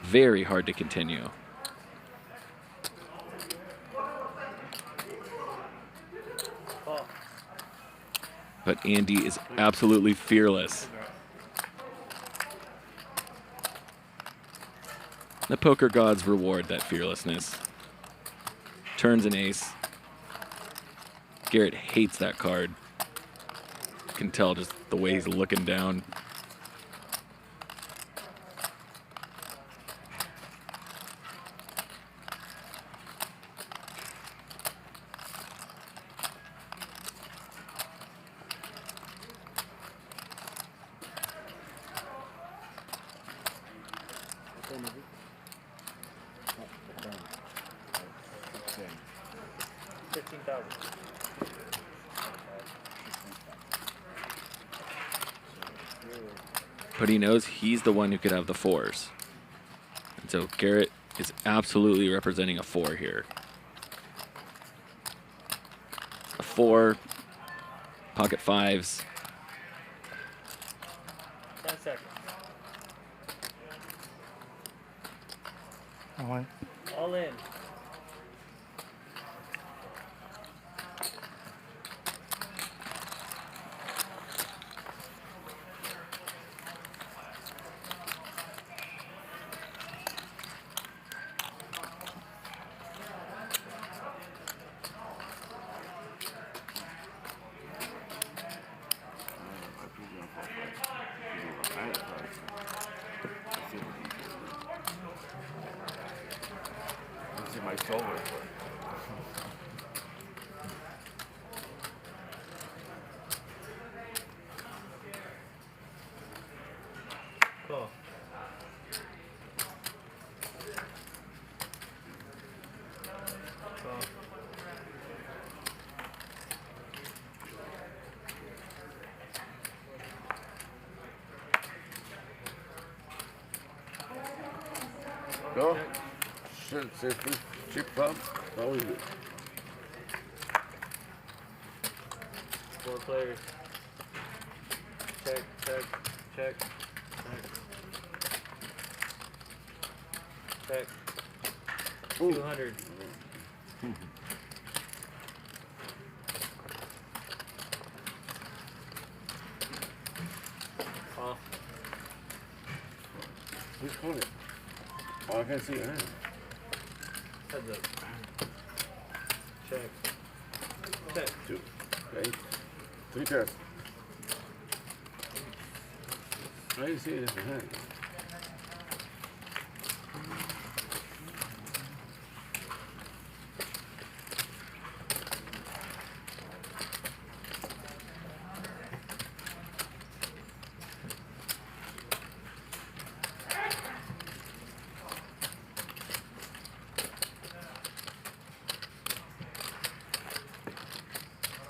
Very hard to continue. But Andy is absolutely fearless. The poker gods reward that fearlessness. Turns an ace. Garrett hates that card. You can tell just the way he's looking down. But he knows he's the one who could have the fours. And so Garrett is absolutely representing a 4 here. A 4, pocket 5s. 10 seconds. All in. Cool. Go. Shit, safety. Chip pump. How is it? 4 players. Check, check, check, check. Check. 200. Off. Who's calling? Oh, I can't see your hand. Heads up. Check. Check. 2. Okay. 3 pairs. I didn't see it in your hand.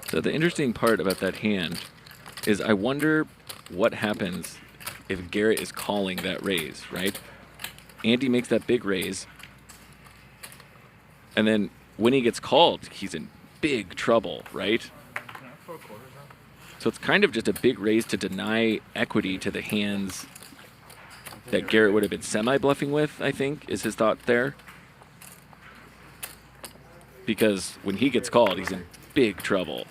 So the interesting part about that hand is I wonder what happens if Garrett is calling that raise, right? Andy makes that big raise. And then when he gets called, he's in big trouble, right? So it's kind of just a big raise to deny equity to the hands that Garrett would have been semi-bluffing with, I think, is his thought there. Because when he gets called, he's in big trouble.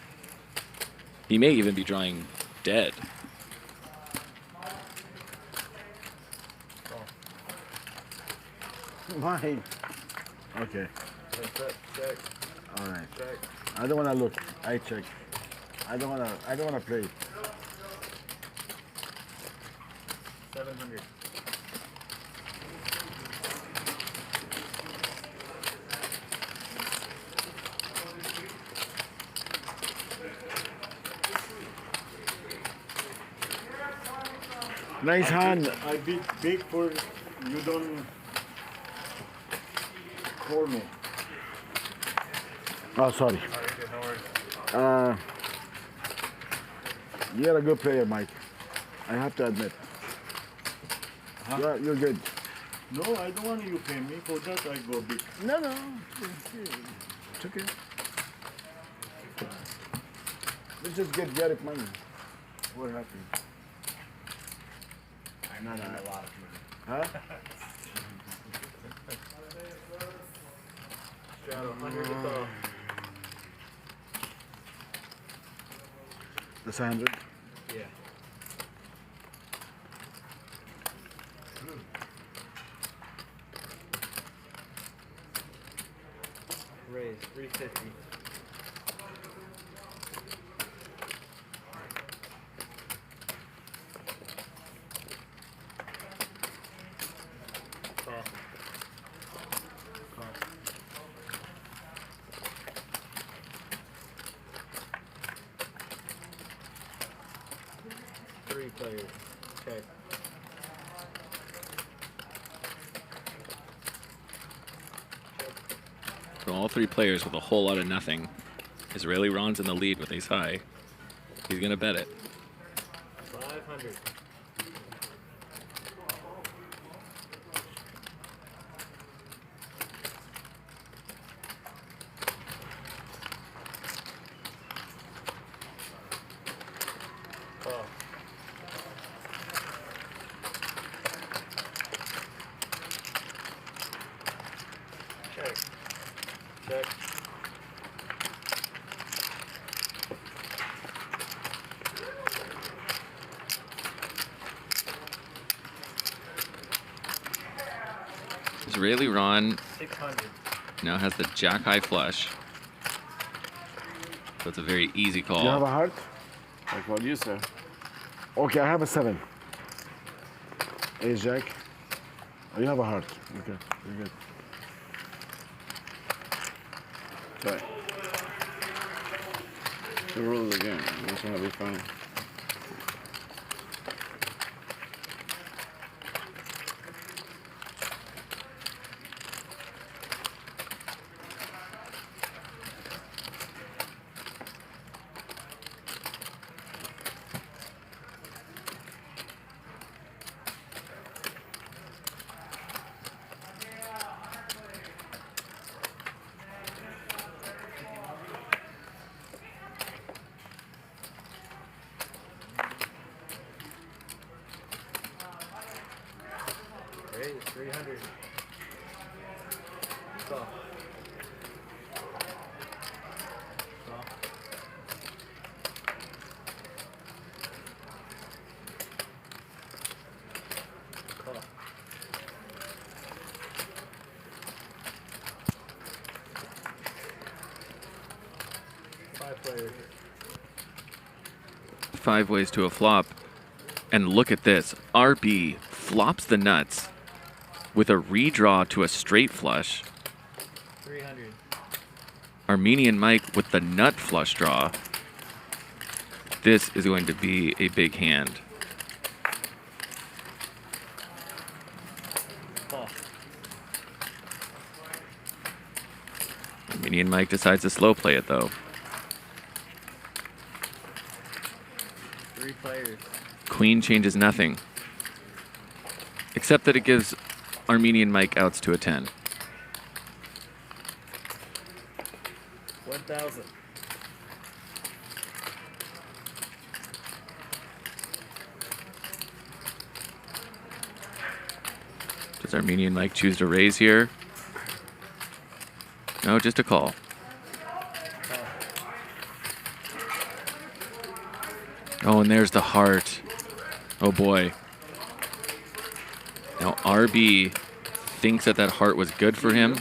He may even be drawing dead. Mine. Okay. Check, check. All right. Check. I don't want to look. I check. I don't wanna play it. 700. Nice hand. I beat big for you don't call me. Oh, sorry. You're a good player, Mike. I have to admit. Huh? Yeah, you're good. No, I don't want you pay me. For that I go big. No. It's okay. Let's just get Garrett money. We're happy. I'm not a lot of money. Huh? Straddle 100 to call. That's 100. Yeah. Raise 350. Call. Call. Three players. Check. So all three players with a whole lot of nothing. Israeli Ron's in the lead with ace high. He's gonna bet it. 500. Call. Check. Check. Israeli Ron 600. now has the jack high flush. So it's a very easy call. You have a heart? I called you, sir. Okay, I have a 7. Ace Jack. Oh, you have a heart. Okay, you're good. Sorry. The rules of the game. This one will be fine. Raise 300. Call. Call. Call. Five players. 5 ways to a flop. And look at this. RB flops the nuts with a redraw to a straight flush. 300. Armenian Mike with the nut flush draw. This is going to be a big hand. Call. Armenian Mike decides to slow play it though. Three players. Queen changes nothing. Except that it gives Armenian Mike outs to a 10. 1,000. Does Armenian Mike choose to raise here? No, just a call. Oh, and there's the heart. Oh boy. Now RB thinks that that heart was good for him,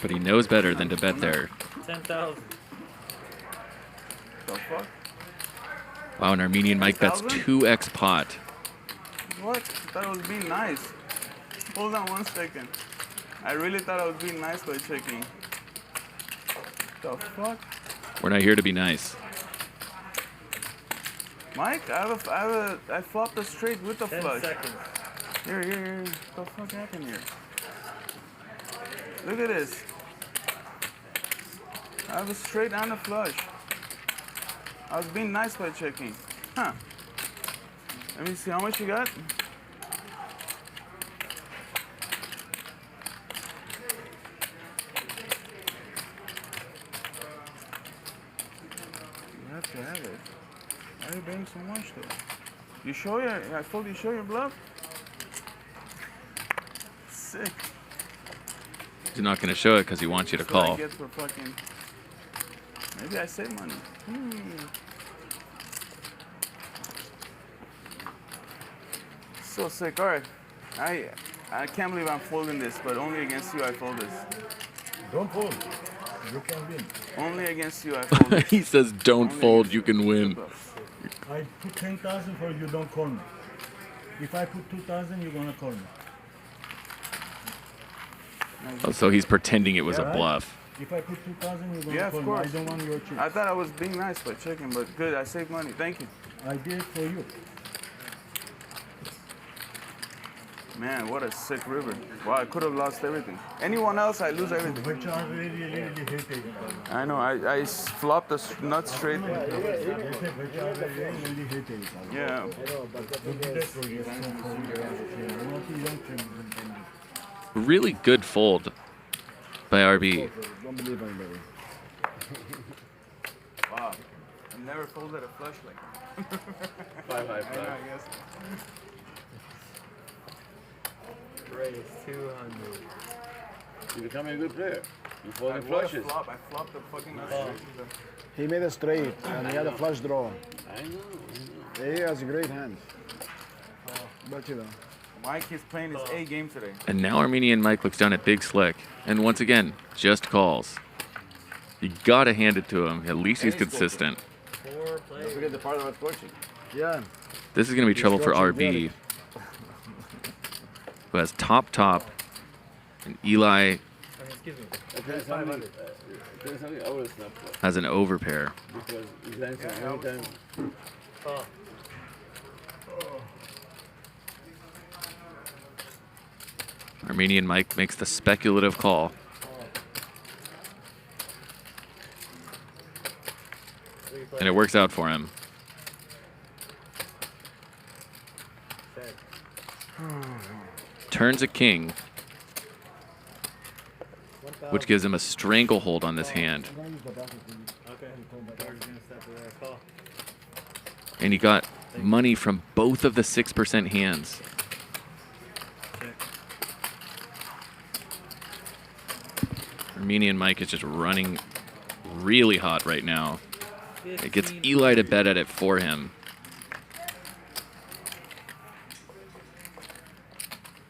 but he knows better than to bet there. 10,000. The fuck? Wow, an Armenian Mike bets 10,000? 2x pot. What? I thought I was being nice. Hold on 1 second. I really thought I was being nice by checking. The fuck? We're not here to be nice. Mike, I flopped a straight with the 10 flush. seconds. Here. What the fuck happened here? Look at this. I have a straight and a flush. I was being nice by checking. Huh. Let me see how much you got. You have to have it. Why are you betting so much though? You show I told you show your bluff? Sick. He's not going to show it because he wants you to That's what I call. get for fucking... Maybe I save money. So sick. All right. I can't believe I'm folding this, but only against you I fold this. Don't fold. You can win. Only against you I fold this. He says, don't fold, you can win. I put 10,000 for you, don't call me. If I put 2,000, you're gonna call me. Oh, so he's pretending it was a Right? bluff. If I put 2,000, you're gonna Yeah, call of me. course. I don't want your chip. I thought I was being nice by checking, but good. I saved money. Thank you. I did it for you. Man, what a sick river. Wow, I could have lost everything. Anyone else, I lose everything. Which are really hated. I know. I flopped the nut straight. Yeah. Really good fold by RB. Don't believe anybody. Wow. I never folded a flush like that. 5 high flush. I guess. Raise 200. You're becoming a good player. You fold I the flushes. I flopped the fucking nut straight. He made a straight and he had a flush draw. I know. He has a great hand. But you know. Mike is playing his A game today. And now Armenian Mike looks down at Big Slick. And once again, just calls. You got to hand it to him. At least he's consistent. 4 Don't players. forget the part about coaching. Yeah. This is going to be trouble for RB, who has top, and Eli Excuse me. There's something over the snap club. has an overpair. Because he's dancing anytime. Oh. Armenian Mike makes the speculative call. And it works out for him. Turns a king, which gives him a stranglehold on this hand. Okay. George's gonna step away. Call. And he got money from both of the 6% hands. Armenian Mike is just running really hot right now. It gets Eli to bet at it for him.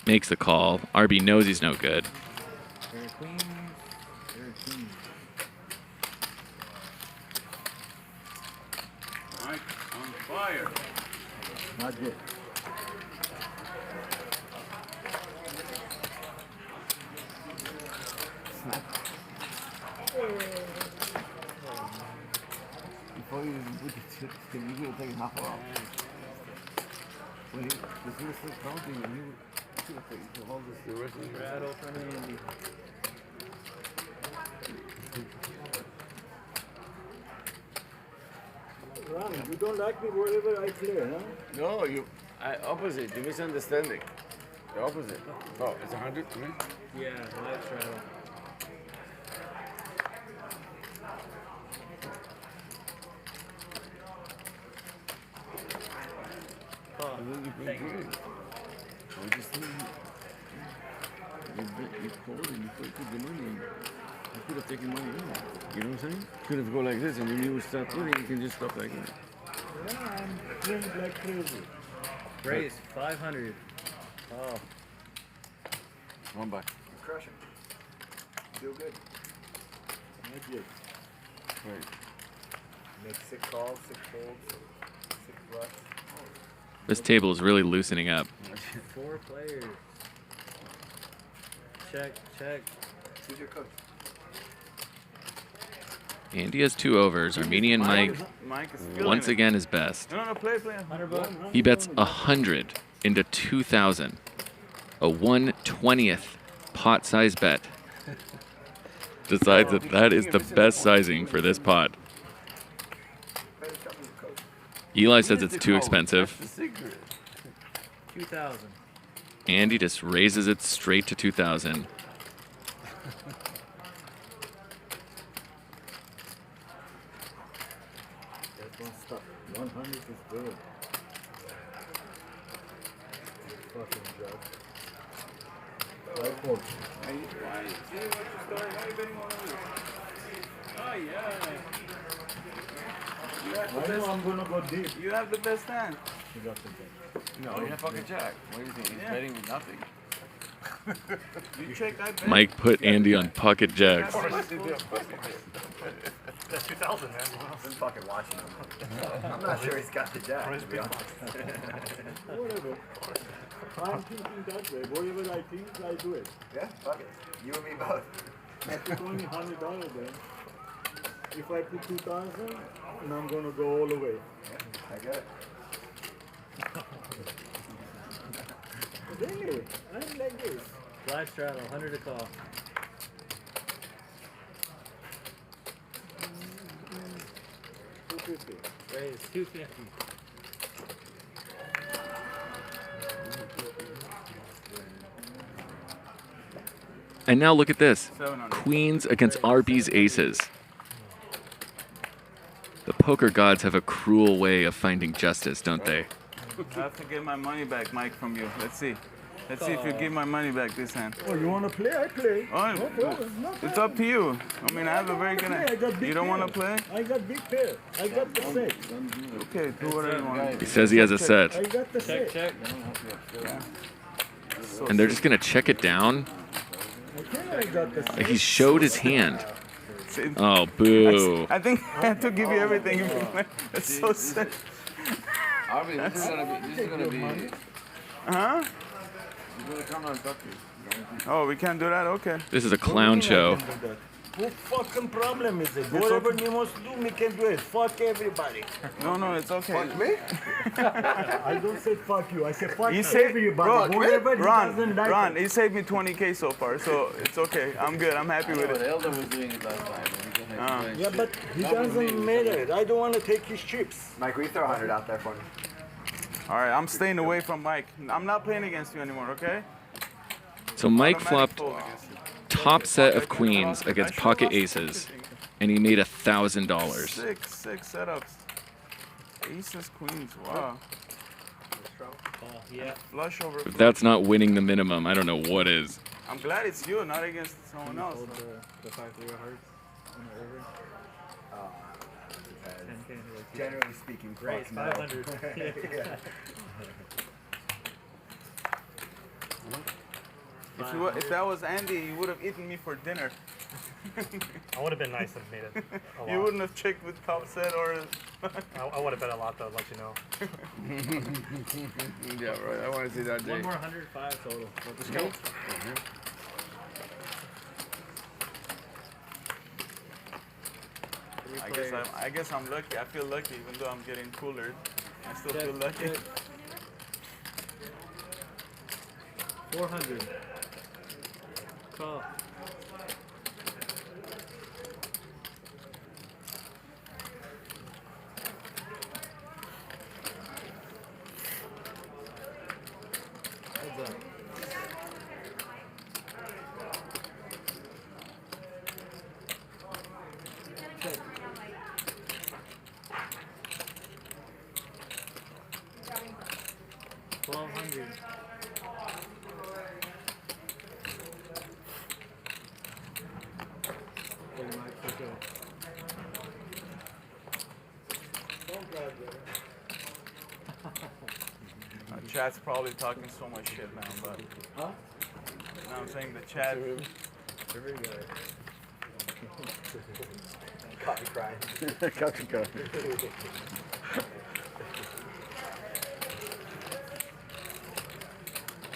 Makes the call. RB knows he's no good. Mike on fire. Not yet. Before you put the chips, you're going to take half off. When he was going to start counting, and he would take all this the rest of the Rattle from Andy. Ron, you don't like me wherever I play, huh? No, opposite. You're misunderstanding. The opposite. Oh, it's 100 to me? Yeah, live rattle. Thank you. I just think you called and you put the money in. You could have taken money in. You know what I'm saying? Could have go like this, and when you start winning, you can just stop like that. Yeah, I'm playing like crazy. Raise 500. Oh. One buy. You're crushing. Feel good. Not yet. Right. Make 6 calls, 6 folds, 6 bluffs. This table is really loosening up. 4 players. Check, check. Who's your coach? Andy has 2 overs. Armenian Mike Mike is feeling once it. again is best. No, play. He bets 100 into 2,000. A 1/20th pot size bet. Decides that is the best sizing for this pot. Eli says it's too expensive. 2,000. Andy just raises it straight to 2,000. Don't stop. 100 is good. Fucking job. I hope. Oh, yeah. I know I'm gonna go deep. You have the best hand. You got the best. No, you're fucking jack. What do you think? He's betting with nothing. You check, I bet. Mike put Andy on pocket jacks. That's 2,000, man. I've been fucking watching him. I'm not sure he's got the jack, to be honest. Whatever. I'm thinking that way. Whatever I think, I do it. Yeah, fuck it. You and me both. I put only $100 then. If I put 2,000, and I'm gonna go all the way. Yeah, I get it. Really? I'm like this. Fly straddle, 100 to call. Raise 250. And now look at this. 700. Queens against RB's aces. The poker gods have a cruel way of finding justice, don't they? I have to get my money back, Mike, from you. Let's see. Let's see if you give my money back this hand. Oh, you wanna play? I play. Oh, No problem. No it's up to you. I mean, I have a very good hand. You don't want to play? I got big pair. I got the set. Okay, do whatever you want. He says he has a I set. got the set. Check. And they're just going to check it down? Okay, I got the set. He showed his hand. Oh, boo. I think I had to give you everything. It's so sad. I mean, this is gonna be. Huh? He's gonna come and talk to you. Oh, we can't do that? Okay. This is a clown show. What fucking problem is it? Whatever you must do, we can do it. Fuck everybody. No, it's okay. Fuck me? I don't say fuck you. I say fuck You saved, everybody. Whatever he doesn't like. Ron, he saved me 20K so far, so it's okay. I'm good. I'm happy with The it. elder was doing it last time. Yeah, but he doesn't matter. I don't want to take his chips. Mike, will you throw 100 out there for me? All right, I'm staying away from Mike. I'm not playing against you anymore, okay? So Mike Automatic flopped fold against you. top set of queens against pocket aces, and he made $1,000. Six setups. Aces, queens, wow. Yeah. Flush over. If that's not winning the minimum, I don't know what is. I'm glad it's you, not against someone else. Hold the 5-3 hearts on the river. 10K into like Generally speaking, raise fuck no. 500. Yeah. If that was Andy, he would have eaten me for dinner. I would have been nice and made it a lot. You wouldn't have checked with top set or. I would have bet a lot though, let you know. Yeah, right. I want to see that day. One more 105 total. Let's go. I guess I'm lucky. I feel lucky, even though I'm getting cooler. I still feel lucky. 400. Call. Heads up. Check. $1,200. Chat's probably talking so much shit now, but. Huh? Now I'm saying the chat. Caught me crying. Caught me crying.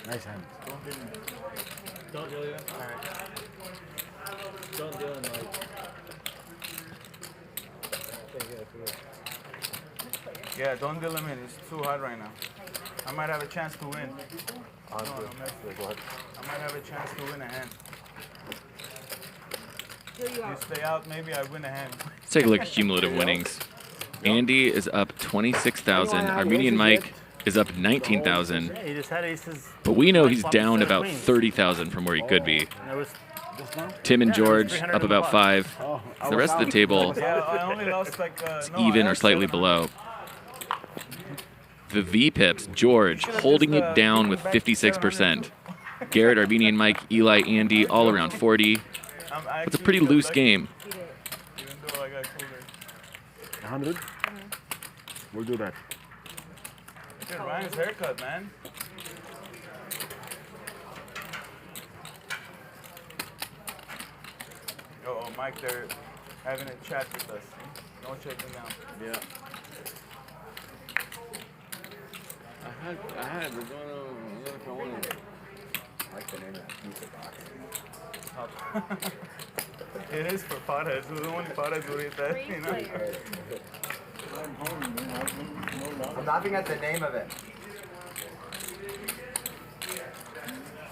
Nice hand. Don't do it. Alright. Don't do it, Mike. Yeah, don't deal him in. It's too hot right now. I might have a chance to win. No, I might have a chance to win a hand. You stay out, maybe I win a hand. Let's take a look at cumulative winnings. Andy is up 26,000. Armenian Mike is up 19,000. Yeah, he just had aces. But we know he's down about 30,000 from where he could be. Tim and George up about 5. The rest of the table Yeah, I only lost like is even or slightly below. The V-Pips, George, holding it down with 56%. Garrett, Armenian Mike, Eli, Andy, all around 40. It's a pretty loose game. Even though I got cooler. 100? We'll do that. Look at Ryan's haircut, man. Oh, Mike, they're having a chat with us. Don't check them out. Yeah. I had, we're going to, if I want to. I like the name of that pizza box. It is for potheads. Who's the one potheads will eat that, you know? I'm laughing at the name of it.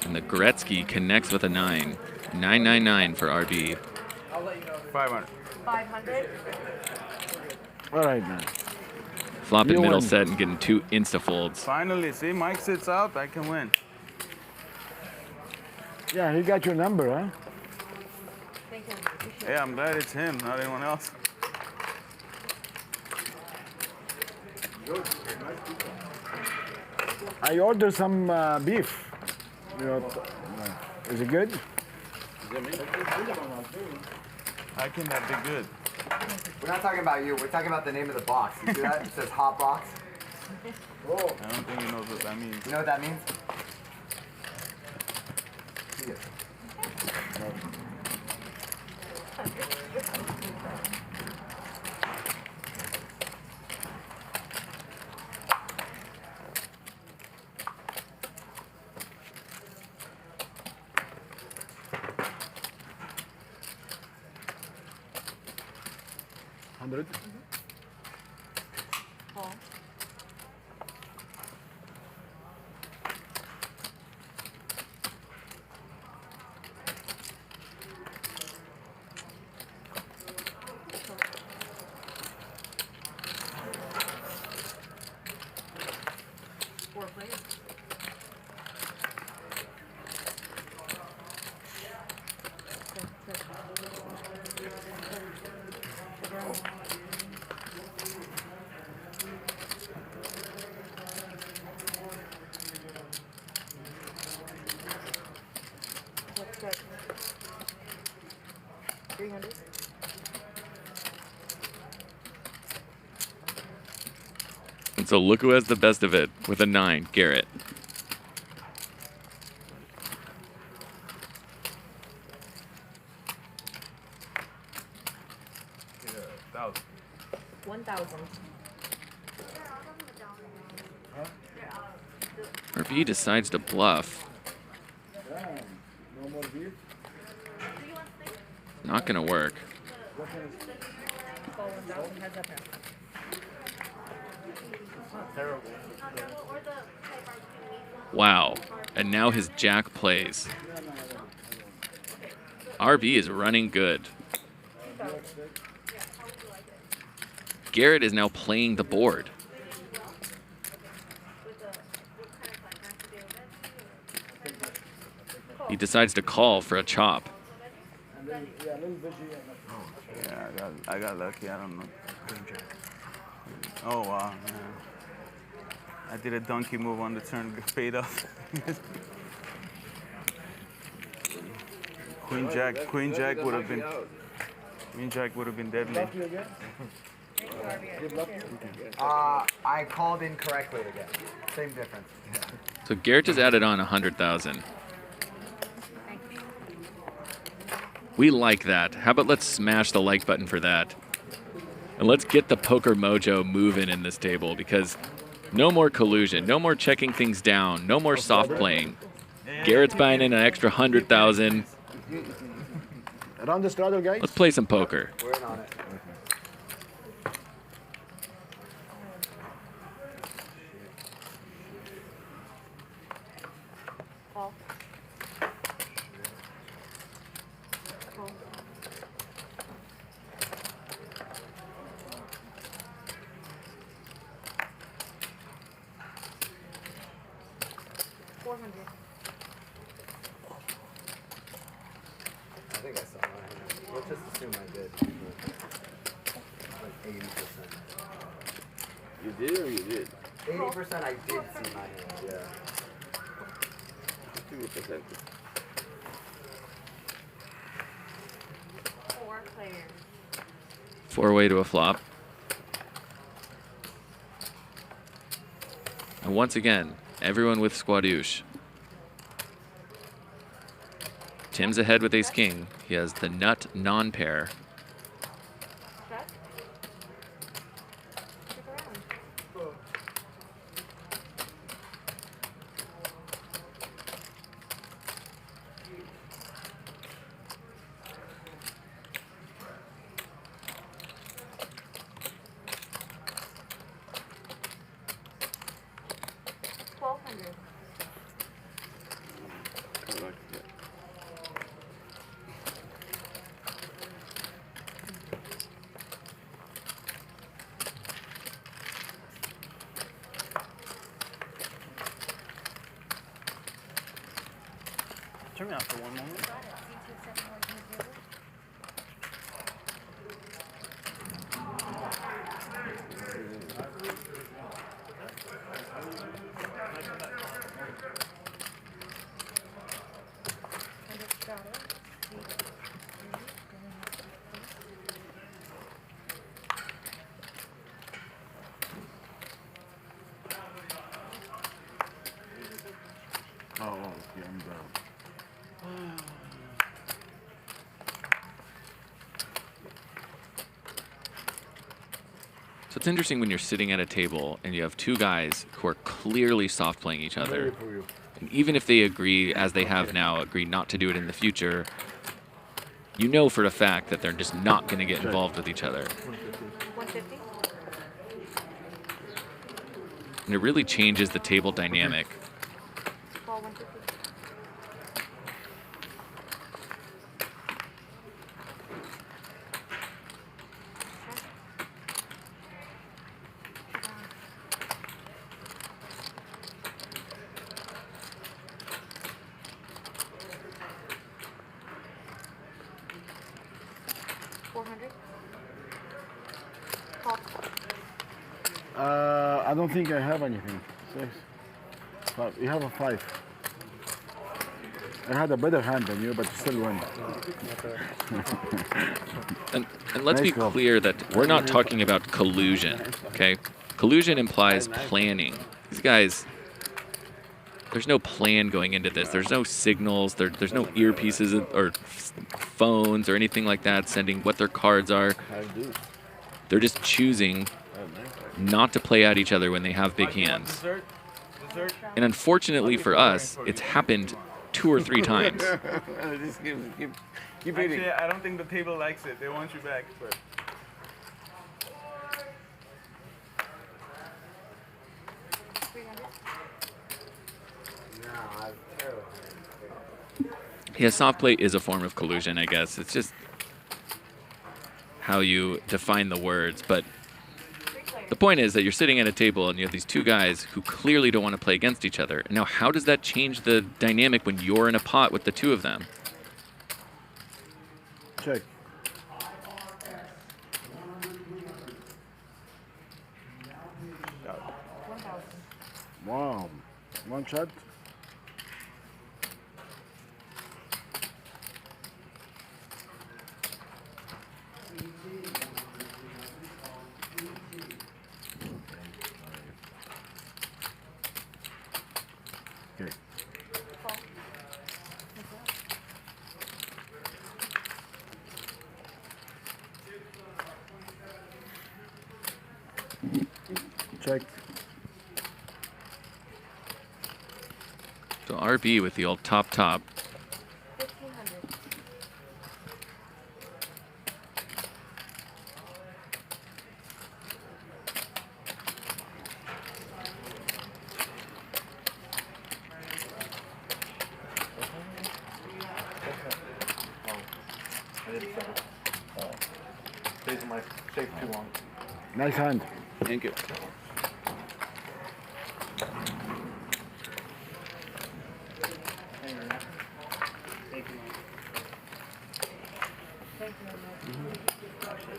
And the Gretzky connects with a 9. 999 for RB. I'll let you know. 500. 500. All right, man. Flopping You middle win. set and getting 2 insta-folds. Finally, see, Mike sits out, I can win. Yeah, he got your number, huh? Thank you. Yeah, I'm glad it's him, not anyone else. I ordered some beef. You know, is it good? I can that be good. We're not talking about you. We're talking about the name of the box. You see that? It says hot box. I don't think he knows what that means. You know what that means? $100. Paul. Four players. What's that? 300. And so look who has the best of it with a 9, Garrett. Yeah, 1,000. 1,000. RB decides to bluff. No more beef? Not gonna work. Call 1,000. Heads up now. Terrible. Wow. And now his jack plays. RB is running good. Garrett is now playing the board. He decides to call for a chop. Yeah, I got lucky. I don't know. Oh wow! Yeah. I did a donkey move on the turn, paid off. Queen Jack would have been. Queen Jack would have been deadly. I called incorrectly again. Same difference. So Garrett just added on 100,000. We like that. How about let's smash the like button for that? And let's get the poker mojo moving in this table because no more collusion, no more checking things down, no more soft playing. Garrett's buying in an extra 100,000. Around the straddle, guys. Let's play some poker. We're in on it. Call. Call. $400. I think I saw mine. Let's just assume I did. Like 80%. You did or you did? 80% I did see my hand, yeah. 50%. 4 players. 4-way to a flop. And once again, everyone with squadouche. Tim's ahead with ace-king. He has the nut non-pair. Check. Stick around. $1,200. I like that. Turn me off for one moment. Oh, okay, I'm down. So it's interesting when you're sitting at a table and you have two guys who are clearly soft playing each other. And even if they agree, as they have now, agree not to do it in the future, you know for a fact that they're just not going to get involved with each other. 150. And it really changes the table dynamic. Call 150. I don't think I have anything. 6, 5. You have a 5. I had a better hand than you, but still won. And let's be clear that we're not talking about collusion, okay? Collusion implies planning. These guys, there's no plan going into this. There's no signals. There's no earpieces or phones or anything like that sending what their cards are. They're just choosing not to play at each other when they have big hands. And unfortunately for us, it's happened 2 or 3 times. Just keep Actually, I don't think the table likes it. They want you back, but. Yeah, soft play is a form of collusion, I guess. It's just how you define the words. But the point is that you're sitting at a table and you have these two guys who clearly don't want to play against each other. Now, how does that change the dynamic when you're in a pot with the two of them? Check. Wow. One shot. Okay. Respect. So RB with the old top. 1,500. These are my shape too long. Nice hand. Thank you.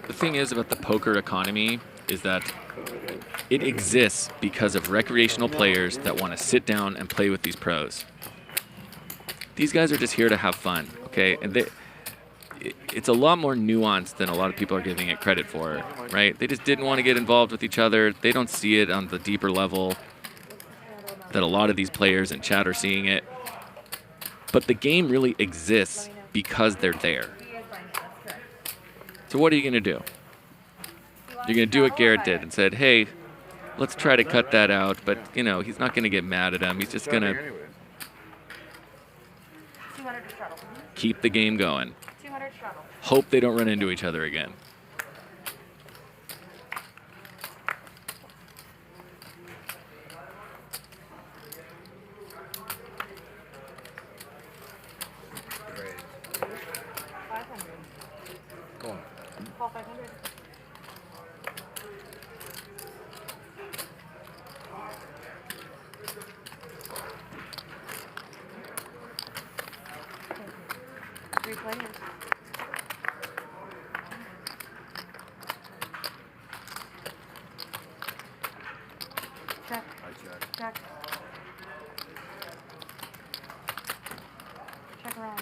The thing is about the poker economy is that it exists because of recreational players that want to sit down and play with these pros. These guys are just here to have fun, okay? And it's a lot more nuanced than a lot of people are giving it credit for, right? They just didn't want to get involved with each other. They don't see it on the deeper level that a lot of these players in chat are seeing it. But the game really exists because they're there. So what are you going to do? You're going to do what Garrett did and said, hey, let's try to cut that out. But, you know, he's not going to get mad at him. He's just going to 200 to shuttle. keep the game going. 200 shuttle. Hope they don't run into each other again. Go on. Call 500. Three players. Check. Check. Check around.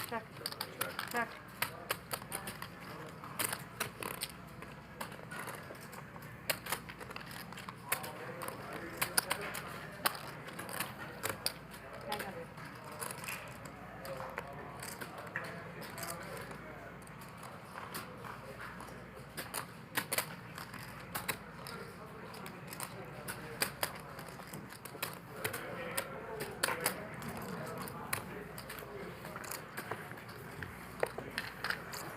Check. Check.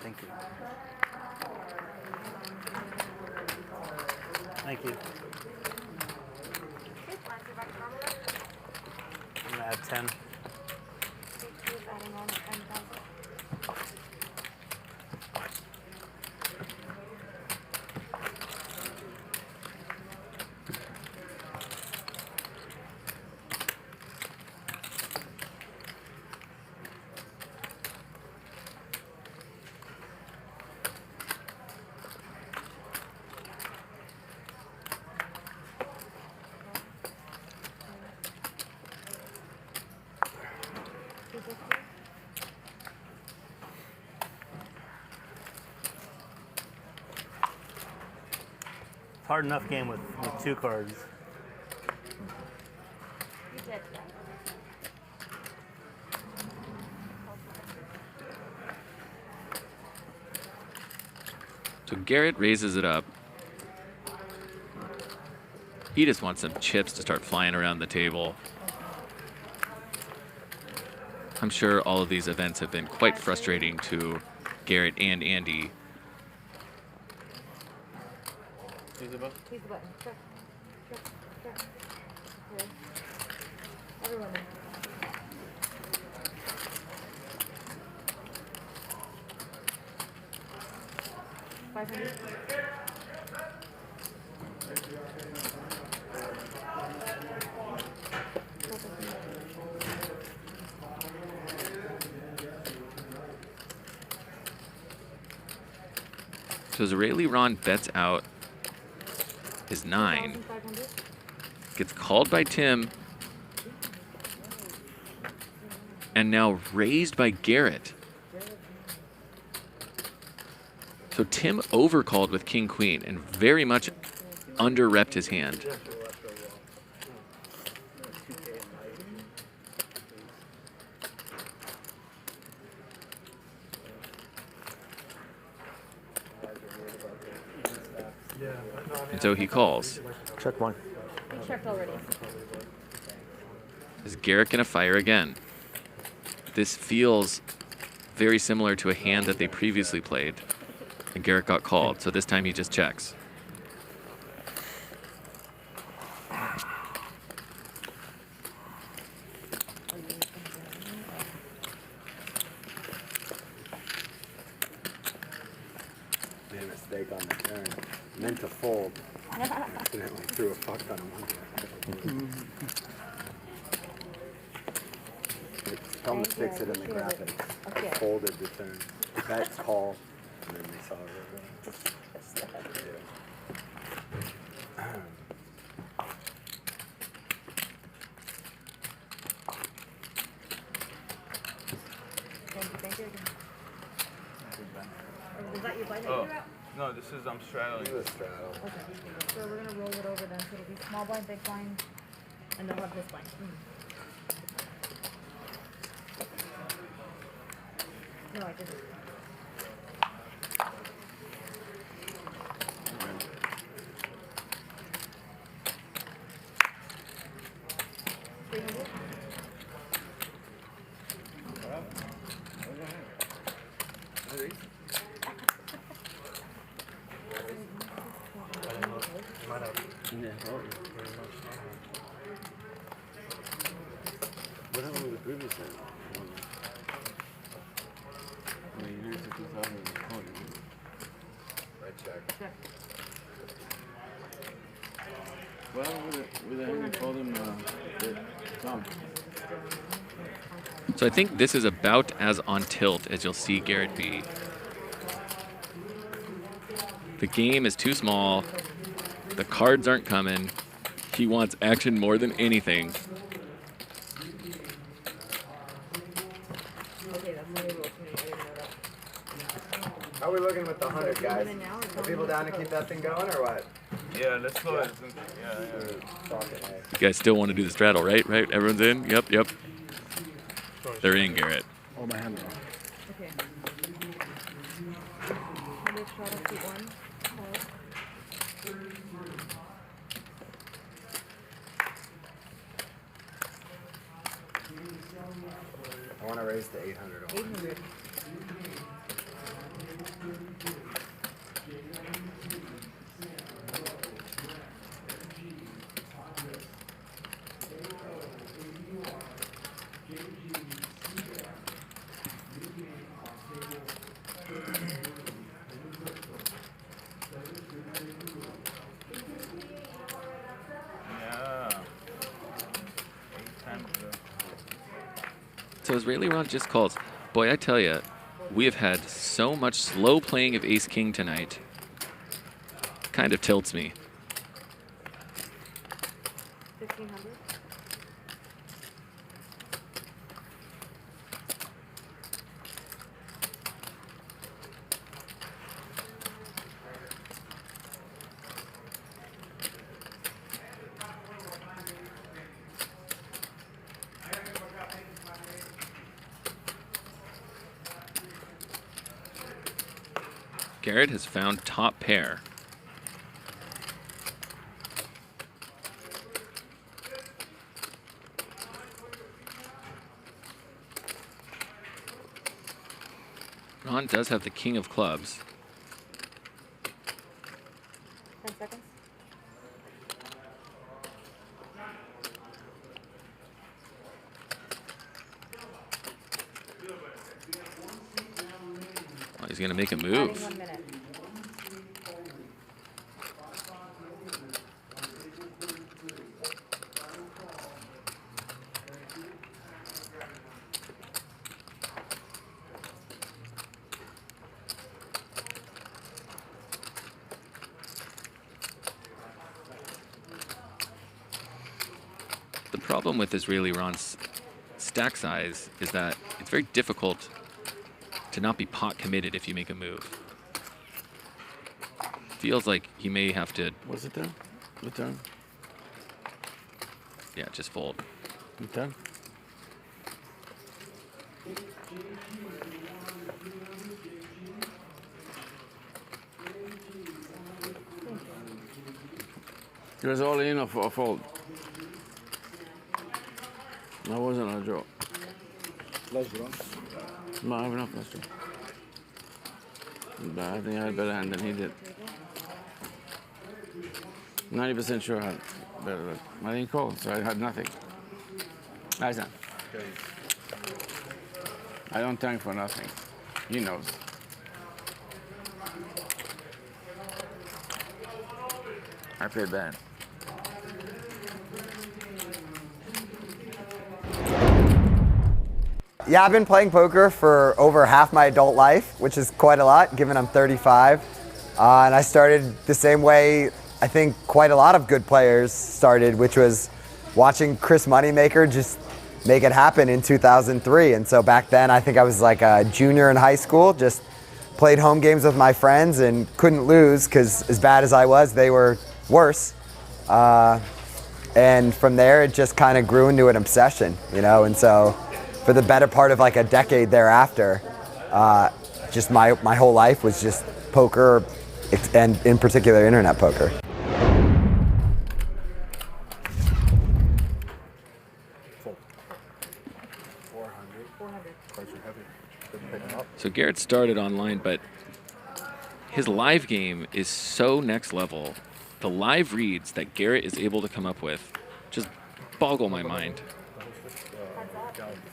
Thank you. Thank you. I'm gonna add 10. Hard enough game with 2 cards. You did. So Garrett raises it up. He just wants some chips to start flying around the table. I'm sure all of these events have been quite frustrating to Garrett and Andy. Please the button. Check. Check. Check. Okay. Everyone. 500. So Zareli Ron bets out his 9. 1,500. Gets called by Tim. And now raised by Garrett. So Tim overcalled with King Queen and very much under-repped his hand. And so he calls. Check one. We checked already. Is Garrett going to fire again? This feels very similar to a hand that they previously played. And Garrett got called, so this time he just checks. Made a mistake on the turn. Meant to fold. Accidentally threw a fuck ton of money. Helmet fix it in the graphics. Okay. Folded the turn. Bets call. And then they saw it. Thank you. Was that your blind that Oh, you were at? no, this is straddling. You straddle. Okay. So we're gonna roll it over then. So it'll be small blind, big blind, and they'll have this blind. No, I didn't. What happened with the previous hand? I mean, here's the 2000 Right check. What happened with the hand you called him Tom? So I think this is about as on tilt as you'll see Garrett be. The game is too small. The cards aren't coming. He wants action more than anything. How are we looking with the 100, guys? Are people down to keep that thing going or what? Yeah, let's go ahead. You guys still want to do the straddle, right? Right? Everyone's in? Yep. They're in, Garrett. Oh, my hand. Okay. Let's try to see one. I want to raise to 800. 800. So Israeli Ron just calls. Boy, I tell you, we have had so much slow playing of Ace King tonight. Kind of tilts me. 1500. Garrett has found top pair. Ron does have the king of clubs. 10 seconds. Oh, he's going to make a Adding move. 1 minute. The problem with Israeli Ron's stack size is that it's very difficult to not be pot committed if you make a move. Feels like he may have to. Was it done? What time? Yeah, just fold. What time? Thank you. It was all in or fold. I wasn't a draw. Flush draw? No, I have enough flush draw. But I think I had a better hand than he did. 90% sure I had better, but I didn't call, so I had nothing. Nice hand. I don't tank for nothing. He knows. I played bad. Yeah, I've been playing poker for over half my adult life, which is quite a lot, given I'm 35. And I started the same way I think quite a lot of good players started, which was watching Chris Moneymaker just make it happen in 2003. And so back then, I think I was like a junior in high school, just played home games with my friends and couldn't lose because as bad as I was, they were worse. And from there, it just kind of grew into an obsession, you know? And so for the better part of like a decade thereafter, just my whole life was just poker, and in particular, internet poker. So Garrett started online, but his live game is so next level. The live reads that Garrett is able to come up with just boggle my mind.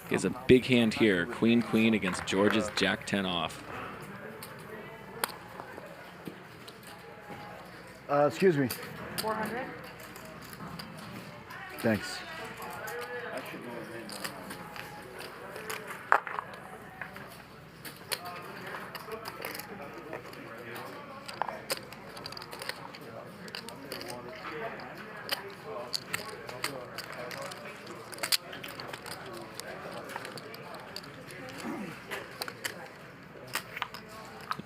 He has a big hand here, Queen Queen against George's Jack 10 off. Excuse me. 400. Thanks.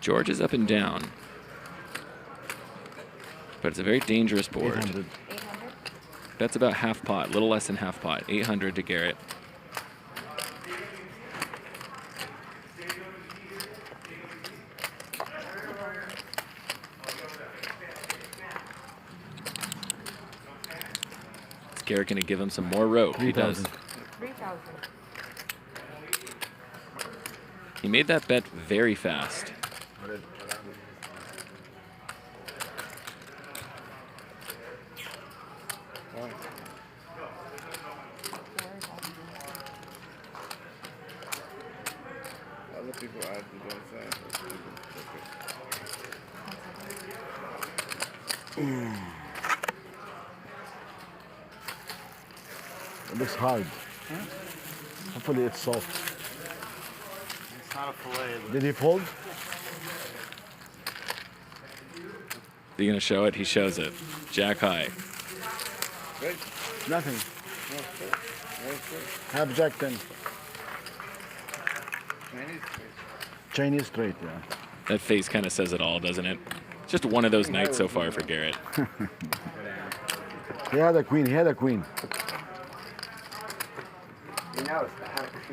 George is up and down, but it's a very dangerous board. 800. That's about half pot, a little less than half pot. 800 to Garrett. Is Garrett going to give him some more rope? He does. 3,000. He made that bet very fast. Other people add to both sides. It looks hard. Hopefully it's soft. It's not a fillet. Did he fold? Are you going to show it? He shows it. Jack high. Right. Nothing. Have Jack 10. Chinese straight, yeah. That face kind of says it all, doesn't it? Just one of those nights so far for Garrett. He had a queen. He had a queen.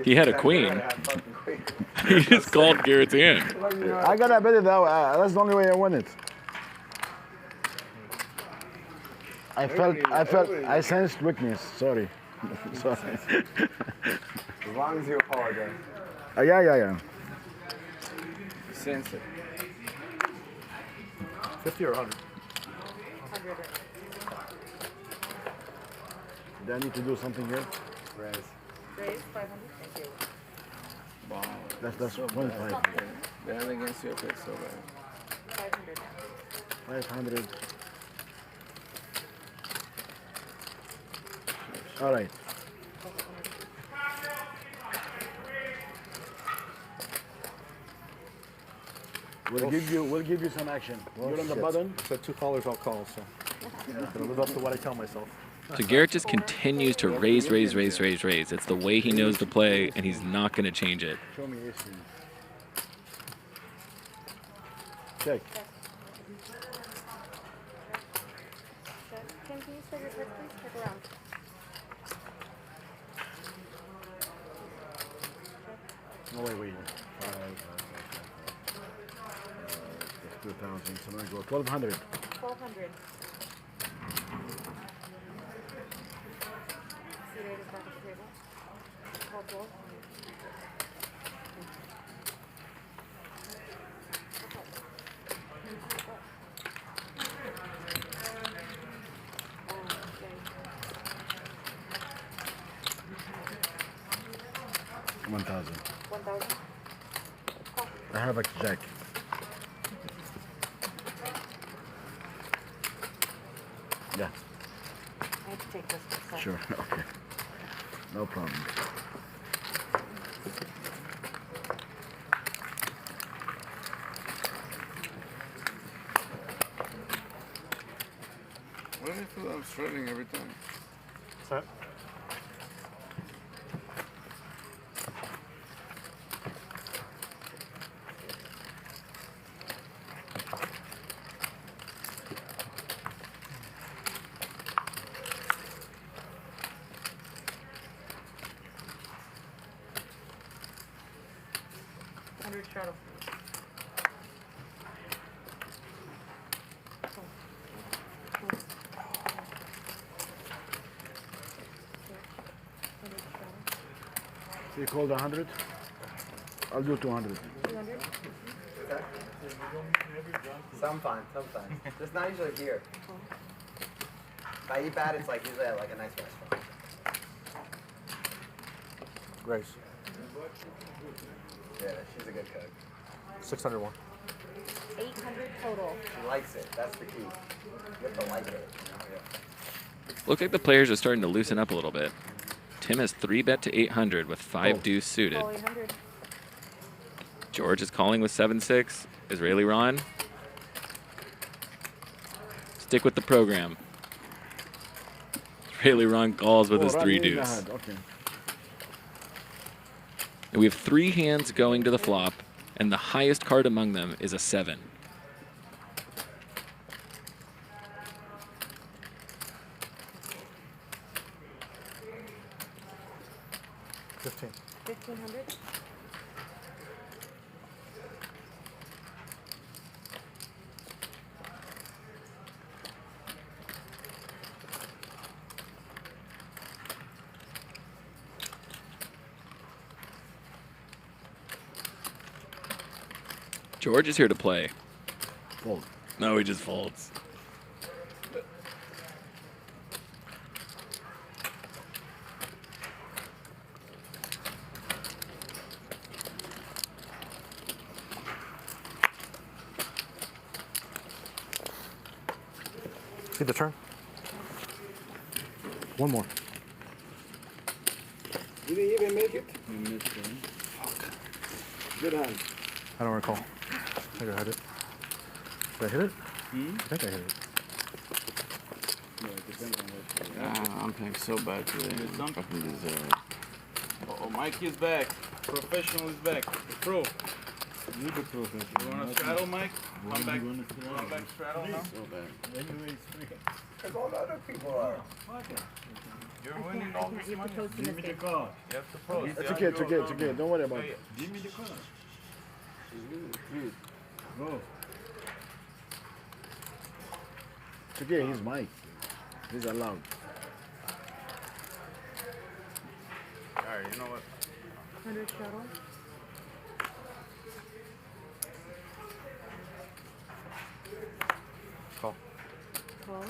He had a queen. He just called Garrett's in. I gotta bet it that way. That's the only way I won it. I sensed weakness. Sorry. Sorry. As long as you apologize. Yeah. Sense it. 50 or 100? 100. Do I need to do something here? Raise. Raise 500. Thank you. Wow. That's 1.5. The hand against you plays so bad. 500 now. 500. All right. We'll give you some action. You're on the button. So 2 callers, I'll call. So I'll live up to what I tell myself. So Garrett just continues to raise. It's the way he knows to play, and he's not going to change it. Show me history. Check. Can you spread your cards, please? Check around. No, wait. 2,000. So I'm gonna go 1,200. 1,200. $1,000. 1,000. I have a jack. Yeah, I have to take this for a second. sure. Okay. No problem. Why do I feel I'm struggling every time? What's that? Straddle. So you called 100? I'll do 200. 200? Sometimes. Just not usually here. If I eat bad, it's like usually at like a nice restaurant. Grace. Yeah, she's a good cook. 601. 800 total. She likes it. That's the key. You have to like it. Yeah. Looks like the players are starting to loosen up a little bit. Tim has 3-bet to 800 with 5 deuce suited. Call 800. George is calling with 7-6. Israeli Ron. Stick with the program. Israeli Ron calls with his 3 deuce. Okay. And we have 3 hands going to the flop, and the highest card among them is a 7. $1,500. George is here to play. Fold. No, he just folds. See the turn? One more. You didn't even make it? You missed it. Fuck. Good hand. I don't recall. I think I hit it. Did I hit it? I think I hit it. Yeah, it depends on what. I'm playing so bad today. I fucking deserve it. Oh, Mike is back. Professional is back. The pro. You the professional. You want to straddle, Mike? Come back. Come back, straddle now. So bad. Anyway, it's free. Because all the other people are. You're winning all this money. Give me the card. You have to post. It's okay, it's okay, it's okay. Don't worry about it. Give me the card. Please. Go. It's okay, he's Mike. He's allowed. Alright, you know what? 100 straddle. Call. Call.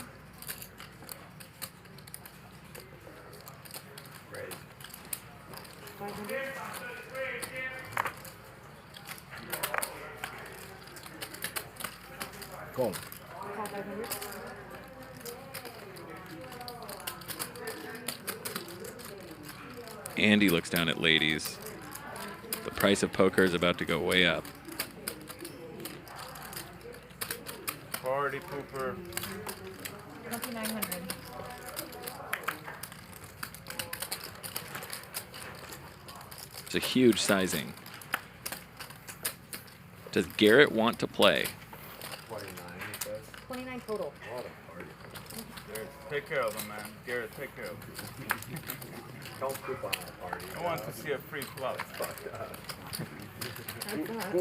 Great. 500. Call. Call 500. Andy looks down at ladies. The price of poker is about to go way up. Party pooper. 2,900. It's a huge sizing. Does Garrett want to play? 29, he says. 29 total. What a party. Garrett, take care of him, man. Garrett, take care of him. Don't poop on that party. I want to see a free flop.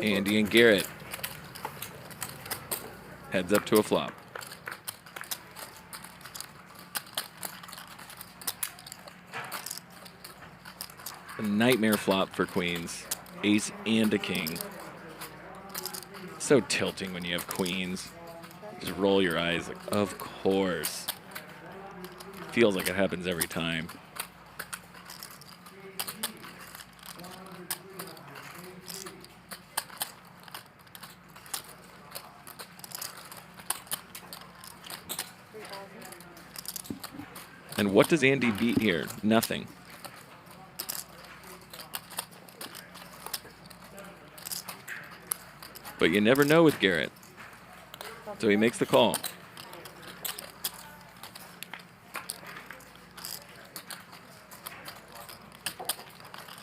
Andy and Garrett. Heads up to a flop. A nightmare flop for queens. Ace and a king. So tilting when you have queens. Just roll your eyes like, of course. Feels like it happens every time. And what does Andy beat here? Nothing. But you never know with Garrett. So he makes the call.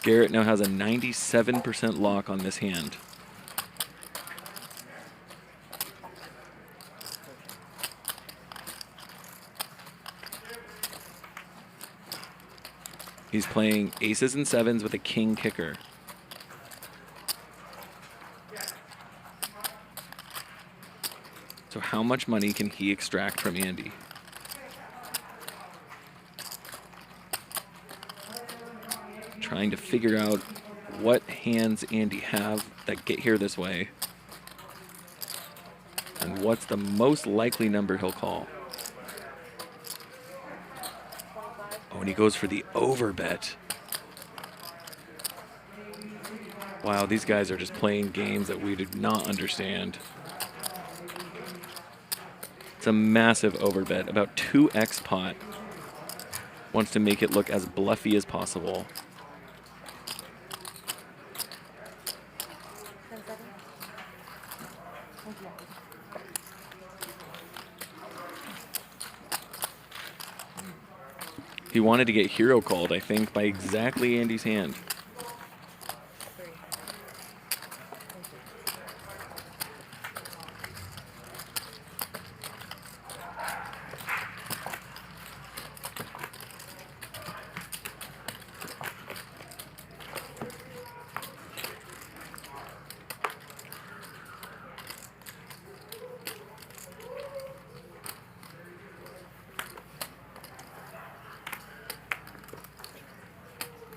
Garrett now has a 97% lock on this hand. He's playing aces and sevens with a king kicker. So how much money can he extract from Andy? Trying to figure out what hands Andy have that get here this way. And what's the most likely number he'll call. Oh, and he goes for the overbet. Wow, these guys are just playing games that we do not understand. It's a massive overbet, about 2x pot. Wants to make it look as bluffy as possible. He wanted to get hero called, I think, by exactly Andy's hand.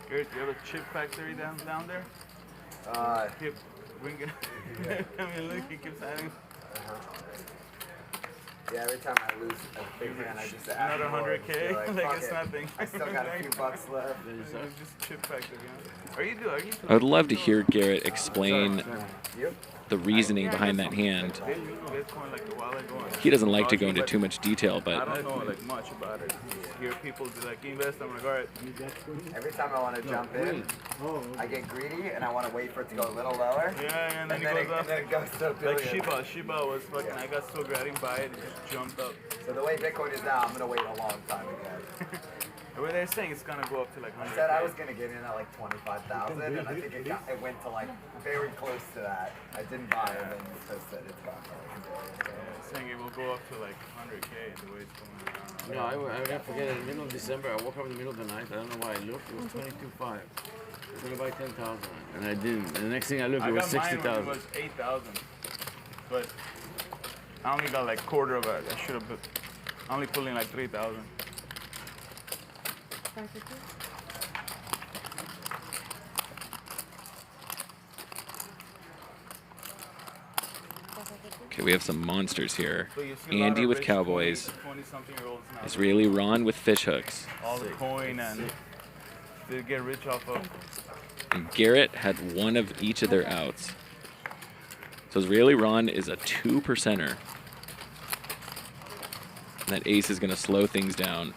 Garrett, do you have a chip factory down there? Yep. Bring it. I mean, look, he keeps adding. Yeah, every time I lose a big hand, I just add another more. 100K. Like it's nothing. I still got a few bucks left. It's just chip factory. Are you? I would love to hear Garrett explain the reasoning behind that hand. He doesn't like to go into too much detail, but I don't know like much about it. Just hear people do like invest. I'm like, all right. Every time I want to jump in, I get greedy and I want to wait for it to go a little lower. Yeah, and then, it goes to a billion. Like Shiba was fucking. I got so greedy, I didn't buy it. It just jumped up. So the way Bitcoin is now, I'm gonna wait a long time again. Well, they're saying it's gonna go up to like 100. I said I was gonna get in at like 25,000, and I think it went to like very close to that. I didn't buy it, and then it said it's gone to like a billion. Saying it will go up to like 100K the way it's going around. No, I never forget. In the middle of December, I woke up in the middle of the night. I don't know why I looked. It was 22.5. I was gonna buy 10,000, and I didn't. And the next thing I looked, it was 60,000. It was 8,000, but I only got like quarter of it. I should have. I only put in like 3,000. Okay, we have some monsters here. Andy with Cowboys. Israeli Ron with fish hooks. All the coin and they get rich off of. And Garrett had one of each of their outs. So Israeli Ron is a 2%er. And that ace is going to slow things down.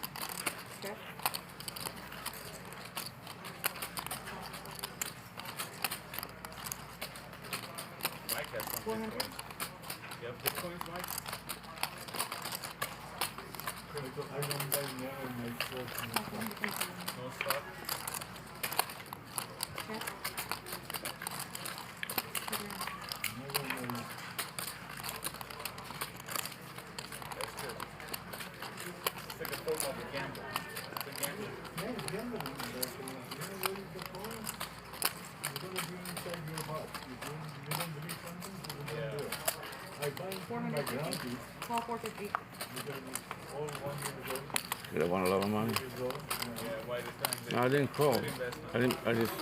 You don't want a lot of money? Yeah, why this time No, I didn't call. good investment. I just.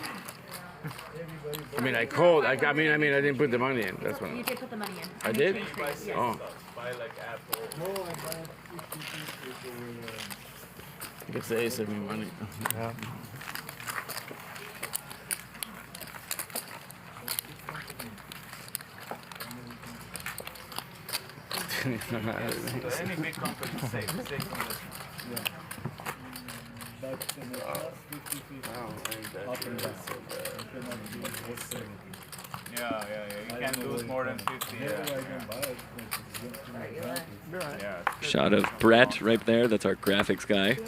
I mean, I called. I mean, I didn't put the money in. That's what. You did put the money in. I did? Buy some Oh. stuff. Buy like Apple. No, I buy 50 pieces. I guess they saved me money. Yeah. Any big company is safe on this one. But in the past, 50 up and down. You cannot do 470. Yeah. You can't lose more than 50. Never I Yeah. can buy it because it's just Yeah. Shot of Brett right there. That's our graphics guy. every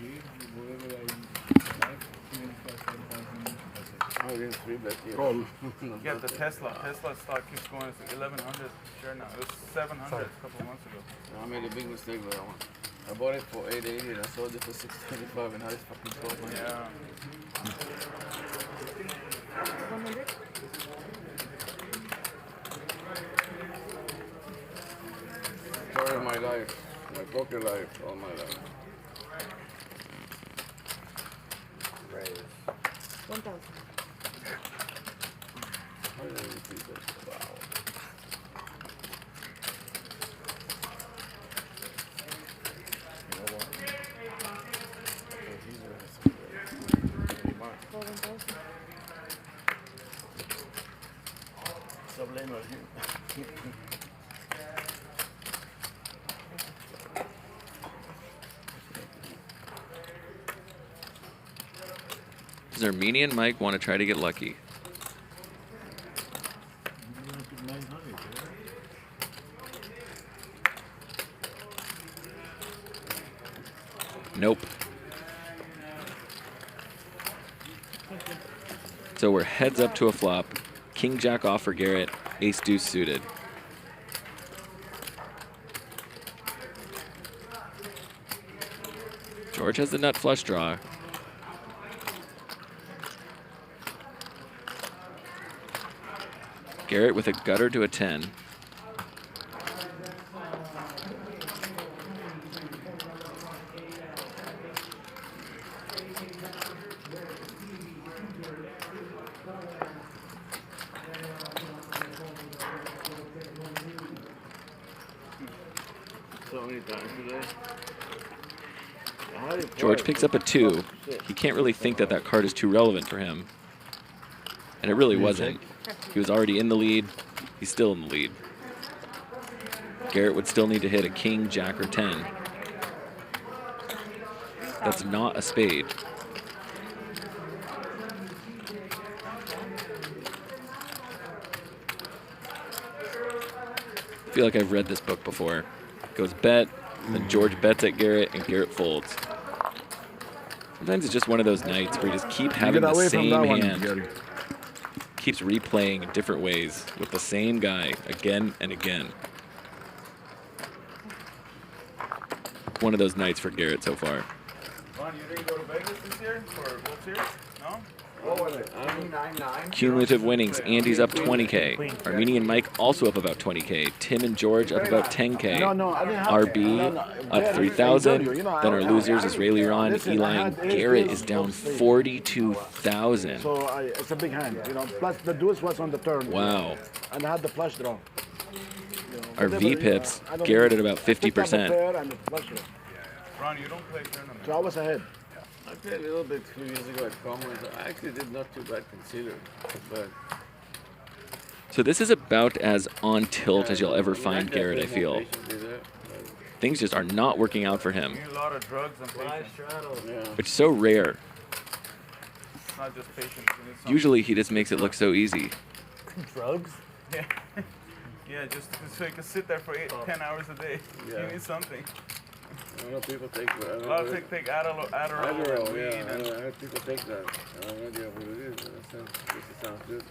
read, whatever I like, 25,000. I didn't read that yet. Yeah, the Tesla stock keeps going. It's 1,100 share now. It was 700 a couple of months ago. I made a big mistake with that one. I bought it for 880 and I sold it for 625 and now it's fucking 1200. Yeah. 100? Story of my life, my poker life, all my life. 1,000. How did I repeat that? Wow. You know what? Does Armenian Mike want to try to get lucky? Nope. So we're heads up to a flop. King Jack off for Garrett. Ace Deuce suited. George has the nut flush draw. Garrett with a gutter to a 10. So many times today. George picks up a 2. He can't really think that that card is too relevant for him. And it really wasn't. He was already in the lead. He's still in the lead. Garrett would still need to hit a king, jack, or 10. That's not a spade. I feel like I've read this book before. Goes bet, then George bets at Garrett, and Garrett folds. Sometimes it's just one of those nights where you just keep having the same hand. Keeps replaying in different ways with the same guy again and again. One of those nights for Garrett so far. Ron, you didn't go to Vegas this year for World Series? No? What was it? 399? Cumulative winnings, Andy's up 20K. Armenian Mike also up about 20K. Tim and George up about 10K. RB up 3,000. Then our losers, Israeli Ron, Eli, and Garrett is down 42,000. So it's a big hand, you know. Plus the deuce was on the turn. Wow. And I had the flush draw. Our V pips, Garrett at about 50%. Ron, you don't play tournaments. So I was ahead. I played a little bit a few years ago at Commons. I actually did not too bad considered, but So this is about as on tilt as you'll ever find Garrett, I feel. Things just are not working out for him, You need a lot of drugs and patience. which is so rare. It's not just patience. You need some- Usually he just makes it look so easy. Drugs? Yeah. Yeah, just so you can sit there for 10 hours a day. Yeah. You need something. I know people take A lot of people take Adderall and weed. yeah. And I heard people take that. I have no idea what it is. It sounds good.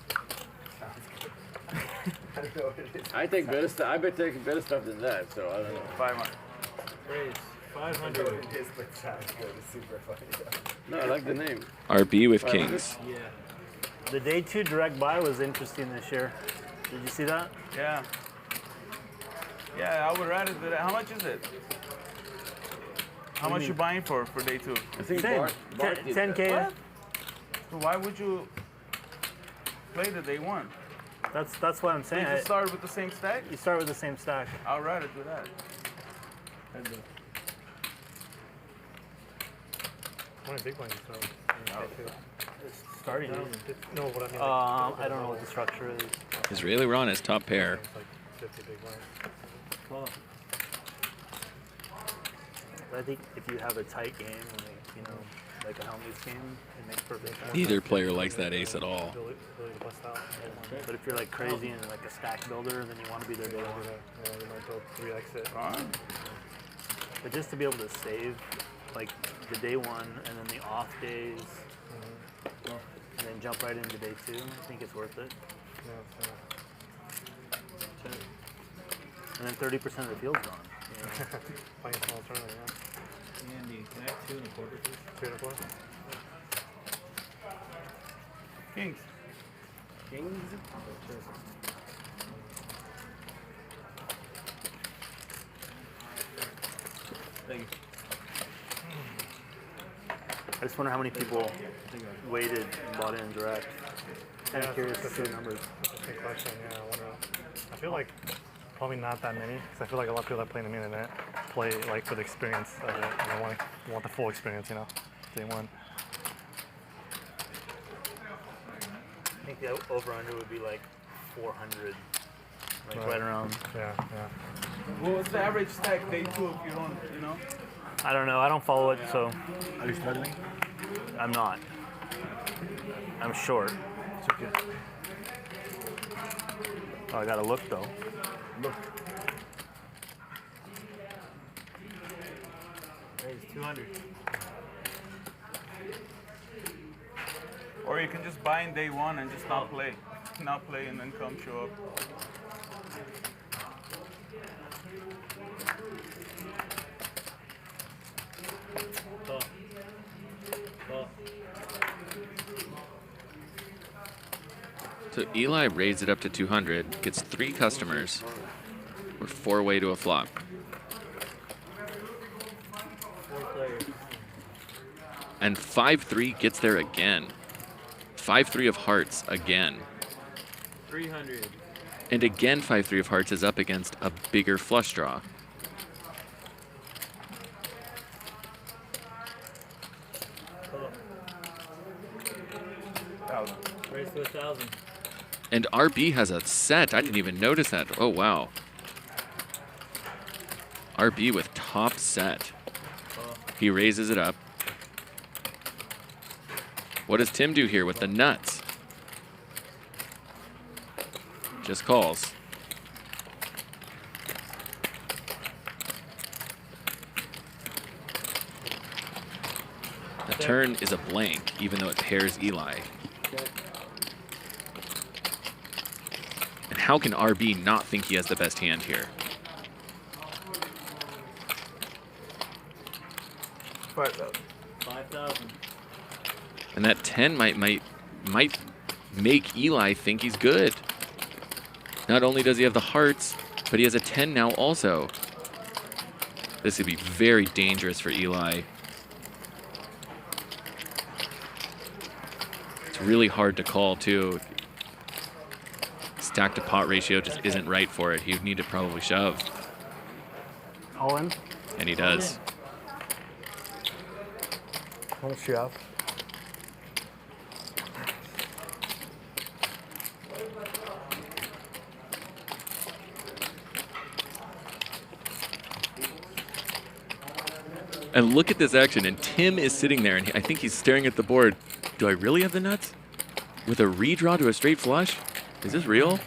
I don't know what it is. I take better stuff. I bet taking better stuff than that. So I don't know. 500. Raise. I don't know 500. what it is, but it sounds good. It's super funny. No, I like the name. RB with kings. Yeah. The day 2 direct buy was interesting this year. Did you see that? Yeah. Yeah, I would rather do that. How much is it? How much you buying for day 2? I think 10. Bart did 10K. that. What? So why would you play the day 1? That's what I'm saying. You just start with the same stack? You start with the same stack. I'll rather do that. How many big blinds you throw? Starting. No, what I mean. I don't know what the structure is. He's really on his top pair. It's like 50 big blinds. Well, I think if you have a tight game, like a Helmuth game, it makes perfect sense. Neither player likes that ace at all. Ability to bust out. But if you're like crazy and like a stack builder, then you want to be there day one. Yeah, you might build 3x it. But just to be able to save like the day 1 and then the off days, and then jump right into day 2, I think it's worth it. And then 30% of the field's gone. Playing small tournament, yeah. Andy, can I have 2 1/4, please? 2 1/4. Kings. Kings? Thank you. I just wonder how many people waited and bought in direct. Kind of curious to see the numbers. That's a good question. Yeah, I wonder. I feel like probably not that many, because I feel like a lot of people that play in the main event play like for the experience of it. Want the full experience, day 1. I think the over-under would be like 400, like right around. Yeah. Well, what's the average stack day 2 if you don't, I don't know. I don't follow it, so. Are you struggling? I'm not. I'm short. It's okay. Oh, I gotta look though. Look. Raise 200. Or you can just buy in day 1 and just not play. Not play and then come show up. So Eli raised it up to 200, gets 3 customers. We're 4-way to a flop. 4 players. And 5-3 gets there again. 5-3 of hearts again. 300. And again 5-3 of hearts is up against a bigger flush draw. Raise to 1,000. And RB has a set. I didn't even notice that. Oh, wow. RB with top set. He raises it up. What does Tim do here with the nuts? Just calls. The turn is a blank, even though it pairs Eli. And how can RB not think he has the best hand here? 5,000. And that 10 might make Eli think he's good. Not only does he have the hearts, but he has a 10 now also. This would be very dangerous for Eli. It's really hard to call too. Stack to pot ratio just isn't right for it. He'd need to probably shove. All in? And he does. How much do you have? And look at this action, and Tim is sitting there, and I think he's staring at the board. Do I really have the nuts? With a redraw to a straight flush? Is this real?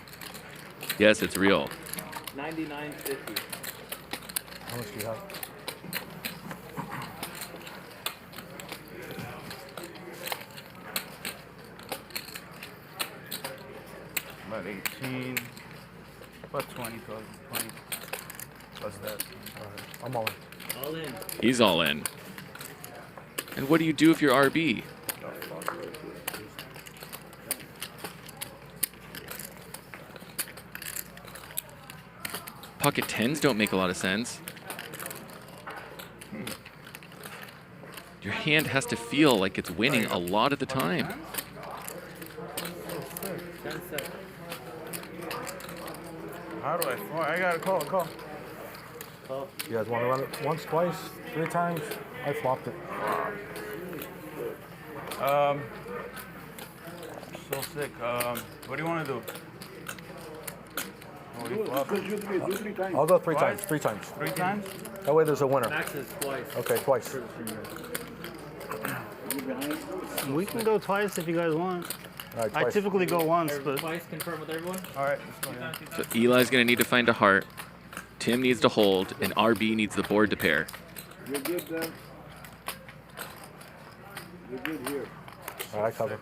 Yes, it's real. 99.50. How much do you have? About 18, about 20 plus that. I'm all in. All in. He's all in. And what do you do if you're RB? Pocket 10s don't make a lot of sense. Your hand has to feel like it's winning a lot of the time. 10 seconds. How do I fall? I gotta call. You guys want to run it once, twice, 3 times? I flopped it. So sick. What do you want to do? What do you flop? Do 3 times. I'll go 3 Twice? times. 3 times. 3 times? That way there's a winner. Max is twice. Okay, twice. We can go twice if you guys want. All right, I twice. typically go once, but Twice confirm with everyone? All right, let's go. Yeah. So Eli's going to need to find a heart. Tim needs to hold, and RB needs the board to pair. You're good then. You're good here. All right, I cover.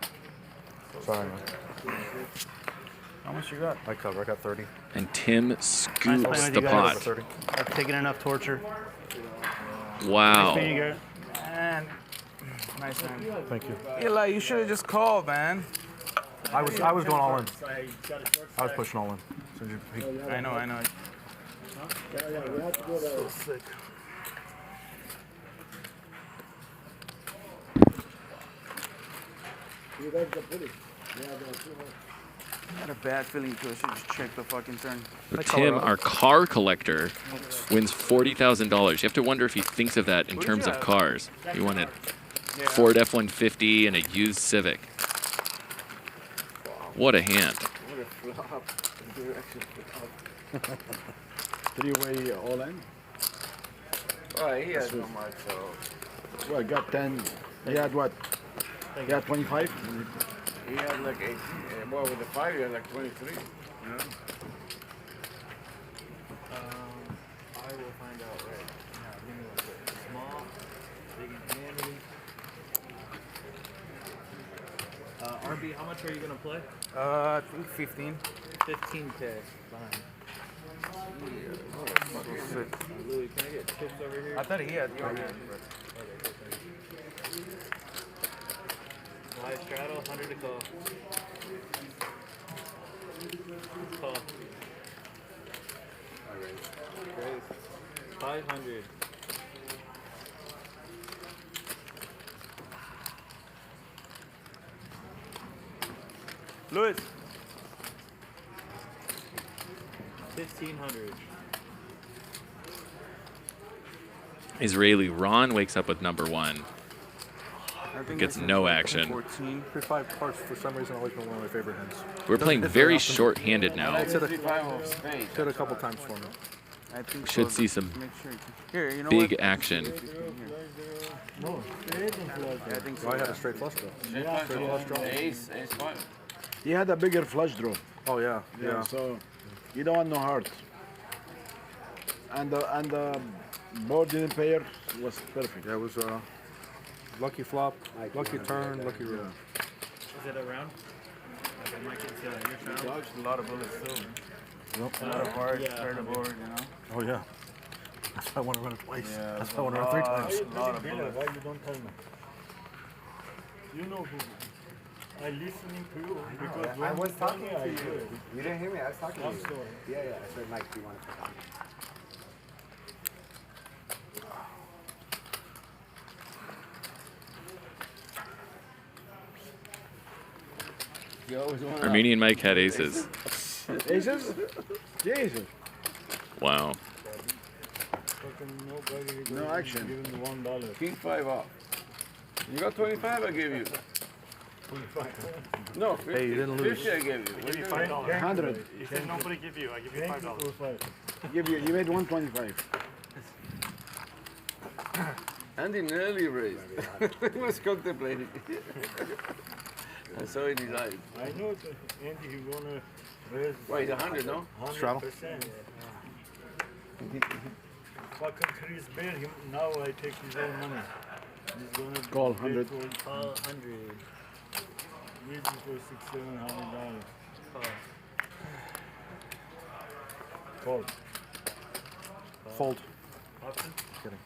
Sorry, man. How much you got? I cover. I got 30. And Tim Nice scoops playing the with you guys. pot. 30. I've taken enough torture. Wow. Nice meeting you, Garrett. And nice man. Thank you. Eli, you should have just called, man. I was going all in. I was pushing all in. So I know. So sick. You guys are pretty. Yeah, I had a bad feeling too. I should just check the fucking turn. Tim, our car collector, wins $40,000. You have to wonder if he thinks of that in terms of cars. He wanted Ford F-150 and a used Civic. What a hand. What a flop. You're actually flop. 3-way all in? Well, he has so much, so. Well, I got 10. He had what? He had 25? He had like 18. Well, with the 5, he had like 23. You know? I will find out right now. Give me one second. Small, big and handy. RB, how much are you gonna play? I think 15. 15K. Fine. Louis, can I get chips over here? I thought he had. Live straddle, 100 to call. Call. Great. 500. Louis. 1,500. Israeli Ron wakes up with number 1. Gets no action. 14. 5 parts for some reason always been one of my favorite hands. We're playing very short-handed now. It's hit a couple times for me. I think Should so. see some Make sure. Here, you know big what? action. No, straight and flush. Yeah, I think so. I had a straight flush draw. Straight flush draw. Ace 5. He had a bigger flush draw. Oh, yeah. Yeah. So you don't want no heart. And the board didn't pair was perfect. Yeah, it was lucky flop, lucky turn, lucky roll. Is it a round? Okay, Mike, it's your He round. dodged a lot of bullets too. Nope. A lot of hearts, Yeah. spread the board, you know. Oh, yeah. That's why I want to run it twice. Yeah, That's why I want to run 3 times. a lot of bullets. Why you don't tell me? You know who? I listening to you because I when was you tell talking me, to I you. do it. You didn't hear me? I was talking to I'm you. sorry. Yeah. I said, Mike, do you want to talk? Armenian Mike had aces. Aces? Jesus. Wow. Fucking nobody No will action. give him the $1. King 5 off. You got 25, I gave you. No, 50, Hey, you didn't lose. 50 I gave you. What Give you you doing? $5. 100. If nobody give you, I give you Thank you $5. for 5. You made 125. Andy nearly raised. He was contemplating. I saw it in his eyes. I know that Andy, he wanna raise Wait, 100, no? 100%. Fucking Chris Bear, now I take his own money. He's gonna Call bet 100. for Call 100. Waiting for $600-700. Call. Fold. Option? Kidding.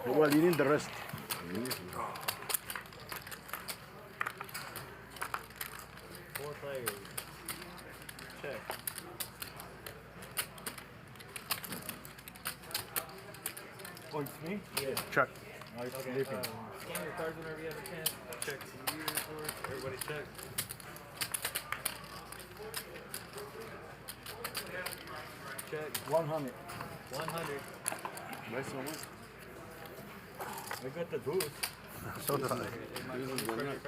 Well, you need the rest. Four players. Check. Oh, it's me? Yeah. Check. I'm Okay, sleeping. scan your cards whenever you have a chance. Check some years worth. Everybody check. Check. 100. 100. Buy so much. I got the deuce. So did I. Deuces are nuts.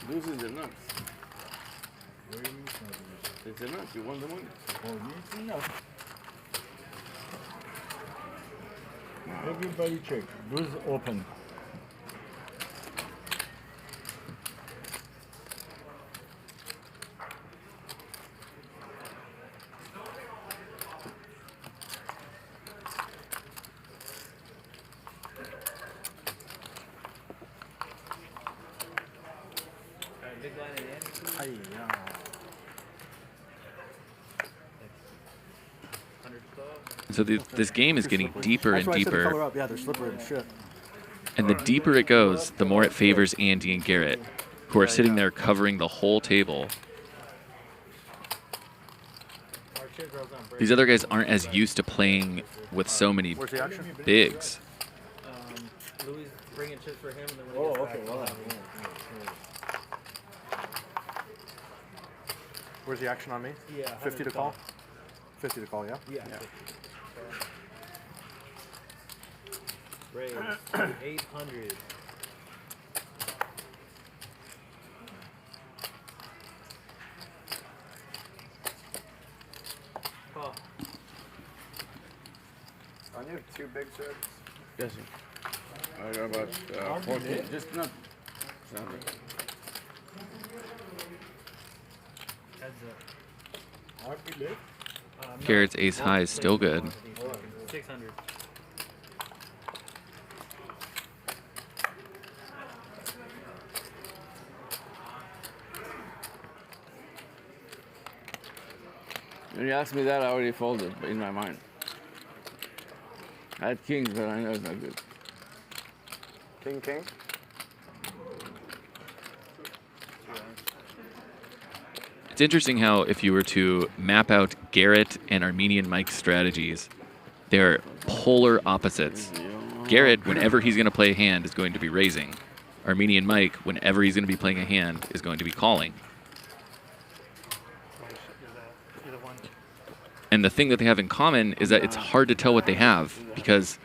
Deuces are nuts. Where you from? It's a nuts. You won the money. For me, it's enough. Everybody check. Deuce open. Big line in the end. Ay, yeah. 100 club. So this game is getting deeper and That's why I said the color deeper. up. Yeah, they're slippery and shit. And the deeper it goes, the more it favors Andy and Garrett, who are sitting there covering the whole table. Our chip girls on break. These other guys aren't as used to playing with so many Where's the action? bigs. Louis bringing chips for him. And then when Oh, he gets okay. back, Well, we'll have him. Where's the action on me? Yeah, 50 to 100 call? 50 to call, yeah? Yeah. Raise 800. Call. On you have 2 big chips. Yes, sir. I got about 14. Just not. Something. Heads up. RP late. No. Garrett's ace high is still good. 600. When you asked me that, I already folded in my mind. I had kings, but I know it's not good. King. It's interesting how if you were to map out Garrett and Armenian Mike's strategies, they're polar opposites. Garrett, whenever he's going to play a hand, is going to be raising. Armenian Mike, whenever he's going to be playing a hand, is going to be calling. And the thing that they have in common is that it's hard to tell what they have because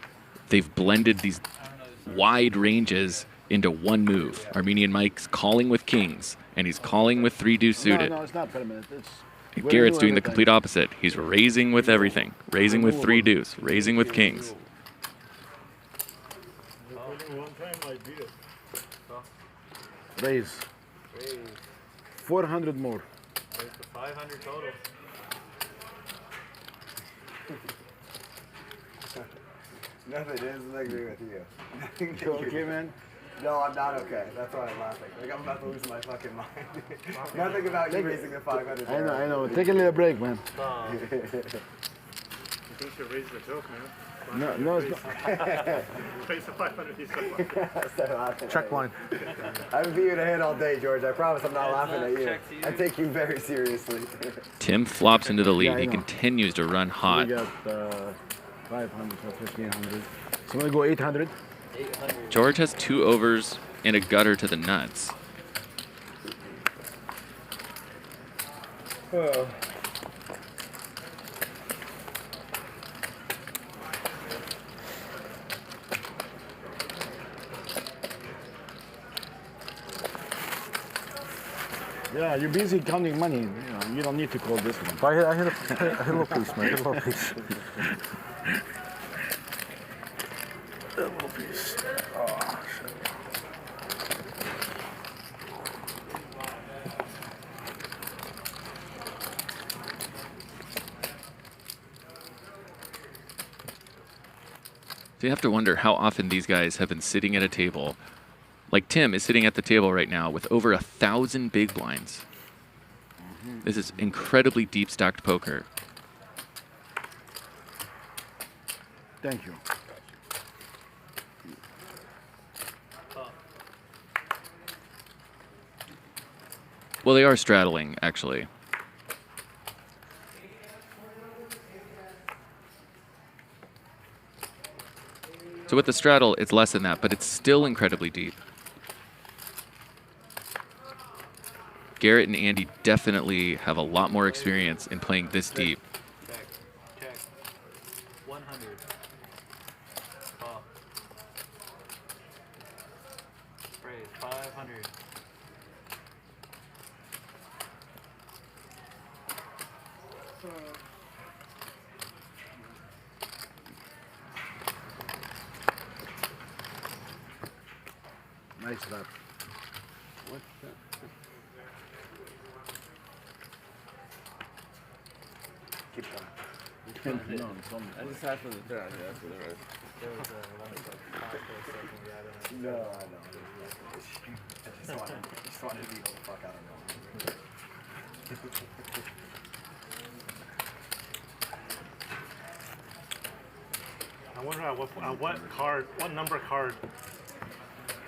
they've blended these wide ranges into one move. Armenian Mike's calling with kings, and he's calling with 3-deuce suited. No, it's not permanent. It's Garrett's doing the complete opposite. He's raising with everything. Raising with 3-deuce. Raising with kings. One time I beat it. Raise. 400 more. Raise to 500 total. Nothing is agree with you. Nothing You okay, man? No, I'm not okay. That's why I'm laughing. Like I'm about to lose my fucking mind. Nothing about you raising the 500. I know. Take a little break, man. You think you raise the joke, man? No, it's not. Raise the 500. He's so Check line. I've been viewing a hand all day, George. I promise I'm not laughing at you. I take you very seriously. Tim flops into the lead. Yeah, I He know. continues to run hot. We got 500 or 1,500. So I'm gonna go 800. 800. George has 2 overs and a gutter to the nuts. Yeah, you're busy counting money. You don't need to call this one. I hit a little piece, man. I hit a little piece. A little piece. Oh, shit. So you have to wonder how often these guys have been sitting at a table. Like Tim is sitting at the table right now with over 1,000 big blinds. This is incredibly deep stacked poker. Thank you. Well, they are straddling, actually. So with the straddle, it's less than that, but it's still incredibly deep. Garrett and Andy definitely have a lot more experience in playing this deep. Check. 100. Call. Raise 500. Nice lap. What the? Keep going. No, I just asked for the third. I asked for the rest. There was one that's like 5 for a second. Yeah, No, I know. I just wanted to be the fuck out of it. I wonder what number card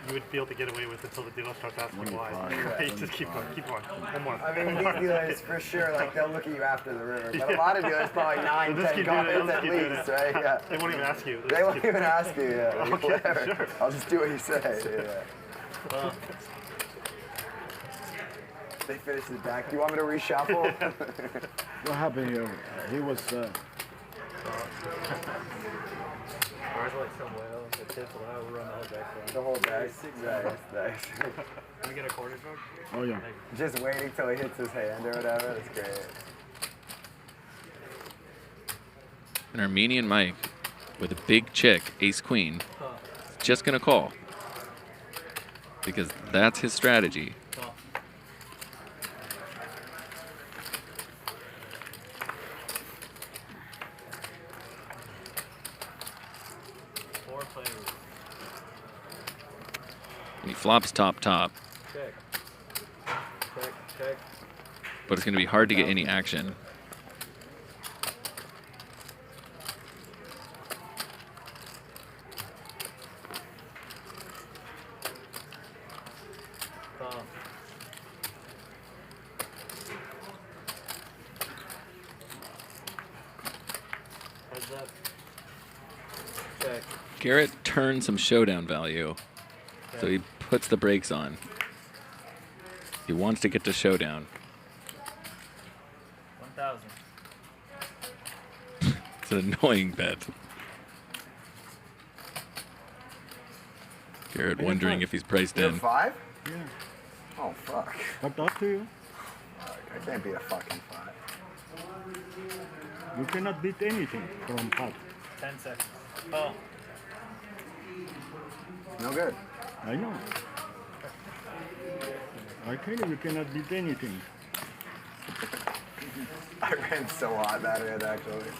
you would be able to get away with until the dealer starts asking why. Right, just keep going. One more. I mean, these dealers for sure, like they'll look at you after the river, but a lot of dealers probably 9, 10 comments at least, right? Yeah. They won't even ask you. They won't even ask you. Yeah. Okay, Whatever. sure. I'll just do what you say. Yeah. They finish the deck. Do you want me to reshuffle? What happened here? He was. Ours like some whale. The tip will have run the whole deck for him. The whole deck. Nice. Can we get a quarter stroke? Oh yeah. Just waiting till he hits his hand or whatever. That's great. An Armenian Mike with a big chick, ace queen, is just gonna call because that's his strategy. And he flops top. Check. But it's going to be hard to get any action. Heads up. Check. Garrett turns some showdown value, so he puts the brakes on. He wants to get to showdown. 1,000. It's an annoying bet. Garrett wondering if he's priced You're in. 5? Yeah. Oh fuck. Up to you. I can't beat a fucking 5. You cannot beat anything from pot. 10 seconds. Oh. No good. I know. I tell you cannot beat anything. I ran so hot that hand actually.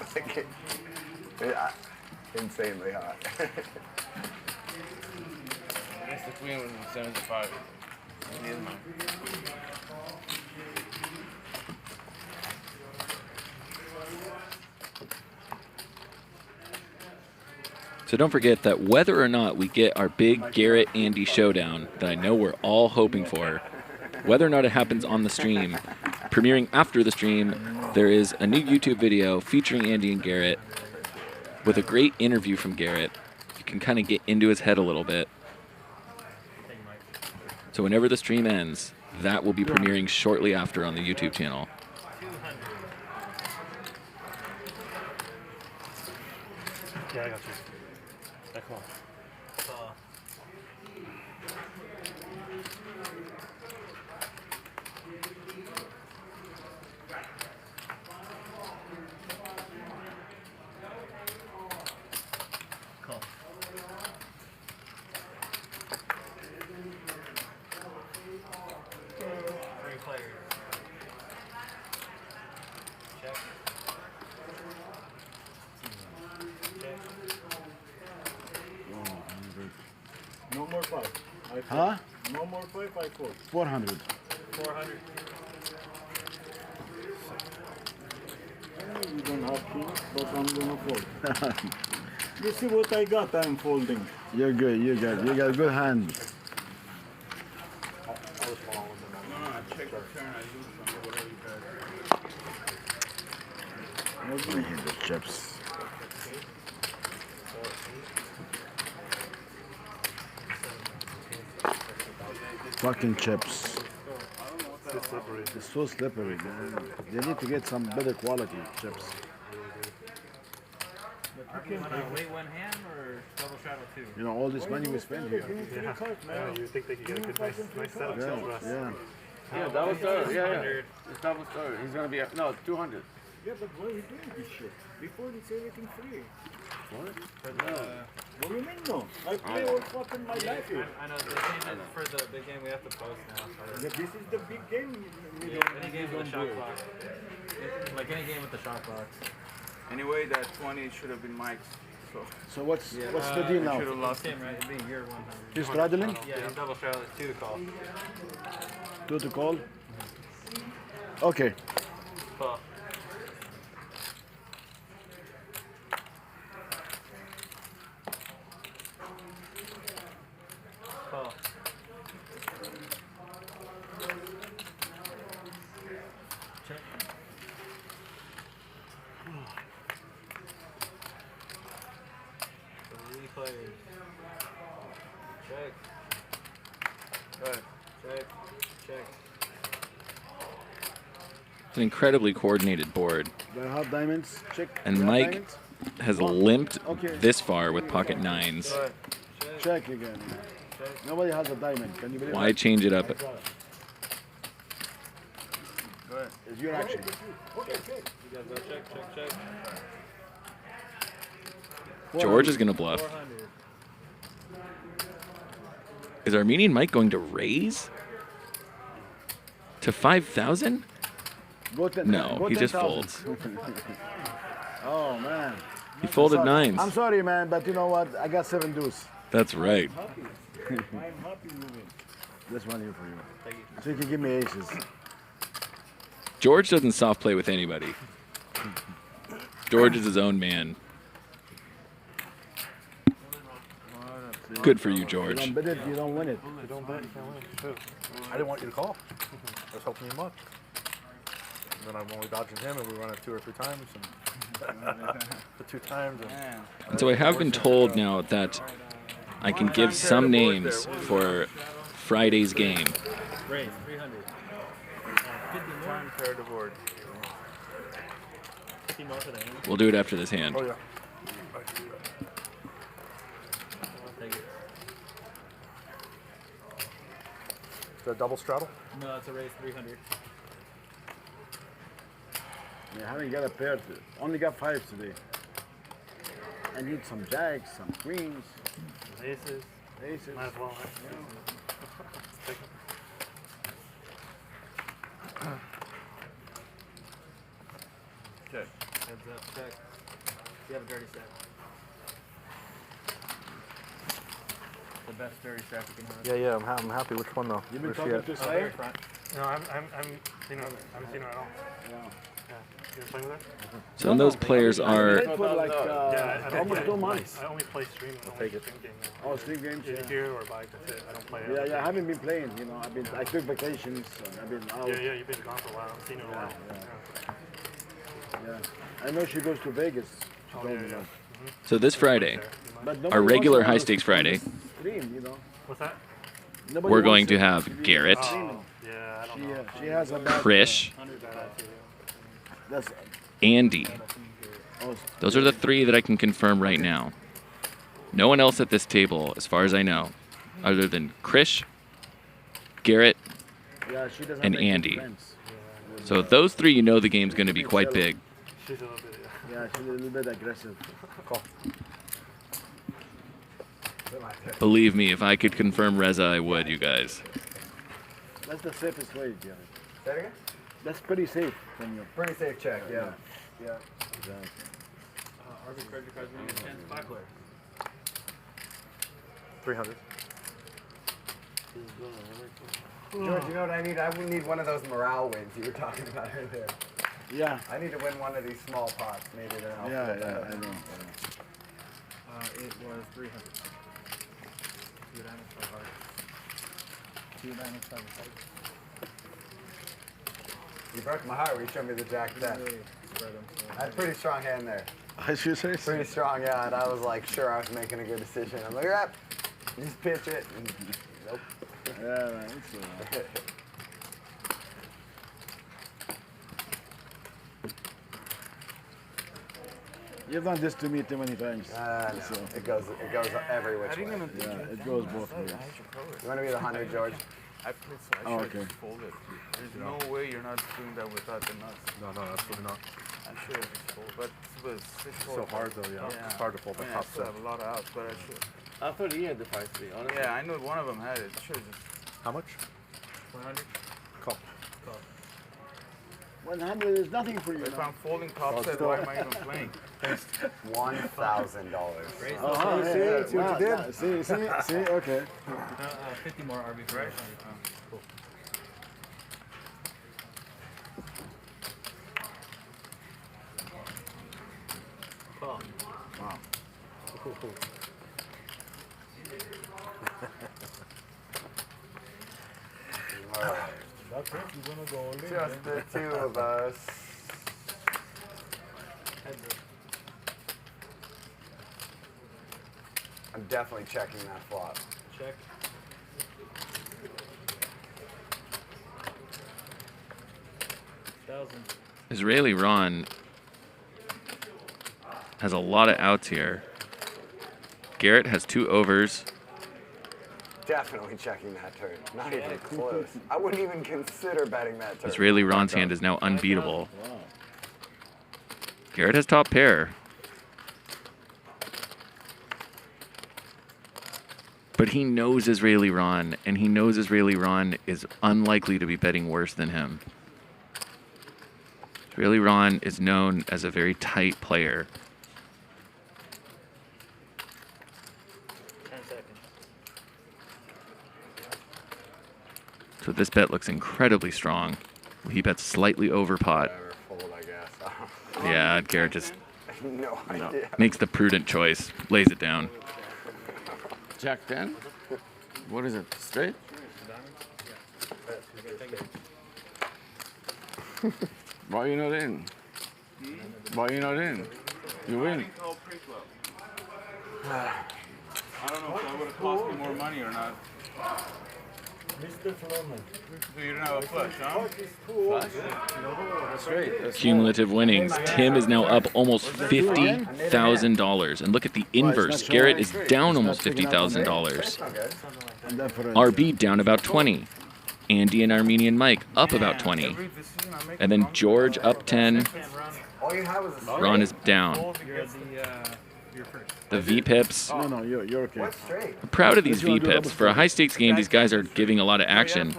Insanely hot. That's the queen with 75. He is mine. So don't forget that whether or not we get our big Garrett-Andy showdown that I know we're all hoping for, whether or not it happens on the stream, premiering after the stream, there is a new YouTube video featuring Andy and Garrett with a great interview from Garrett. You can kind of get into his head a little bit. So whenever the stream ends, that will be premiering shortly after on the YouTube channel. Yeah, I got you. Come on. Cool. Three players. Check. No more 5. Huh? No more 5, I fold. 400. 400. You don't have kings, but I'm gonna fold. You see what I got, I'm folding. You're good, you got good hand. I hit the chips. Fucking chips. So slippery. It's so slippery, man. They need to get some better quality chips. Wait one hand or double shadow two? You know, all this money we spend here. Yeah, you think they could get a good, nice setup for us. Yeah. Yeah, double story. Yeah. It's double story. He's gonna be no 200. Yeah, but why are we doing this shit? Before it's everything free. What? What do you mean no? I play all fucking my life here. I know, they changed it for the big game we have to post now. Yeah, this is the big game. Any game with the shot clock. Like any game with the shot clock. Anyway, that 20 should have been Mike's. So what's the deal now? Should have lost Him, right? It'd be your 100. He's straddling? Yeah, he's double straddling. 2 to call. 2 to call? Okay. Call. Call. Check. Three players. Check. Right. Check. Check. It's an incredibly coordinated board. Do I have diamonds? Check. And Do I have Mike diamonds? has limped Okay. this far with pocket nines. Check again. Nobody has a diamond. Can you believe Why that? change it up? It's your action. You guys go check. George is going to bluff. 400. Is Armenian Mike going to raise to 5,000? Go No, he just 10,000. folds. Oh, man. He folded I'm sorry. nines. I'm sorry, man, but you know what? I got 7 deuce. That's right. I'm happy with it. This one here for you. So you can give me aces. George doesn't soft play with anybody. George is his own man. Good for you, You George. don't bet it, you don't win it. You don't bet, you can't win. True. I didn't want you to call. I was helping him up. And then I'm only dodging him, and we run it 2 or 3 times. And the 2 times. And so I have been told now that I can give some names for Friday's game. Raise 300. 50 more. Time pair to board. 50 more for the hand. We'll do it after this hand. Oh, yeah. I'll take it. Is that a double straddle? No, it's a raise 300. I haven't got a pair. Only got 5 today. I need some jacks, some queens, Aces. aces. Might as well, right? Let's take 'em. Check. Heads up, check. You have a dirty stack. The best dirty stack you can have. Yeah, I'm happy. Which one though? You've been Where's she talking at? to Very Saya? front. No, I'm seeing her. I haven't seen her at all. Yeah. Yeah. You been playing with her? So those players are Played for like Yeah, I don't almost play. 2 months. I only play stream. take it. Stream game now. Oh, stream games. Either Yeah. here or bike. That's it. I don't play. Yeah, I haven't been playing. You know, I took vacations. I've been out. Yeah, you've been gone for a while. I've seen you in a while. Yeah. I know she goes to Vegas. She told me that. so this Friday, But our nobody regular wants to high stakes Friday, Stream, you know. What's that? Nobody we're going wants to have Garrett, Oh, yeah, I don't know. She has a bad. Krish, That's. Andy. Oh, Those are the 3 that I can confirm right now. No one else at this table, as far as I know, other than Krish, Garrett, yeah, she doesn't and make good Andy. friends. So those 3, you know the game's going to be quite big. She's a little bit. Yeah, she's a little bit aggressive. Call. Believe me, if I could confirm Reza, I would, you guys. That's the safest way, Gerry. Say it again? That's pretty safe from you. Pretty safe check, yeah. Yeah. Exactly. RV credit cards when you get a chance. 5 players. 300. George, you know what I need? I would need one of those morale wins you were talking about earlier. Yeah. I need to win one of these small pots. Maybe then I'll Yeah, feel better. I know. It was 300. 2 diamonds, 5 hearts. 2 diamonds, 5 hearts. You broke my heart when you showed me the jack ten. I had a pretty strong hand there. I should say so. Pretty strong, yeah, and I was like, sure I was making a good decision. I'm like, yep, just pitch it. And nope. Yeah, man, it's You've done this to me too many times. No. It goes every which way. Yeah, it goes both ways. You want to be the 100, George? I played so I should just fold it. There's no way you're not doing that without the nuts. No, absolutely not. I should have just folded, but it's So hard though, yeah. It's hard to fold the I top still set. have a lot of outs, but I should. I thought he had the 5-3, honestly. Yeah, I know one of them had it. Should have just. How much? 100. Call. 100 is nothing for you. If I'm folding top set, why am I even playing? $1,000. See what you did? See, okay. 50 more RB, right? Cool. Oh. Wow. Cool. Alright. That's it, you're gonna go all in. Just the two of us. I'm definitely checking that flop. Check. Israeli Ron has a lot of outs here. Garrett has 2 overs. Definitely checking that turn. Not even close. I wouldn't even consider betting that turn. Israeli Ron's hand is now unbeatable. Garrett has top pair. But he knows Israeli Ron, and he knows Israeli Ron is unlikely to be betting worse than him. Israeli Ron is known as a very tight player. 10 seconds. So this bet looks incredibly strong. He bets slightly over pot. Whatever, fold, I guess. Yeah, Garrett just No idea. makes the prudent choice, lays it down. Jack 10? What is it? Straight? Why are you not in? Why are you not in? You win. I don't know if that would have cost me more money or not. Mr. Feldman. So you didn't have a flush, huh? That's right. Cumulative winnings. Tim is now up almost $50,000. And look at the inverse. Garrett is down almost $50,000. RB down about 20. Andy and Armenian Mike up about 20. And then George up 10. Ron is down. The V-pips. No, you're okay. I'm proud of these V-pips. For a high-stakes game, these guys are giving a lot of action.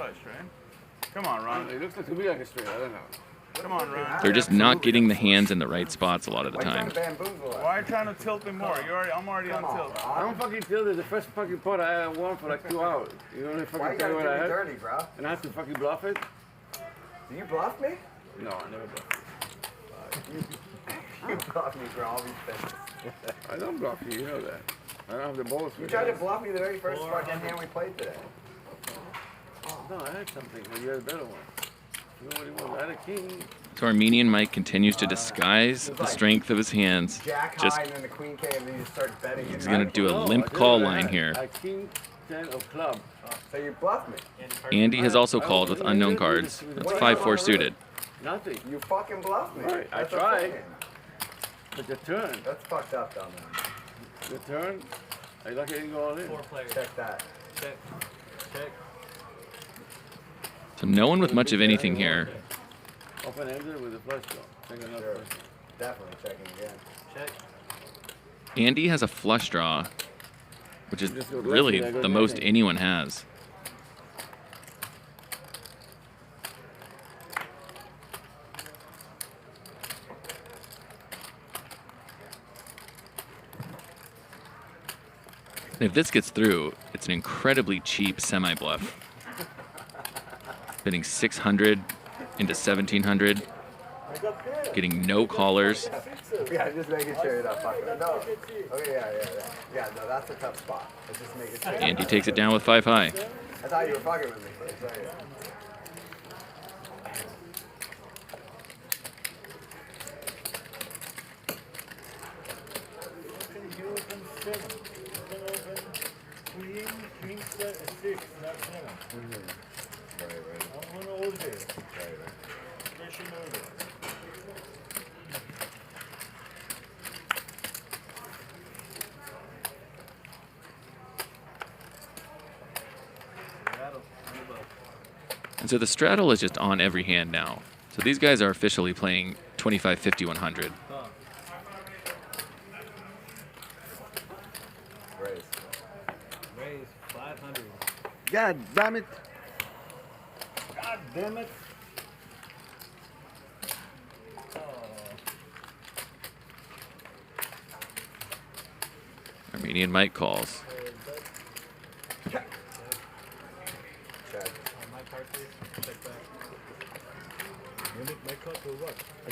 Come on, Ron. It looks like to me like a straight. I don't know. Come on, Ron. They're just not getting the hands in the right spots a lot of the time. Why are you trying to tilt me more? I'm already on tilt. I don't fucking feel that the first fucking pot I won for like 2 hours. You know what I fucking tell you what I had? Dirty, bro. And I have to fucking bluff it? Do you bluff me? No, I never bluff. You bluff me, bro. I'll be pissed. I don't bluff you, you know that. I don't have the balls for You tried to bluff me the very first fucking hand we played today. No, I had something, but you had a better one. You know what he was? I had a king. So Armenian Mike continues to disguise the strength of his hands. Jack Just high and then the queen K and then you start betting. he's gonna do a limp call line here. A king 10 of club. So you bluff me. Andy has also called with unknown cards. That's 5-4 suited. Nothing. You fucking bluffed me. Right, I That's what I'm tried. saying. But the turn. That's fucked up, though, man. The turn. I lucky I didn't go all in. 4 players. Check that. Check. So no one with much of anything here. Open-ended with a flush draw. Take another flush draw. Definitely checking again. Check. Andy has a flush draw, which is really the most anyone has. And if this gets through, it's an incredibly cheap semi-bluff. Bidding 600 into 1700, getting no callers. Yeah, just making sure you're not fucking. No. Okay, yeah. Yeah, no, that's a tough spot. Let's just make it sure. Andy takes it down with 5 high. I thought you were fucking with me. Sorry. You open 7. You can open queen, king 7. 6, not 7. I'm gonna order. Special order. And so the straddle is just on every hand now. So these guys are officially playing 25, 50, 100. Raise 500. God damn it. God damn it. Armenian Mike calls.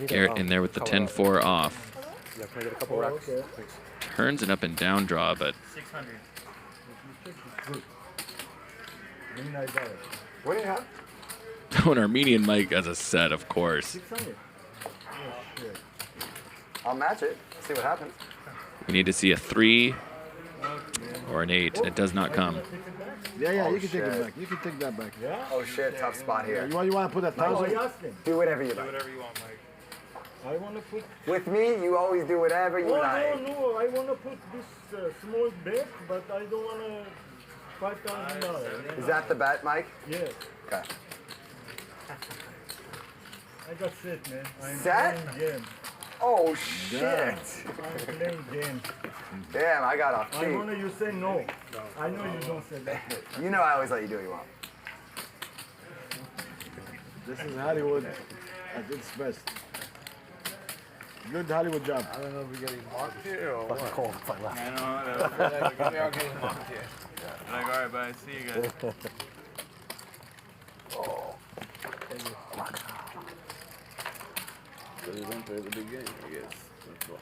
Garrett in there with the 10-4 off. Yeah, can I get a couple racks? Okay. Turns an up and down draw, but 600. What do you have? an Armenian Mike as a set, of course. 600. I'll match it. See what happens. We need to see a 3 or an 8. It does not come. Yeah, Oh, you can take shit. it back. You can take that back. Yeah? Oh shit, tough spot here. You want to put a Oh, 1,000? I asked him. Do whatever you Do like. whatever you want, Mike. I want to put. With me, you always do whatever you Oh, like. no. I want to put this small bet, but I don't want to. $5,000. Is that the bet, Mike? Yes. Okay. I got set, man. I'm Set? playing game. Oh shit. I'm playing game. Damn, I got off I cheap. want you say no. I know you don't say that. You know I always let you do what you want. This is Hollywood at its best. Good Hollywood job. I don't know if we're getting marked here or what. Cold if I left. I know. We are getting marked here. Like, all right, bye. See you guys. So we went to the beginning, I guess. That's what.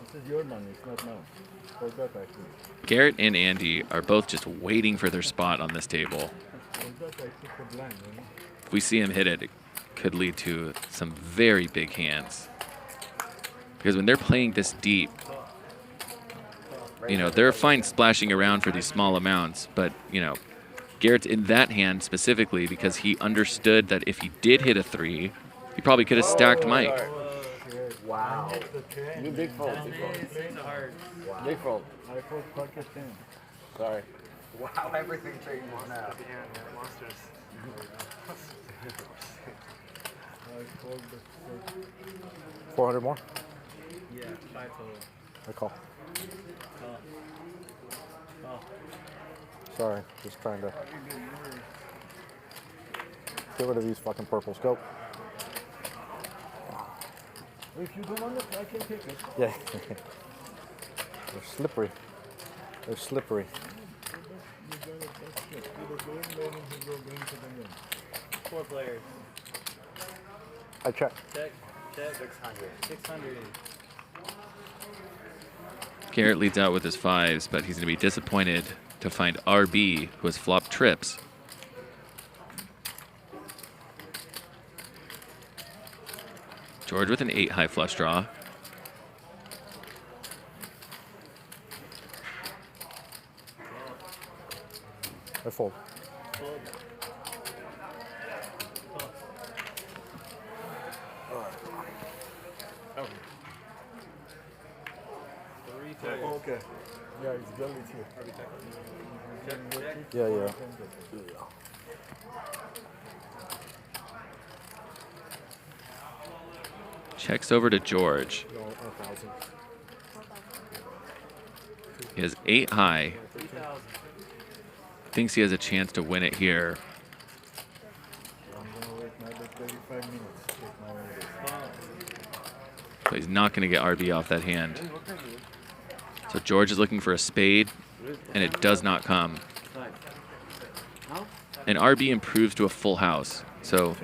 This is your money, it's not mine. Hold that actually. Garrett and Andy are both just waiting for their spot on this table. Hold that I took the blind, you know? If we see him hit it, it could lead to some very big hands. Because when they're playing this deep, you know, they're fine splashing around for these small amounts, but, you know, Garrett's in that hand specifically because he understood that if he did hit a 3, he probably could have stacked Mike. Wow. You big fold, big fold. Wow. Big fold. I put pocket 10. Sorry. Wow, everything changed now. Monsters. I called the 400 more? Yeah, 5 total. I call. Oh. Sorry, just trying to get rid of these fucking purples. Go. If you don't want it, I can take it. Yeah. They're slippery. They're slippery. You're going to basket. You go green, then you go green to the middle. 4 players. I check. Check. 600. 600. Garrett leads out with his 5s, but he's going to be disappointed to find RB, who has flopped trips. George with an 8 high flush draw. I fold. Okay. Yeah, it's Gerry too. Yeah. Checks over to George. He has 8 high. Thinks he has a chance to win it here. I'm going to wait another 35 minutes. Take my order. But he's not going to get RB off that hand. So George is looking for a spade, and it does not come. And RB improves to a full house. So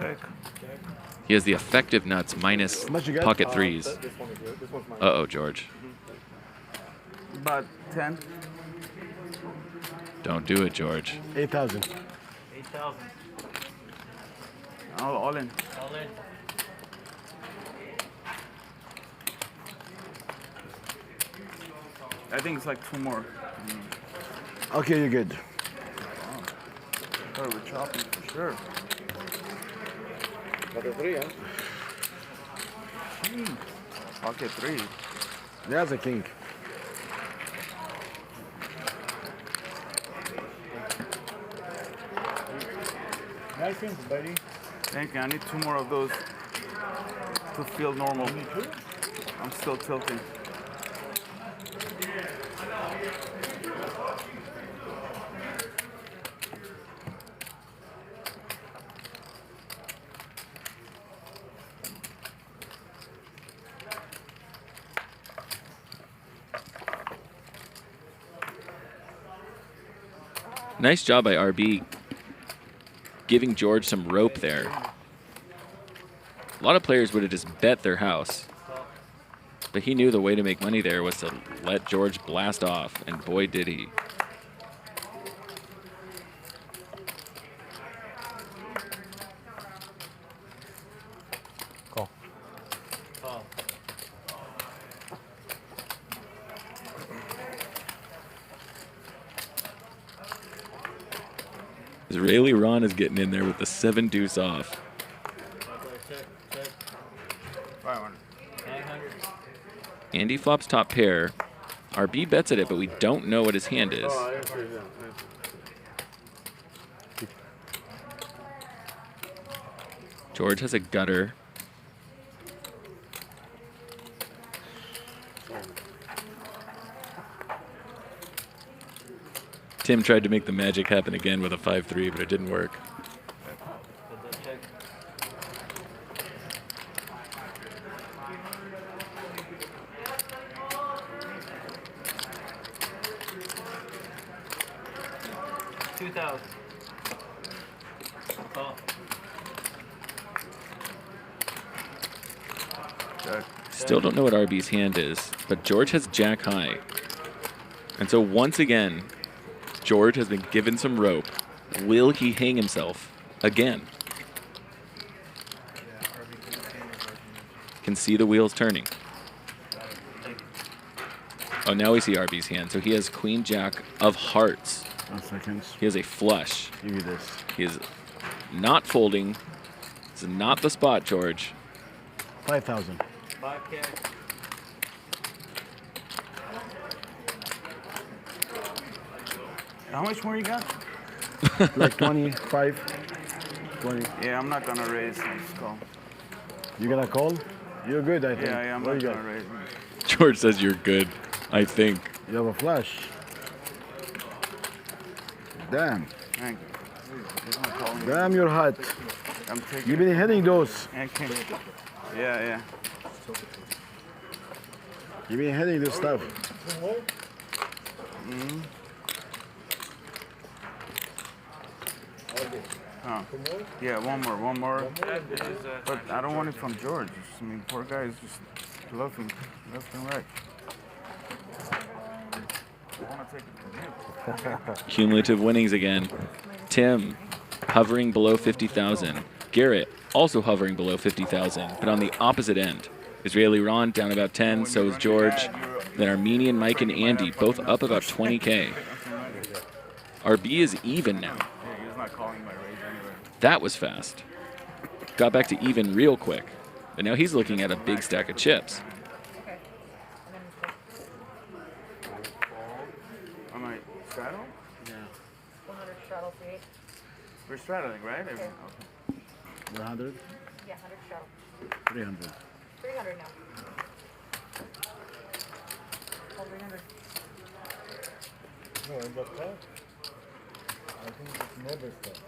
he has the effective nuts minus pocket 3s. Uh-oh, George. About 10. Don't do it, George. 8,000. 8,000. All in. All in. I think it's like 2 more. Okay, you're good. Oh, we're chopping for sure. Pocket 3, huh? Pocket 3. That's a king. Nice things, buddy. Thank you. I need 2 more of those to feel normal. I'm still tilting. Nice job by RB giving George some rope there. A lot of players would have just bet their house. But he knew the way to make money there was to let George blast off, and boy did he. Call. Israeli Ron is getting in there with the 7 deuce off. Andy flops top pair. RB bets at it, but we don't know what his hand is. George has a gutter. Tim tried to make the magic happen again with a 5-3, but it didn't work. Still don't know what RB's hand is, but George has jack high. And so once again, George has been given some rope. Will he hang himself again? Can see the wheels turning. Oh, now we see RB's hand. So he has queen jack of hearts. 1 second. He has a flush. Give me this. He is not folding. This is not the spot, George. 5,000. 5K. How much more you got? Like 25, 20. Yeah, I'm not gonna raise. I'll just call. You gonna call? You're good, I think. Yeah, I'm What not you gonna got? raise. George says you're good, I think. You have a flash. Damn. Thank you. Damn, you're hot. I'm taking. You've been hitting those. Yeah. You've been hitting this stuff. Mm-hmm. Oh. Yeah, one more. But I don't want it from George. I mean, poor guy is just bluffing left and right. I want to take it from him. Cumulative winnings again. Tim hovering below 50,000. Garrett also hovering below 50,000, but on the opposite end. Israeli Ron down about 10, so is George. Then Armenian Mike and Andy both up about 20K. RB is even now. Yeah, he's not calling my raise anyway. That was fast. Got back to even real quick. But now he's looking at a big stack of chips. I might straddle? Yeah. 100 straddle feet. We're straddling, right? Okay. 100? Yeah, 100 straddle. 300. 300 now. Oh, 300. No, in the top, I think it's never stop.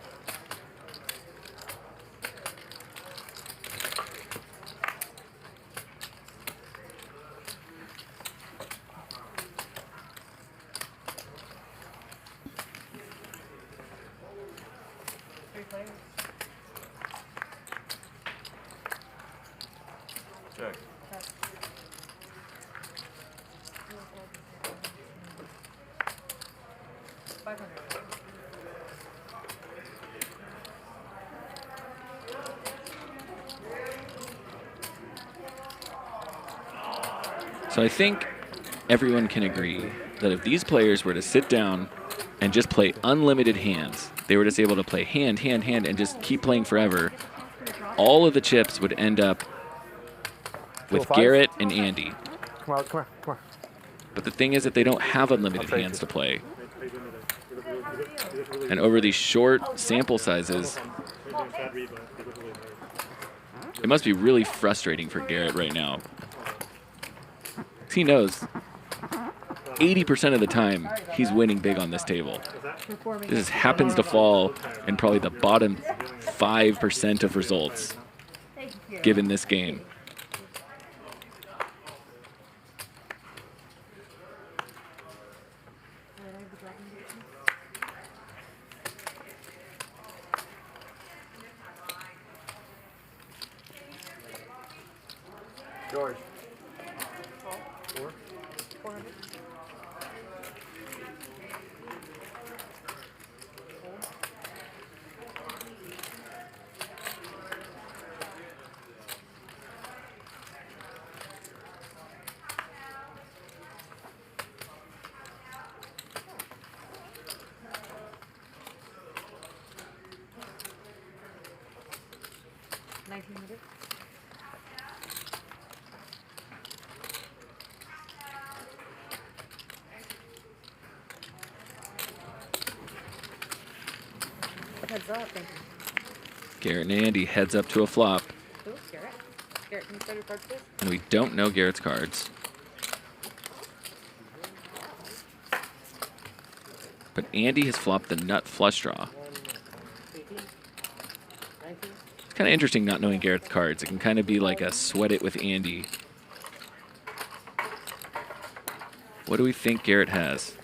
Three players. Check. Check. So I think everyone can agree that if these players were to sit down and just play unlimited hands, they were just able to play hand, hand, hand, and just keep playing forever, all of the chips would end up with Garrett and Andy. Come on, come on, come on. But the thing is that they don't have unlimited hands to play. And over these short sample sizes, it must be really frustrating for Garrett right now. He knows 80% of the time he's winning big on this table. This happens to fall in probably the bottom 5% of results given this game. George. 400. Heads up, thank you. Garrett and Andy heads up to a flop. Ooh, Garrett. Garrett, can you start your cards, please? And we don't know Garrett's cards. But Andy has flopped the nut flush draw. It's kind of interesting not knowing Garrett's cards. It can kind of be like a sweat it with Andy. What do we think Garrett has?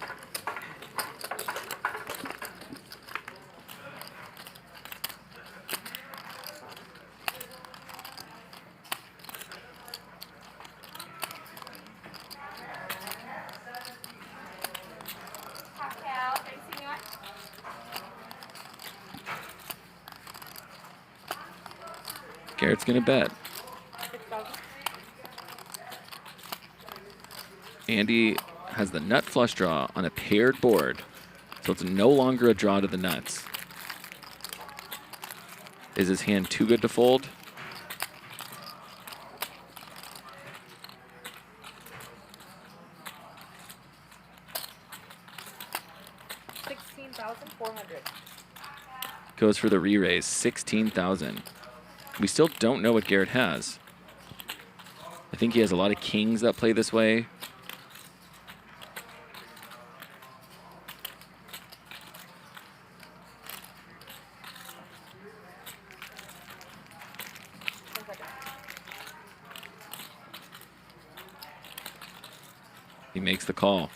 Garrett's gonna bet. Andy has the nut flush draw on a paired board, so it's no longer a draw to the nuts. Is his hand too good to fold? $16,400. Goes for the re-raise, 16,000. We still don't know what Garrett has. I think he has a lot of kings that play this way. He makes the call.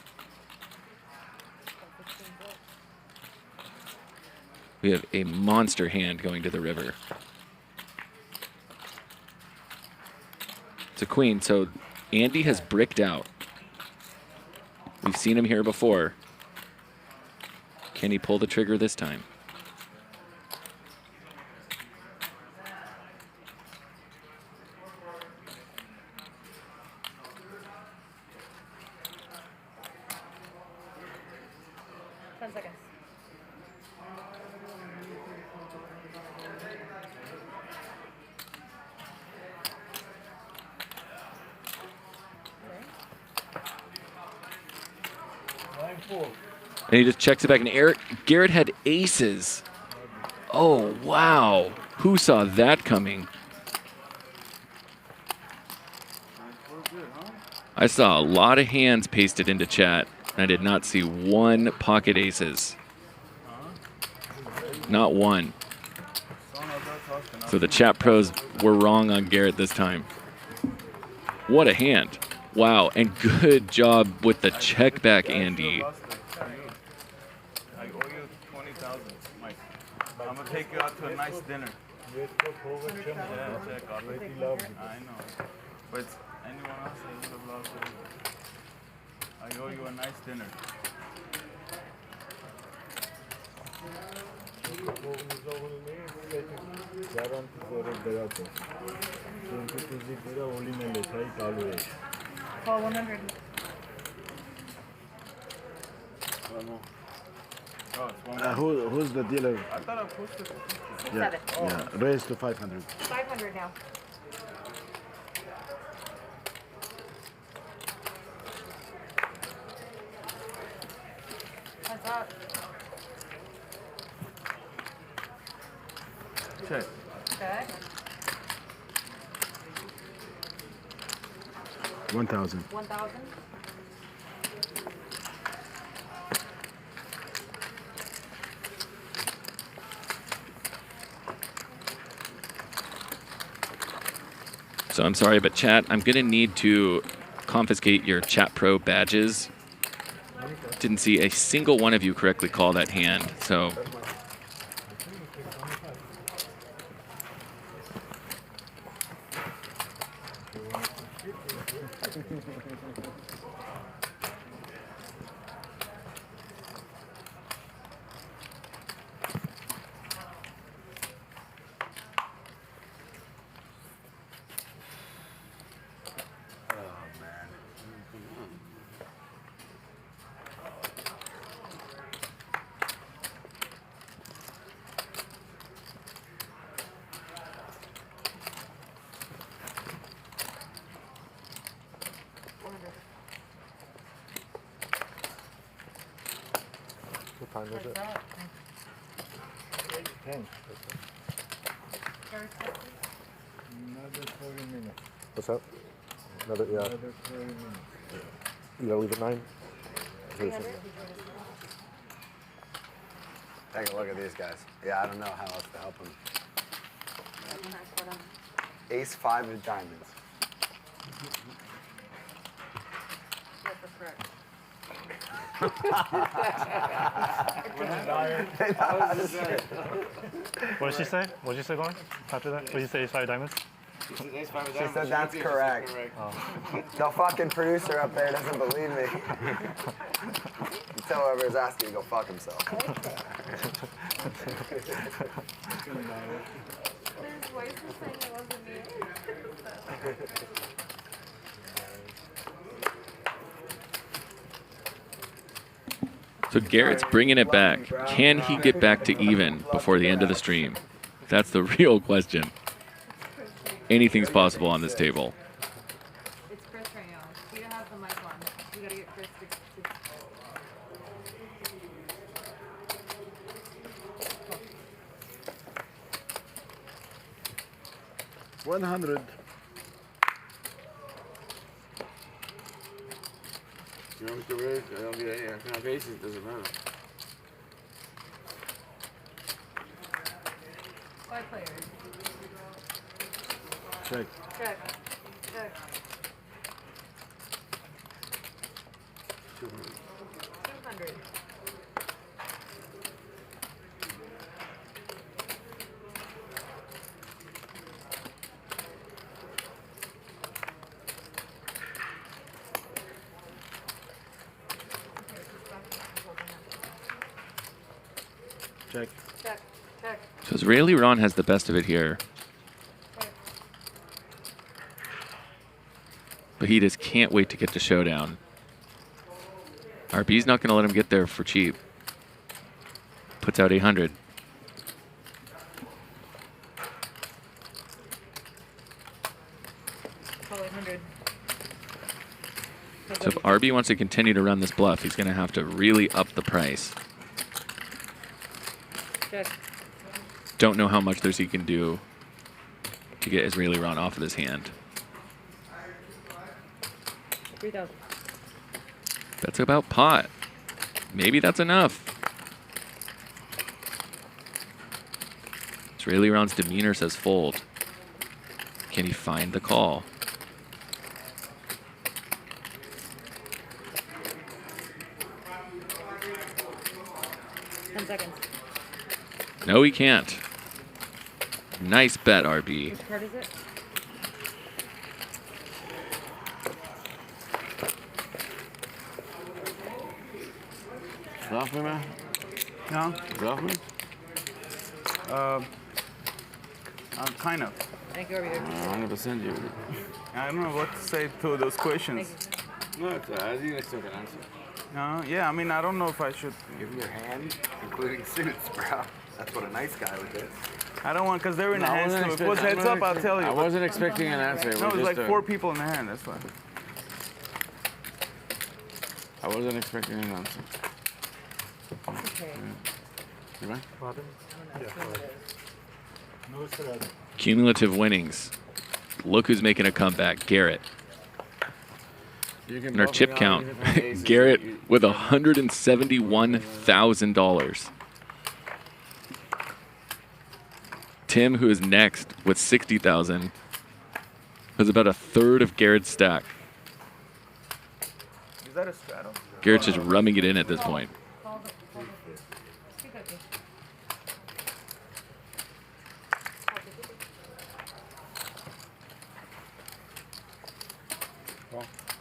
We have a monster hand going to the river. It's a queen, so Andy has bricked out. We've seen him here before. Can he pull the trigger this time? And he just checks it back. And Garrett had aces. Oh, wow. Who saw that coming? I saw a lot of hands pasted into chat. And I did not see one pocket aces. Not one. So the chat pros were wrong on Garrett this time. What a hand. Wow, and good job with the check back, Andy. I owe you 20,000, Mike. I'm gonna take you out to a nice dinner. Yeah, check. I know. But anyone else I would have lost it. I owe you a nice dinner. Call 100. Oh, it's one. Who's the dealer? I thought I posted. Yeah, 7. yeah. Raise to 500. 500 now. What's up? Check. Check. 1,000. 1,000. So I'm sorry, but chat, I'm going to need to confiscate your Chat Pro badges. Didn't see a single one of you correctly call that hand, so... What time is it? 10. Another 40 minutes. What's up? Another, yeah. Another 40 minutes. You gotta leave at 9? Take a look at these guys. Yeah, I don't know how else to help them. Ace 5 of diamonds. What did she say? What did you say, Lauren? After that? What did you say? Ace 5 diamonds? She said that's correct. The fucking producer up there doesn't believe me. You tell whoever's asking to go fuck himself. His voice is saying it wasn't me. So Garrett's bringing it back. Can he get back to even before the end of the stream? That's the real question. Anything's possible on this table. It's Chris right now. You don't have the mic on. You gotta get Chris to 100. You want me to raise? I don't get any. I can raise it, doesn't matter. 5 players. Check. Check. Check. 200. Check. Check. Check. So Israeli Ron has the best of it here. But he just can't wait to get to showdown. RB's not going to let him get there for cheap. Puts out 800. Call 800. So if RB wants to continue to run this bluff, he's going to have to really up the price. Check. Don't know how much there's he can do to get Israeli Ron off of this hand. 3,000. That's about pot. Maybe that's enough. Israeli Ron's demeanor says fold. Can he find the call? Seconds. No, he can't. Nice bet, RB. Which card is it? Bluff me, man? No? Bluff me? Kind of. Thank you, RB. 100% you. I don't know what to say to those questions. No, I think I still can answer. Yeah, I mean, I don't know if I should. Give me your hand, including suits, bro. That's what a nice guy would do. I don't want, because they're in the hands too. If it was heads up, I'll tell you. I wasn't expecting an answer. No, it was like 4 people in the hand, that's why. I wasn't expecting an answer. Okay. You mind? Cumulative winnings. Look who's making a comeback, Garrett. In our chip count, Garrett with $171,000. Tim, who is next with $60,000, has about a third of Garrett's stack. Is that a straddle? Garrett's just rumming it in at this point.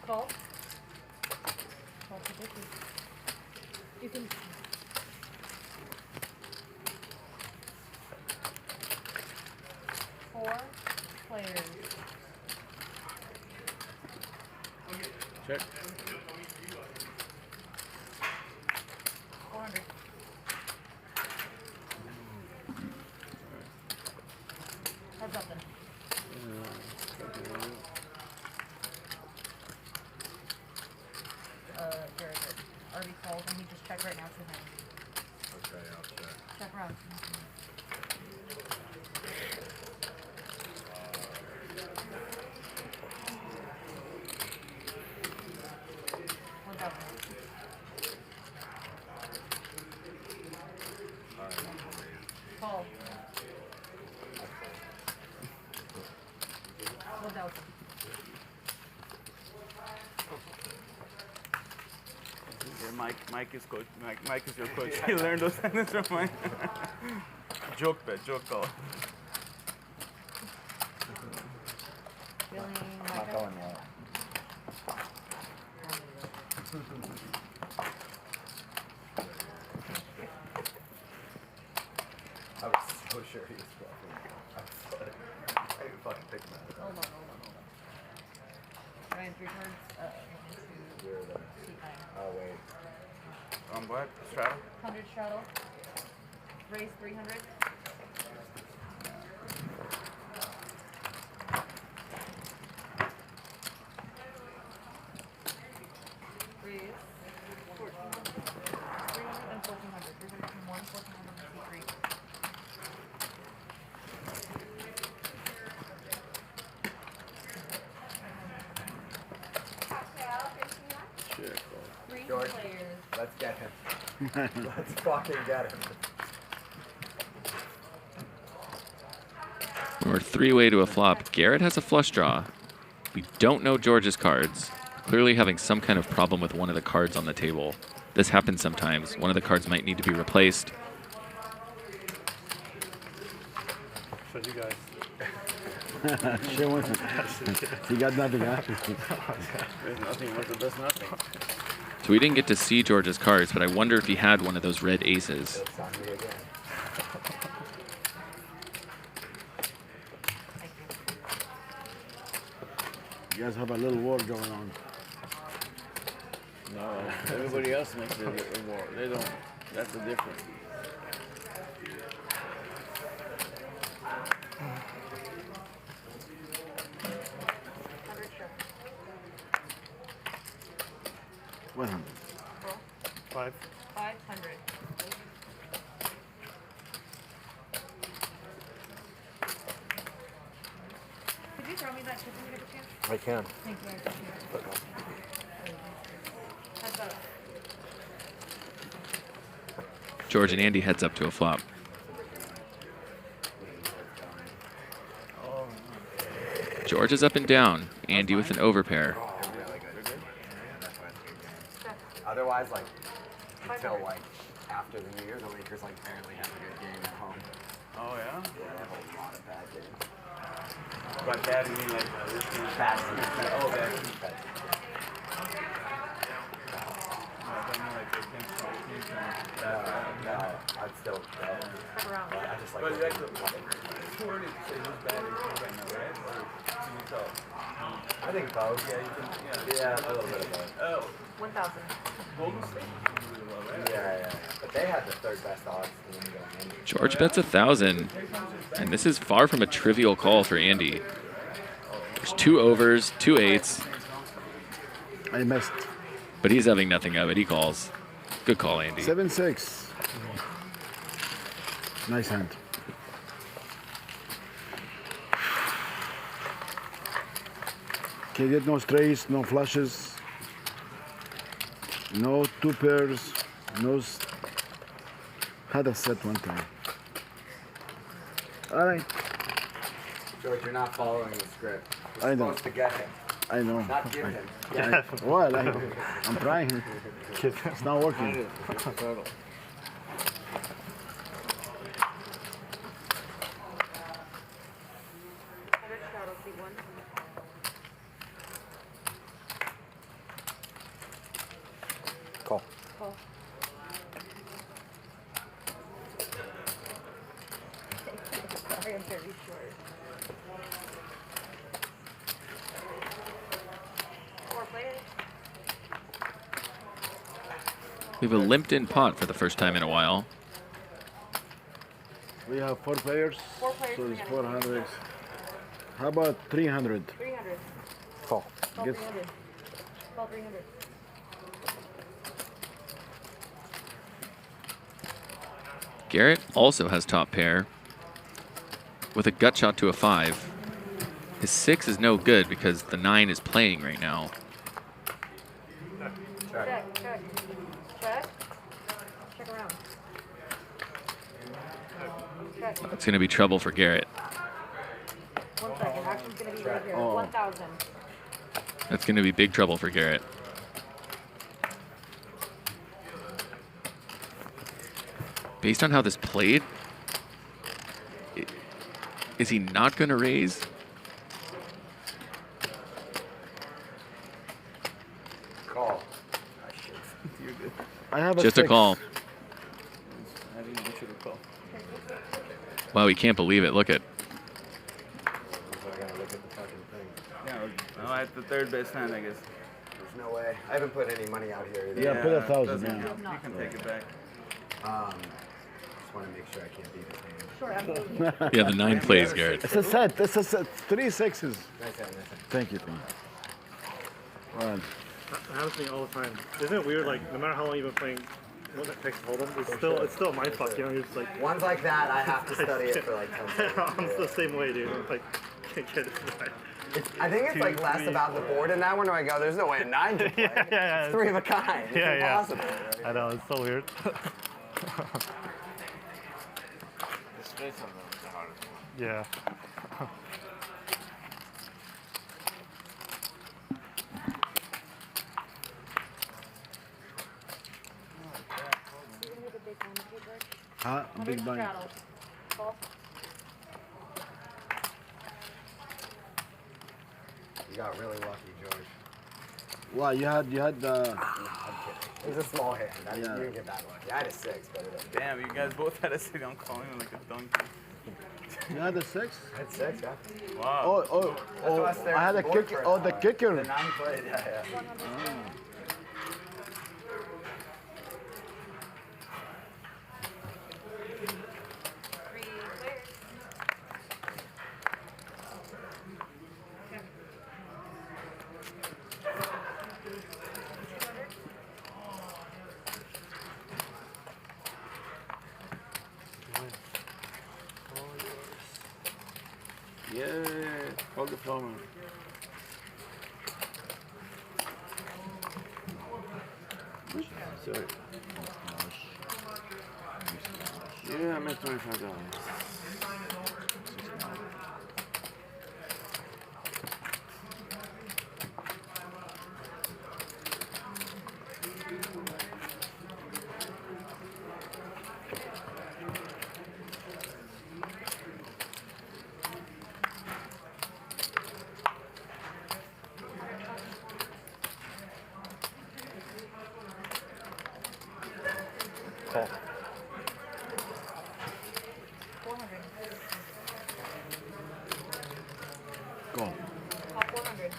Call. Call for Vicky. You can. Four players. Check. 400. Heads up then. Garrett, RV calls and he just checked right now to him. Okay, I'll check. Check around. Call. 1,000. Yeah, Mike is coach. Mike is your coach. He learned those sentences from Mike. Joke bet, joke call. Not going well. I was so sure he was bluffing. I'm sorry. I didn't fucking pick him out. Hold on. Ryan, 3 cards. 1, 2, 3. Oh, wait. What? Straddle? 100 straddle. Raise 300. Raise 1,400. 300 and 1,400. 300 from 1, 1,400 from 3. George, let's get him. Let's fucking get him. We're 3-way to a flop. Garrett has a flush draw. We don't know George's cards. Clearly having some kind of problem with one of the cards on the table. This happens sometimes. One of the cards might need to be replaced. Showed you guys. You got nothing, huh? There's nothing. What's the best nothing? So we didn't get to see George's cards, but I wonder if he had one of those red aces. You guys have a little war going on. No, everybody else makes it a war. They don't. That's the difference. What? 5. 500. Could you throw me that chip when you get a chance? I can. Thank you. I appreciate it. Heads up. George and Andy heads up to a flop. George is up and down. Andy with an overpair. Otherwise, like, until like after the New Year, the Lakers like barely have a good game at home. Oh yeah? Yeah, they have a lot of bad games. By bad, you mean like this game? Bad. Oh, bad. Bad. No, I'd still go. I just like. But it's too early to say who's bad and who's right now, right? Or can you tell? I think both. Yeah, you can. Yeah, a little bit of both. Oh, 1,000. Golden State. Really well, right? Yeah. But they had the third best odds when you go in. George bets 1,000, and this is far from a trivial call for Andy. There's 2 overs, 2 eights. I missed. But he's having nothing of it. He calls. Good call, Andy. 7-6. Nice hand. Okay, get no strays, no flushes, no 2 pairs, no. Had a set one time. All right. George, you're not following the script. You're I know. supposed to get him. I know. Not give him. Well, I'm trying. It's not working. Call. Sorry, I'm very short. 4 players. We have a limped-in pot for the first time in a while. We have 4 players. 4 players. So it's 400. How about 300? 300. Call. Call Guess 300. Call 300. Garrett also has top pair with a gut shot to a 5. His 6 is no good because the 9 is playing right now. Check. Check around. Check. That's going to be trouble for Garrett. 1 second. Action's going to be right here. Oh. 1,000. That's going to be big trouble for Garrett. Based on how this played, is he not going to raise? Call. You're good. I have Just a call. I didn't want you to call. Wow, he can't believe it. Look at. Yeah, no, I have the third best hand, I guess. There's no way. I haven't put any money out here either. Yeah, put 1,000. doesn't Yeah. count. You can take it back. Just want to make sure I can't beat his hand. Sure, absolutely. Yeah, the 9 plays, Garrett. It's a set. It's a set. 3 sixes. Nice hand. Thank you, Clint. Well, That happens to me all the time. Isn't it weird? Like, no matter how long you've been playing, what it takes to hold them, it's still a mindfuck. You know, you're just like. Ones like that, I have to study it for like 10 seconds. I'm the same way, dude. Like, can't get it right. I think it's like less about the board in that one where I go, there's no way a 9 can play. Yeah. It's 3 of a kind. It's impossible. I know, it's so weird. The space on them is the hardest one. Yeah. big blind. You got really lucky, George. Wow, you had No, I'm kidding. It was a small hand. You Yeah. didn't get that lucky. I had a 6, but it Damn, you guys both had a 6. I'm calling him like a donkey. You had a 6? I had 6, yeah. Wow. Oh, I had a kicker. Oh, the kicker. The 9 played, yeah. Yeah, hold the phone. Sorry. Yeah, I made $25. Call. 400. Go on. Call 400.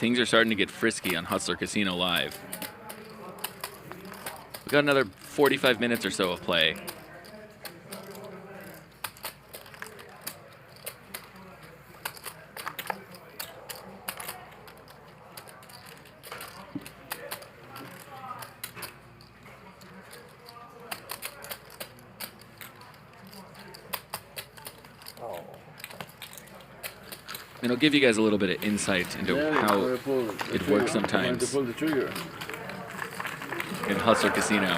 things are starting to get frisky on Hustler Casino Live. We got another 45 minutes or so of play. And I'll give you guys a little bit of insight into how it works sometimes Pull the trigger. in Hustler Casino.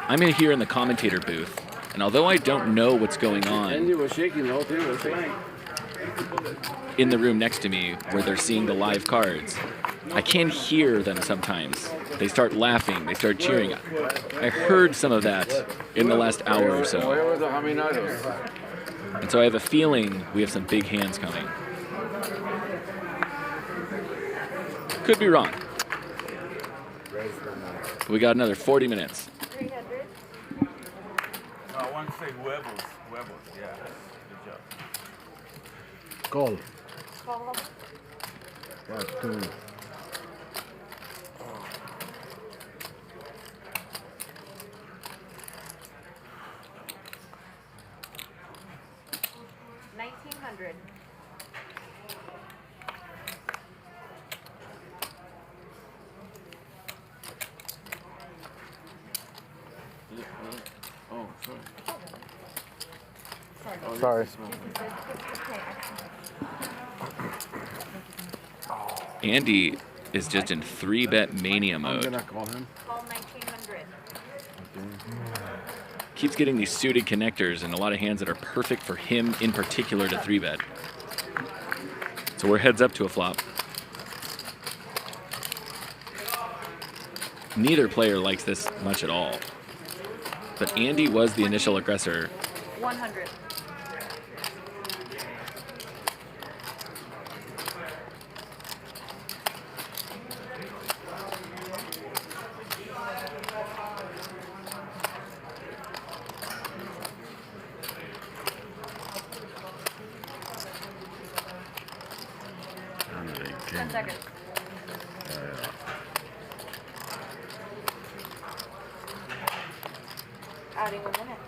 I'm in here in the commentator booth, and although I don't know what's going on Andy was shaking, the whole thing was shaking. in the room next to me where they're seeing the live cards, I can hear them sometimes. They start laughing, they start cheering. I heard some of that in the last hour or so. Where were the Jaminados? And so I have a feeling we have some big hands coming. Could be wrong. We got another 40 minutes. 300. I want to say huevos. Huevos, yeah. Good job. Call. Call. Got 2. $1,900. Oh, sorry. Sorry. Andy is just in 3-bet mania I'm mode. gonna call him. Call 1,900. Keeps getting these suited connectors and a lot of hands that are perfect for him in particular to 3-bet. So we're heads up to a flop. Neither player likes this much at all. But Andy was the initial aggressor. 100. Okay. 10 seconds. Adding 1 minute.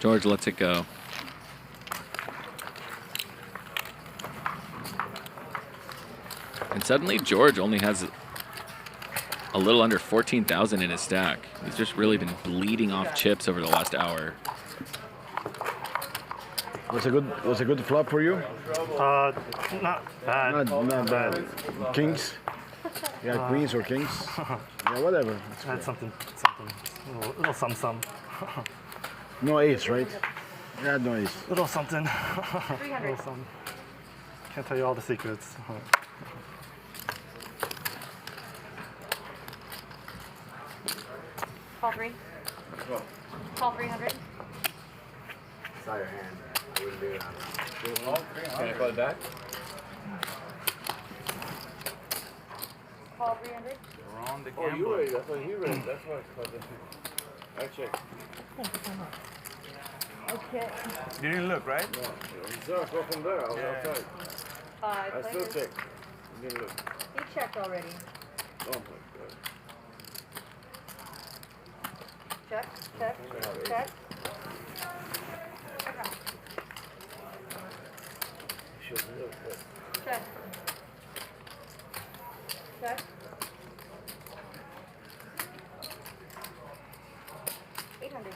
George lets it go. And suddenly George only has a little under 14,000 in his stack. He's just really been bleeding off chips over the last hour. Was a good flop for you? Not bad. Not bad. Kings? Yeah, queens or kings? Yeah, whatever. Had something, little some. No ace, right? Yeah, no ace. Little something. 300. Little something. Can't tell you all the secrets. Call 3. Call 300. Saw your hand. I wouldn't do it on that. Can I call it back? Call 300. We're on the Oh, gamble. you raised. That's what he raised. That's why I called it. I checked. Thank you so much. Okay. You didn't look, right? No. So go from there. I was Yeah. outside. 5 I still players. checked. You didn't look. He checked already. Oh my god. Check, check, check. Shouldn't look. But Check. Check. 800.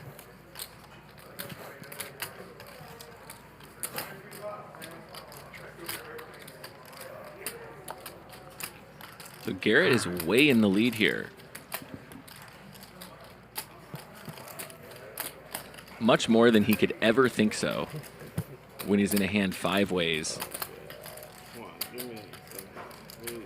So Garrett is way in the lead here. Much more than he could ever think so when he's in a hand 5 ways. come on, give me some. Please,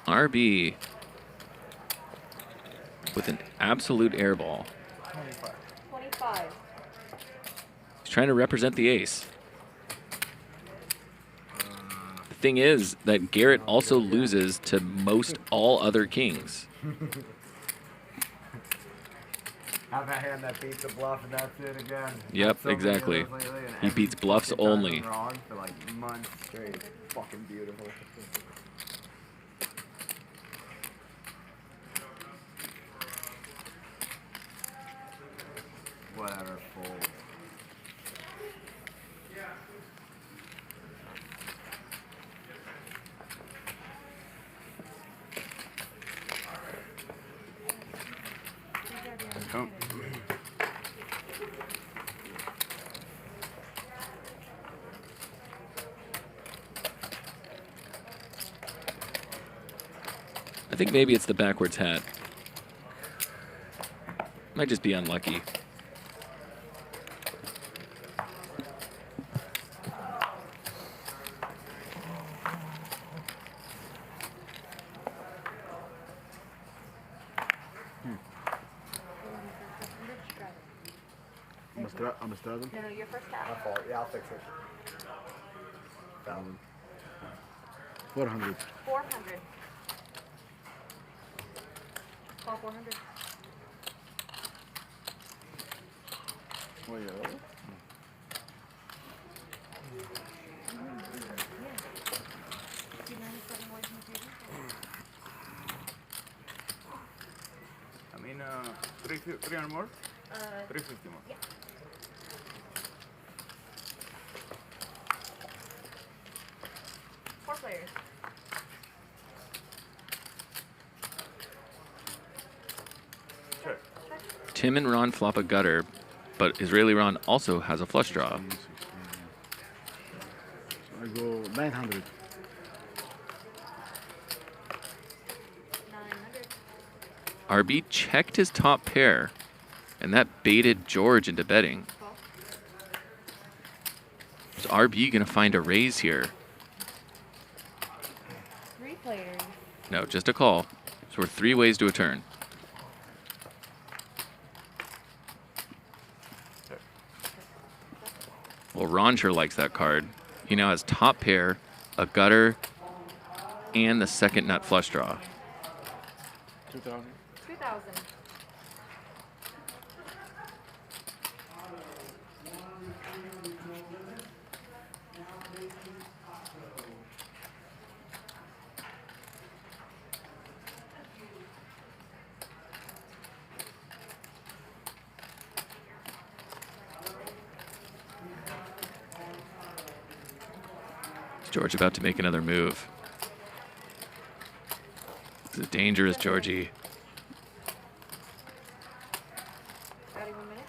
RB with an absolute airball. 25. He's trying to represent the ace. The thing is that Garrett also loses to most all other kings. Have a hand that beats a bluff and that's it again. Yep, So many of exactly. those lately, and He every beats bluffs fucking time only. I'm wrong for like months straight. It's fucking beautiful. Whatever, fold. Oh. I think maybe it's the backwards hat. Might just be unlucky. I'm a straddle. No, your first My half. fault. Yeah, I'll fix it. Feldman. 400. 400. Call 400. Oh, yeah. I mean, 300 more? 350 more. Yeah. Four players. Sure. Tim and Ron flop a gutter, but Israeli Ron also has a flush draw. I go 900. 900. RB checked his top pair, and that baited George into betting. Is RB going to find a raise here? 3 players. No, just a call. So we're 3 ways to a turn. Well, Ron sure likes that card. He now has top pair, a gutter, and the second nut flush draw. 2,000. 2,000. Is George about to make another move? This is dangerous, Georgie. Ready 1 minute?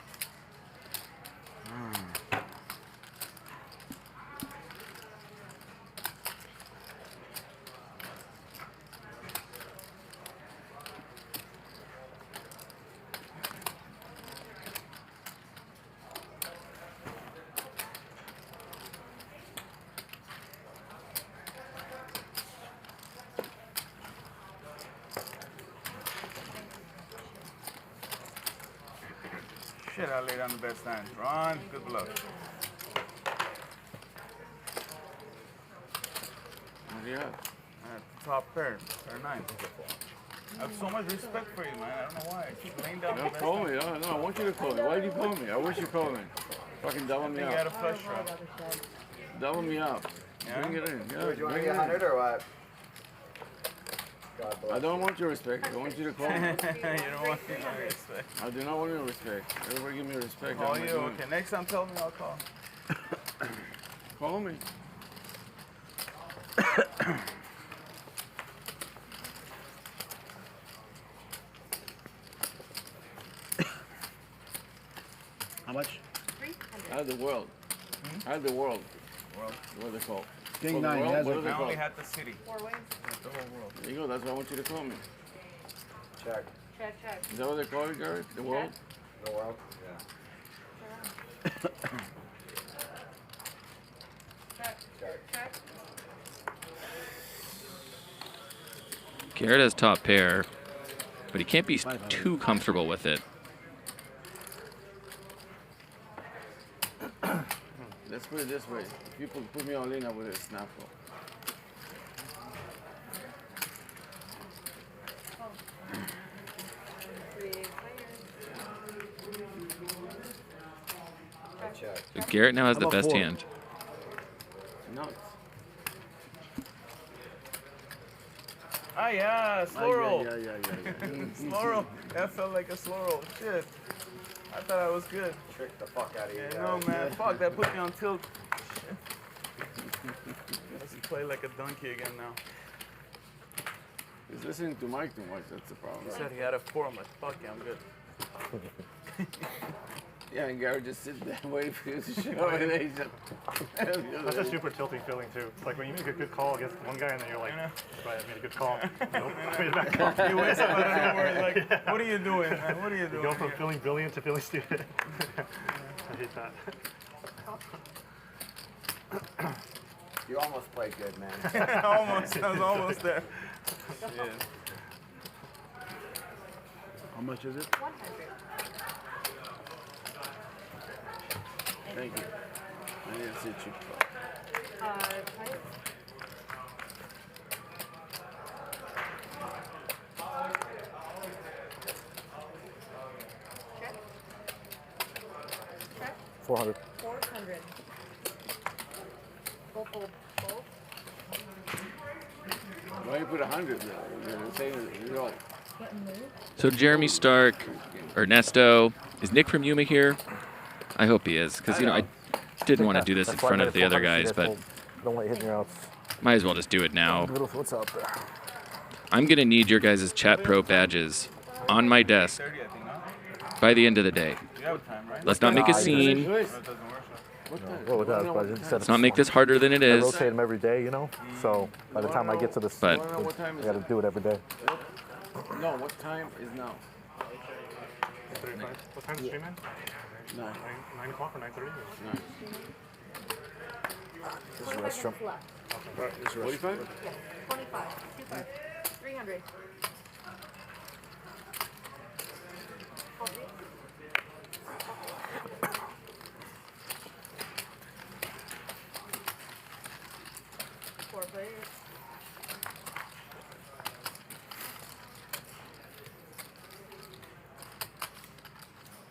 Shit, I laid on the best hand. Ron, good luck. What do you have? Top pair, pair 9. I have so much respect for you, man. I don't know why. I keep laying down the Don't best call hand. me. No, I want you to call me. Why did you call me? I wish you called me. Fucking double I me think you had a up. flush draw. Double me up. Yeah? Bring it in. Yeah, Do you want to bring get it 100 in. or what? God bless. I don't want your respect. I want you to call me. You don't want my respect. I do not want your respect. Everybody give me respect. Call How am I you? doing? Okay, next time tell me I'll call. Call me. How much? 300. I had the world. I had the world. Well, What are they called? King Oh, the 9. world? Yes, What are they I only called? had the city. 4 ways. Not the whole world. There you go. That's why I want you to call me. Check. Check, check. Is that what they call it, Garrett? The world? The world? Yeah. Check. Check. Check. Garrett has top pair, but he can't be too comfortable with it. Let's put it this way. If you put me all in, I would have snapped off. So Garrett now has the best hand. Nuts. Ah, yeah, slow roll. Yeah. Slow roll. That felt like a slow roll. Shit. I thought I was good. Trick the fuck out of you. Yeah, no, man. Fuck, that put me on tilt. Shit. Let's play like a donkey again now. He's listening to Mike too much, that's the problem. He said he had a 4. I'm like, fuck yeah, I'm good. Yeah, and Garrett just sits there waiting for you to show and then he's just... That's a super tilting feeling too. It's like when you make a good call against one guy and then you're like, right, I made a good call. Nope, I made a bad call. You wake up out of nowhere like, what are you doing, man? What are you doing? You go from feeling brilliant to feeling stupid. I hate that. You almost played good, man. Almost. I was almost there. Shit. How much is it? 100. Thank you. I didn't see cheap. Price? Check. Check. 400. 400. Go full. Full. Why you put 100 there? You're saying, you know. So Jeremy Stark, Ernesto, is Nick from Yuma here? I hope he is, because, you know, I didn't want to do this in front of the other guys, but Don't let hitting your outs. might as well just do it now. What's out there? I'm going to need your guys' Chat Pro badges on my desk by the end of the day. Let's not make a scene. Let's not make this harder than it I is. rotate them every day, you know? So by the time I get to the But- I got to do it every day. No, what time is now? 35. What time is the stream in? 9 o'clock or 9:30? 9. This is a restaurant. Left. 45? Yeah. 25. 25. 300. Four players.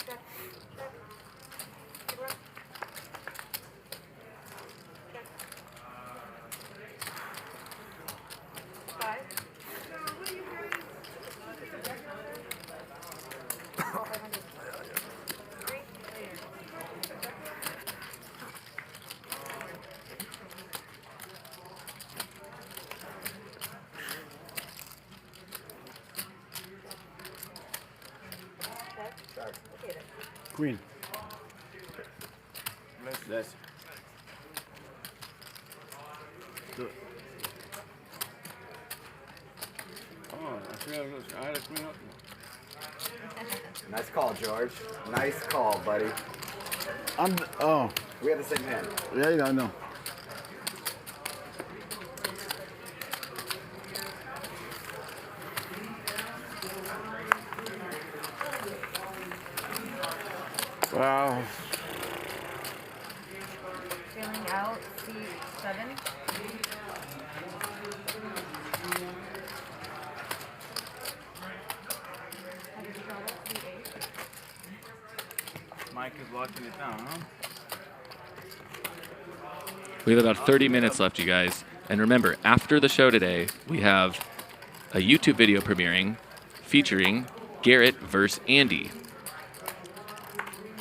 Check. Check. Good luck. Check. 5. 500. 3. Check. Okay then. Queen. Less. Oh, I had a queen up. Nice call, George. Nice call, buddy. Oh. We have the same hand. Yeah, I know. Wow. Filling out C7. Mike is locking it down, huh? We have about 30 minutes left, you guys. And remember, after the show today, we have a YouTube video premiering featuring Garrett versus Andy.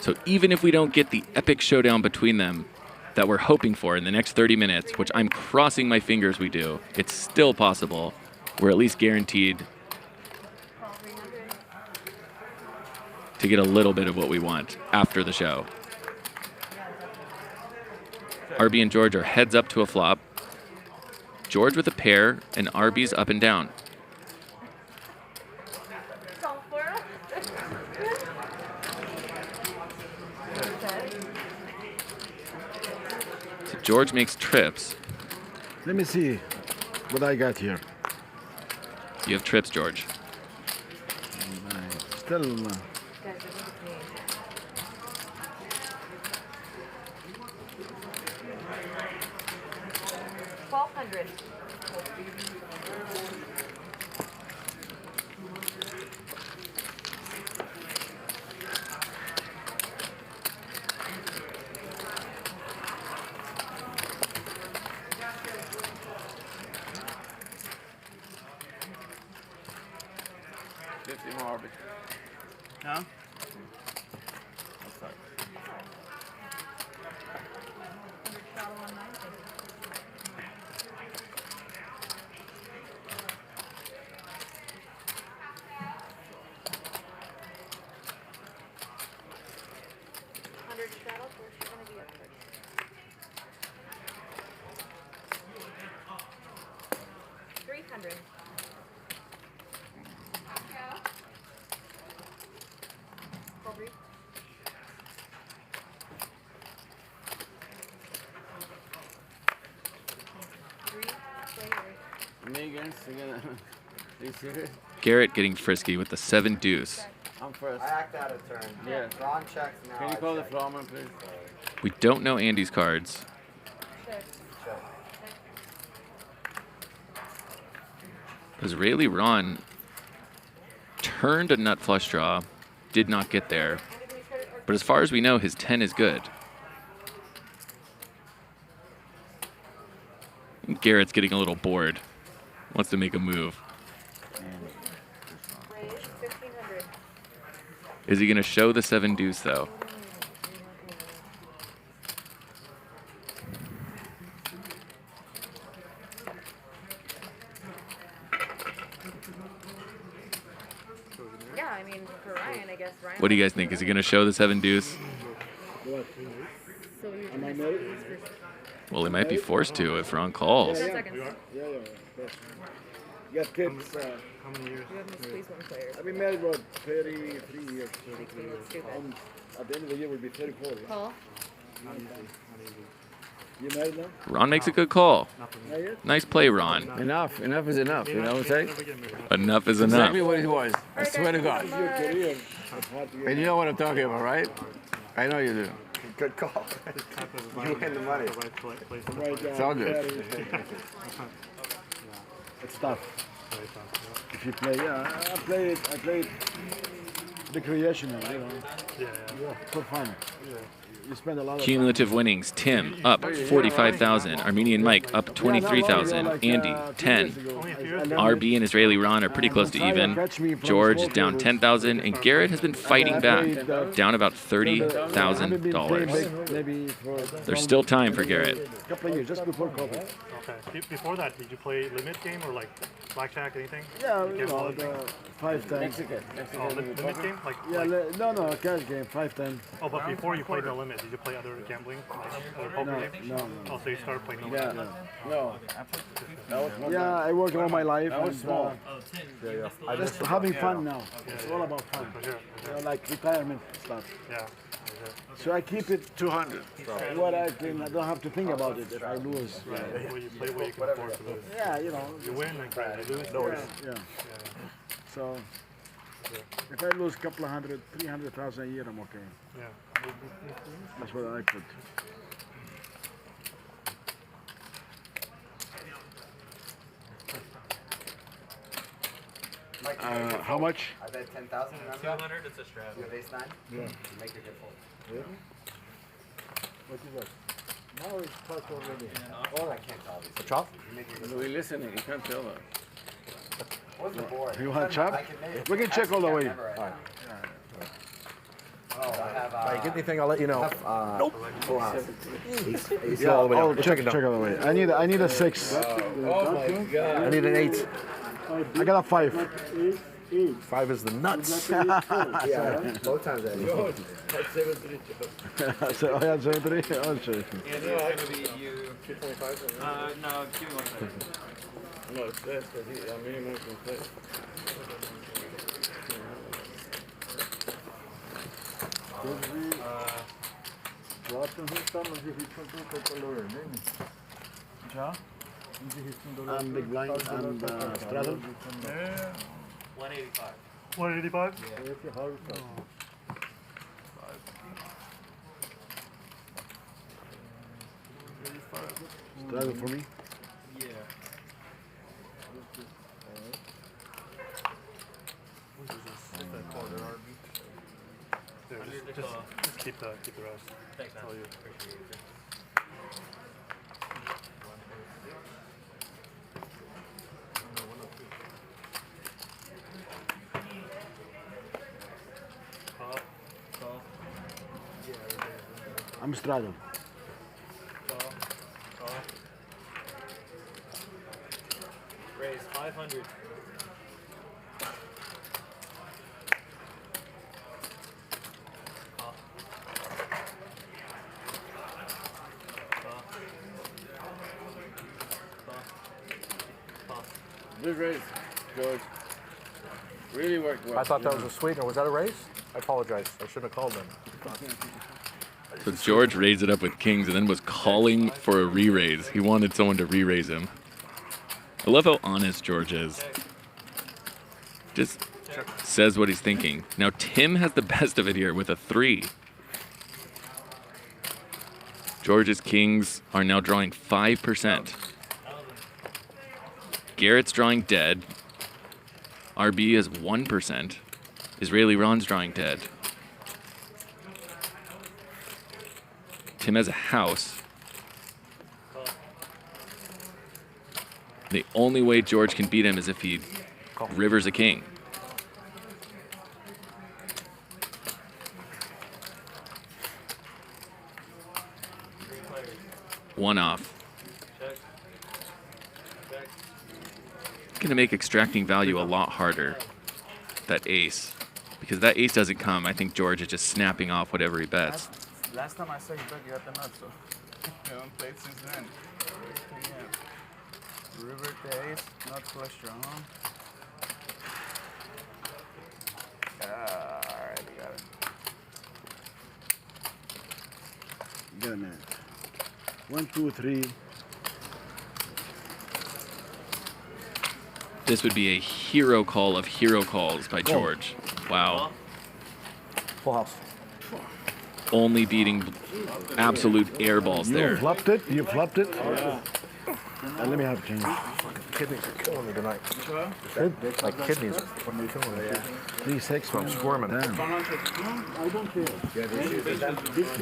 So even if we don't get the epic showdown between them that we're hoping for in the next 30 minutes, which I'm crossing my fingers we do, it's still possible. We're at least guaranteed to get a little bit of what we want after the show. RB and George are heads up to a flop. George with a pair and RB's up and down. So George makes trips. Let me see what I got here. You have trips, George. Still. Guys, I think it's me. $1,200. More. Huh? Garrett getting frisky with the 7 deuce. I'm first. I act out of turn. Yeah. Ron checks now. Can you call the Feldman, please? We don't know Andy's cards. Israeli Ron turned a nut flush draw, did not get there. But as far as we know, his 10 is good. Garrett's getting a little bored. Wants to make a move. Is he going to show the 7 deuce, though? Yeah, I mean, for Ryan, I guess Ryan. What do you guys think? Is he going to show the 7 deuce? So you're gonna squeeze for Well, he might be forced to if Ron calls. 10 seconds. Yeah. You got kids. How many years? You have to squeeze one player. I've been married about 33 years. Makes me look stupid. At the end of the year, we'll be 34. Yeah? Call. You married now? Ron makes a good call. Not yet? Nice play, Ron. Enough is enough. You know what I'm saying? Enough is enough. Exactly what it was. I swear to God. Your career. And you know what I'm talking about, right? I know you do. Good call. You win the money. It's all good. It's tough. If you play, I played recreational, you know. Yeah. For fun. You spend a lot of Cumulative winnings. Tim up 45,000. Armenian Mike up 23,000. Andy 10. RB and Israeli Ron are pretty close to even. George is down 10,000, and Garrett has been fighting back, down about $30,000. There's still time for Garrett. A couple of years, just before COVID. Okay. Before that, did you play limit game or like blackjack, anything? Yeah, you know, the 5-10. Mexican. Oh, limit game? Like, yeah, like, cash game, 5-10. Oh, but before you played no limit, did you play other gambling? Like other poker games? No. Oh, so you started playing no Yeah. limit? No. Yeah, I worked all my life. That was and, small. I'm just having fun now. It's all about fun. For sure. You know, like retirement stuff. Yeah. So I keep it 200. What I don't have to think about it if I lose. Right. Well, you play where you can afford to lose. Yeah, you know. You win and you lose. No worries. Yeah. So if I lose a couple of hundred, 300,000 a year, I'm okay. Yeah. That's what I put. How much? I bet 10,000. 200, it's a strap. You have ace 9? Yeah. Make a good fold. Yeah. What is that? Now it's plus already. Oh, I can't tell these. A chop? We're listening. You can't tell us. What's the board? You want a chop? We can check all the way. Alright. Oh, I have. If I get anything, I'll let you know. Nope. Full house. Yeah, all the way I'll down. check all the way. I need a 6. Oh my God. I need an 8. I got a 5. 5 is the nuts. Yeah, both times I George, that's 7-3. So I had 7-3. Oh, shit. Yeah, no, it's going to be you. 225? No, give me 1 second. No, it's less because I mean, I'm can play. Já? I'm big blind. I'm straddle. 185. 185? Straddle for me. Yeah. Just keep the rest. Thanks, man. All you. Appreciate it. Call. I'm straddle. Call. Raise 500. Good raise, George. Really worked well. I thought that was a sweetener. Was that a raise? I apologize. I shouldn't have called them. So George raised it up with kings and then was calling for a re-raise. He wanted someone to re-raise him. I love how honest George is. Just says what he's thinking. Now Tim has the best of it here with a 3. George's kings are now drawing 5%. Garrett's drawing dead. RB is 1%. Israeli Ron's drawing dead. Tim has a house. The only way George can beat him is if he rivers a king. One off. It's going to make extracting value a lot harder, that ace. Because that ace doesn't come, I think George is just snapping off whatever he bets. Last time I saw you bet, you had the nuts, so you haven't played since then. Yeah. River the ace, not flush draw, huh? Alright, we got it. Get a minute. 1, 2, 3. This would be a hero call of hero calls by George. Wow. Full house. Only beating absolute air balls there. You flopped it? You flopped it? Yeah. Let me have change. Kidneys are killing me tonight. My kidneys are killing me. 3, 6. I'm squirming. Damn. I don't care.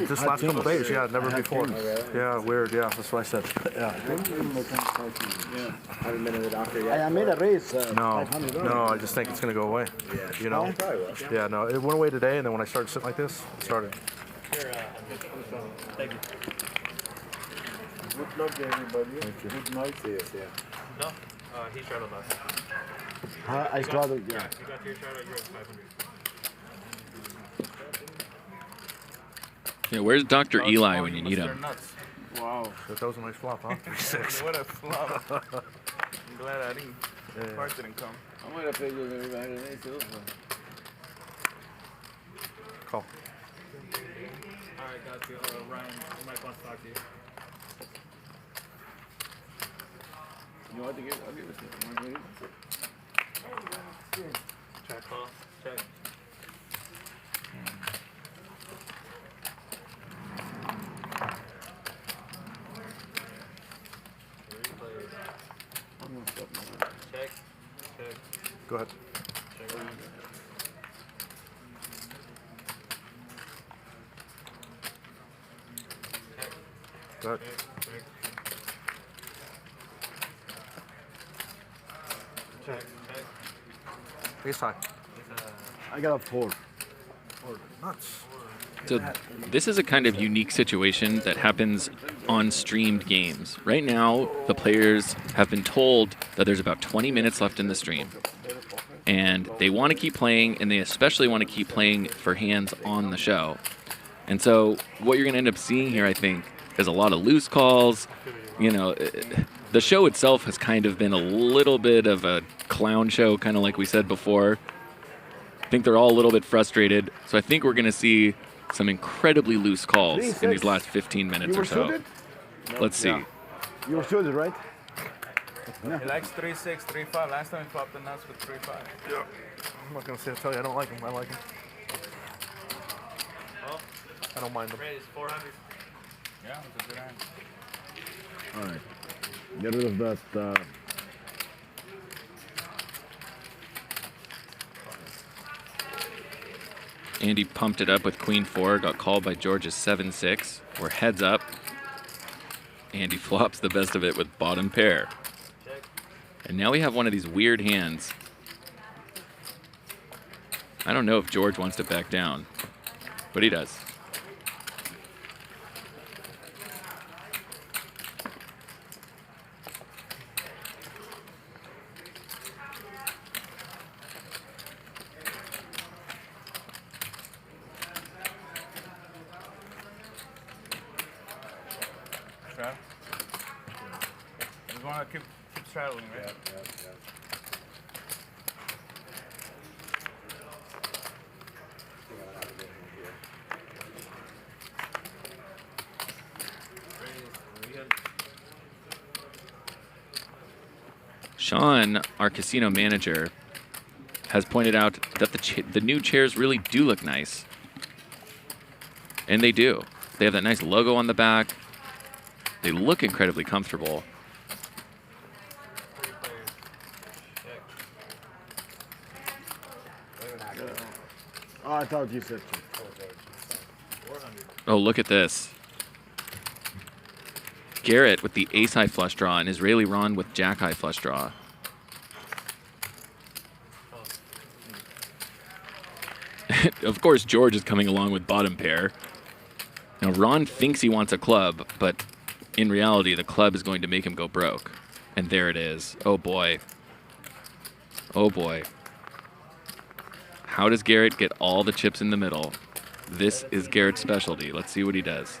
This last couple days, yeah, never before. Yeah, weird. Yeah, that's what I said. Yeah. Haven't been to the doctor yet. I made a raise. No, I just think it's gonna go away. You know? Yeah, no, it went away today, and then when I started sitting like this, it started. Thank you. Good luck, everybody. Good night. No, he shardled us. I straddled, yeah. You got your shard, you're at 500. Yeah, where's Dr. Eli when you need him? Wow. That was a nice flop, huh? 3-6. What a flop. I'm glad I didn't. The part didn't come. I might have played with everybody today too. Call. Alright, got you. Ryan, Mike wants to talk to you. You want to give? I'll give it to you. Check. Call. Check. Check. Check. Go ahead. Check around. Go ahead. Check. Ace high. I got a 4. Nuts. So this is a kind of unique situation that happens on streamed games. Right now, the players have been told that there's about 20 minutes left in the stream. And they want to keep playing, and they especially want to keep playing for hands on the show. And so what you're going to end up seeing here, I think, is a lot of loose calls. You know, the show itself has kind of been a little bit of a clown show, kind of like we said before. I think they're all a little bit frustrated. So I think we're going to see some incredibly loose calls in these last 15 minutes or so. Let's see. You were suited, right? He likes 3-6, 3-5. Last time he flopped the nuts with 3-5. Yeah. I'm not gonna tell you I don't like him. I like him. Well, I don't mind him. raise 400. Yeah, it's a good hand. All right. Get rid of that. Andy pumped it up with Queen 4, got called by George's 7-6. We're heads up. Andy flops the best of it with bottom pair. And now we have one of these weird hands. I don't know if George wants to back down, but he does. Straddle? Just want to keep straddling, right? Yeah. Sean, our casino manager, has pointed out that the new chairs really do look nice. And they do. They have that nice logo on the back. They look incredibly comfortable. Oh, I thought you said Oh, look at this. Garrett with the ace-high flush draw and Israeli Ron with jack-high flush draw. Of course, George is coming along with bottom pair. Now, Ron thinks he wants a club, but in reality, the club is going to make him go broke. And there it is. Oh, boy. Oh, boy. How does Garrett get all the chips in the middle? This is Garrett's specialty. Let's see what he does.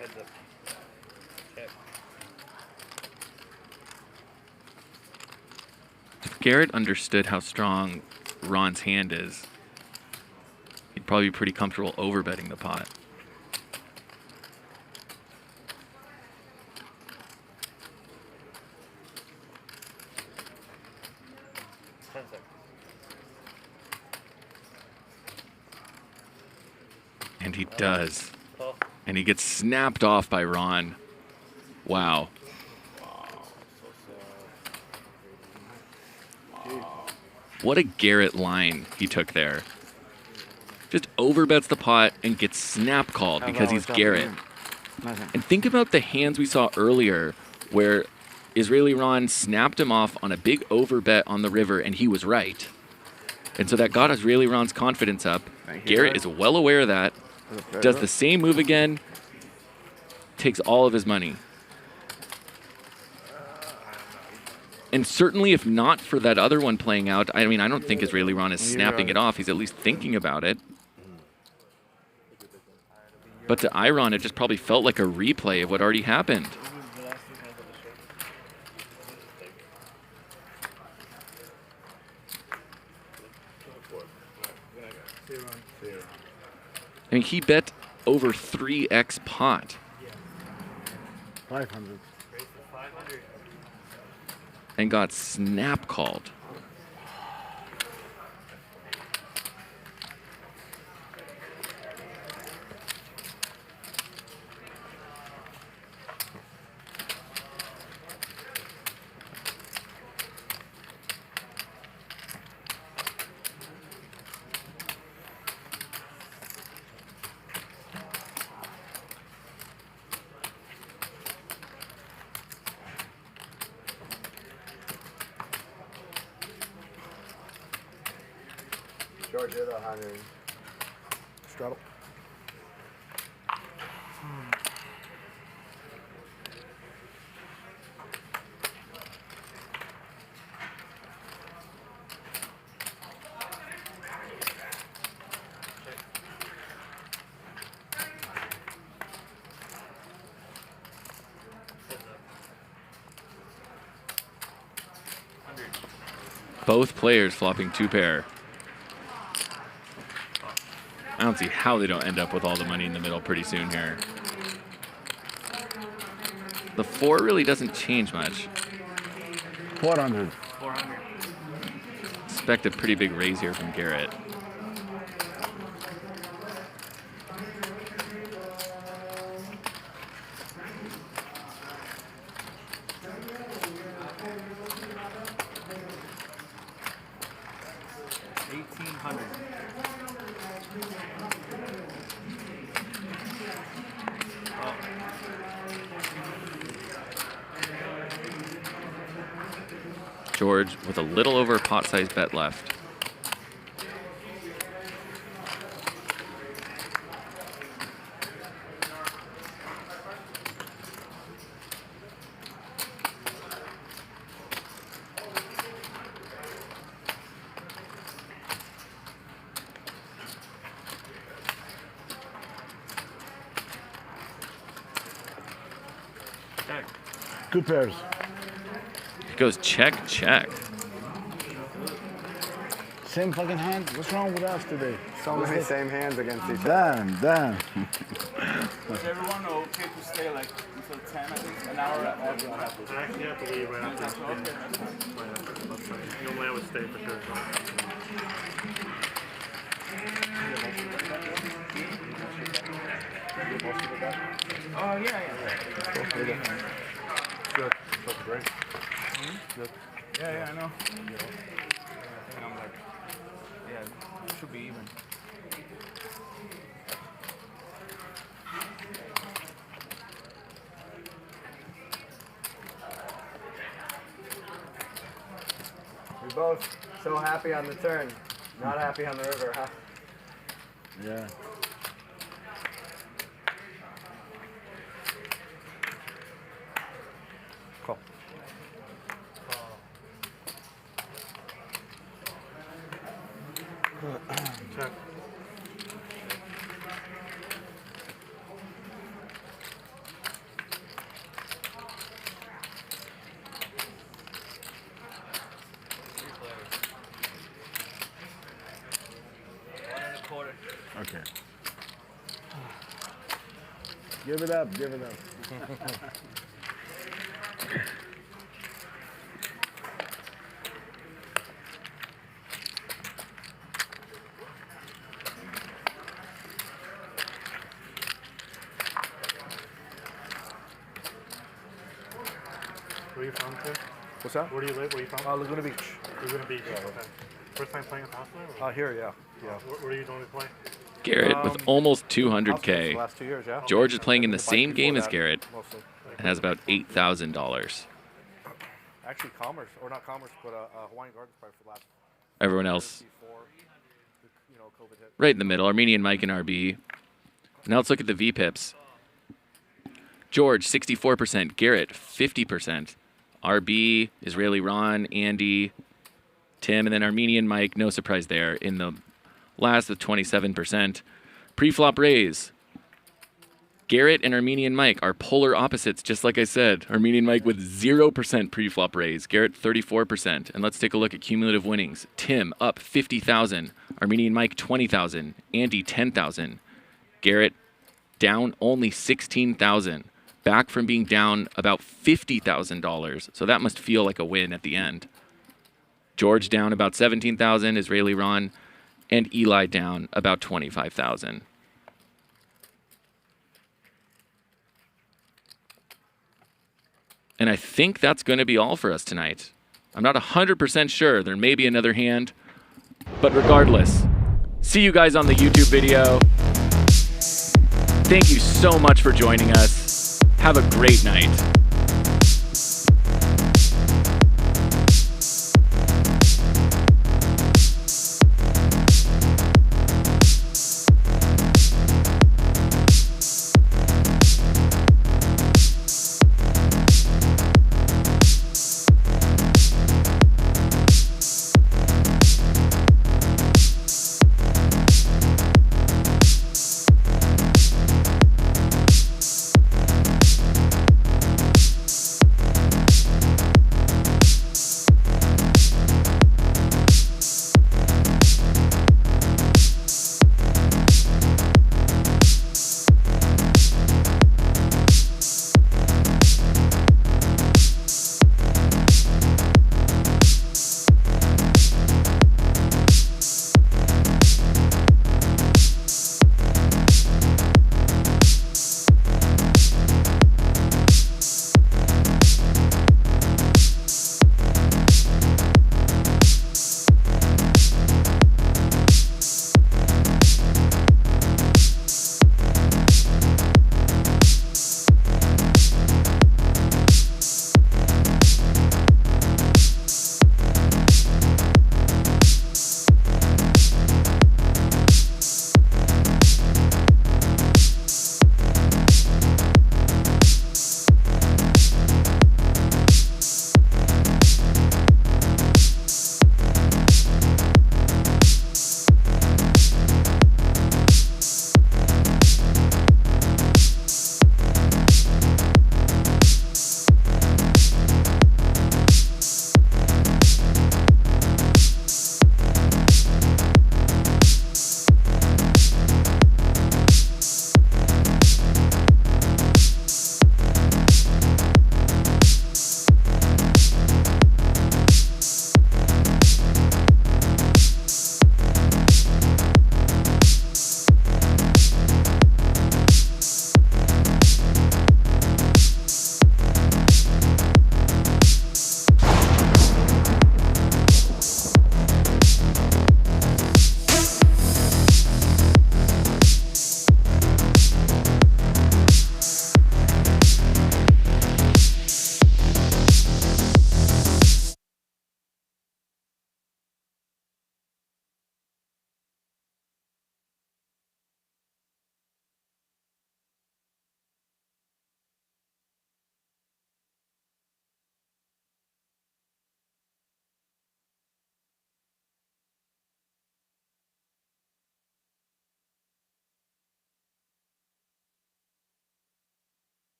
Heads up. Check. If Garrett understood how strong Ron's hand is, he'd probably be pretty comfortable overbetting the pot. And he does. And he gets snapped off by Ron. Wow. What a Garrett line he took there. Just overbets the pot and gets snap called because he's Garrett. And think about the hands we saw earlier where Israeli Ron snapped him off on a big overbet on the river and he was right. And so that got Israeli Ron's confidence up. Garrett is well aware of that. Does the same move again. Takes all of his money. And certainly if not for that other one playing out, I mean, I don't think Israeli Ron is snapping it off. He's at least thinking about it. But to Iron, it just probably felt like a replay of what already happened. I mean, he bet over 3x pot. 500. And got snap called. George hit 100. Straddle. Both players flopping 2 pair. I don't see how they don't end up with all the money in the middle pretty soon here. The 4 really doesn't change much. 400. 400. Expect a pretty big raise here from Garrett. George with a little over pot-sized bet left. Two pairs. It goes check, check. Same fucking hand? What's wrong with us today? So many same hands against each other. Damn. Is everyone okay to stay like until 10, I think? An hour after I have to. I actually have to leave right after this game. Normally I would stay for sure. Oh, yeah. Good. That's great. Good. Yeah, I know. And I'm like, yeah, it should be even. We're both so happy on the turn, not happy on the river, huh? Yeah. Call. Check. Okay. Give it up, give it up. Where are you from, too? What's that? Where do you live? Where are you from? Laguna Beach. Laguna Beach. Okay. First time playing at the hospital? Here, yeah. Where do you normally play? Garrett with almost 200K. The last 2 years, yeah. George is playing in the same bike game before as that, Garrett mostly. and has about $8,000. Actually, Commerce, or not Commerce, but Hawaiian Gardens probably for the last. Everyone else Before, COVID hit. right in the middle. Armenian Mike and RB. Now let's look at the VPIPs. George, 64%. Garrett, 50%. RB, Israeli Ron, Andy, Tim, and then Armenian Mike, no surprise there, in the last with 27%. Pre-flop raise. Garrett and Armenian Mike are polar opposites, just like I said. Armenian Mike with 0% pre-flop raise. Garrett, 34%. And let's take a look at cumulative winnings. Tim, up 50,000. Armenian Mike, 20,000. Andy, 10,000. Garrett, down only 16,000. Back from being down about $50,000. So that must feel like a win at the end. George down about 17,000. Israeli Ron and Eli down about 25,000. And I think that's going to be all for us tonight. I'm not 100% sure. There may be another hand. But regardless, see you guys on the YouTube video. Thank you so much for joining us. Have a great night.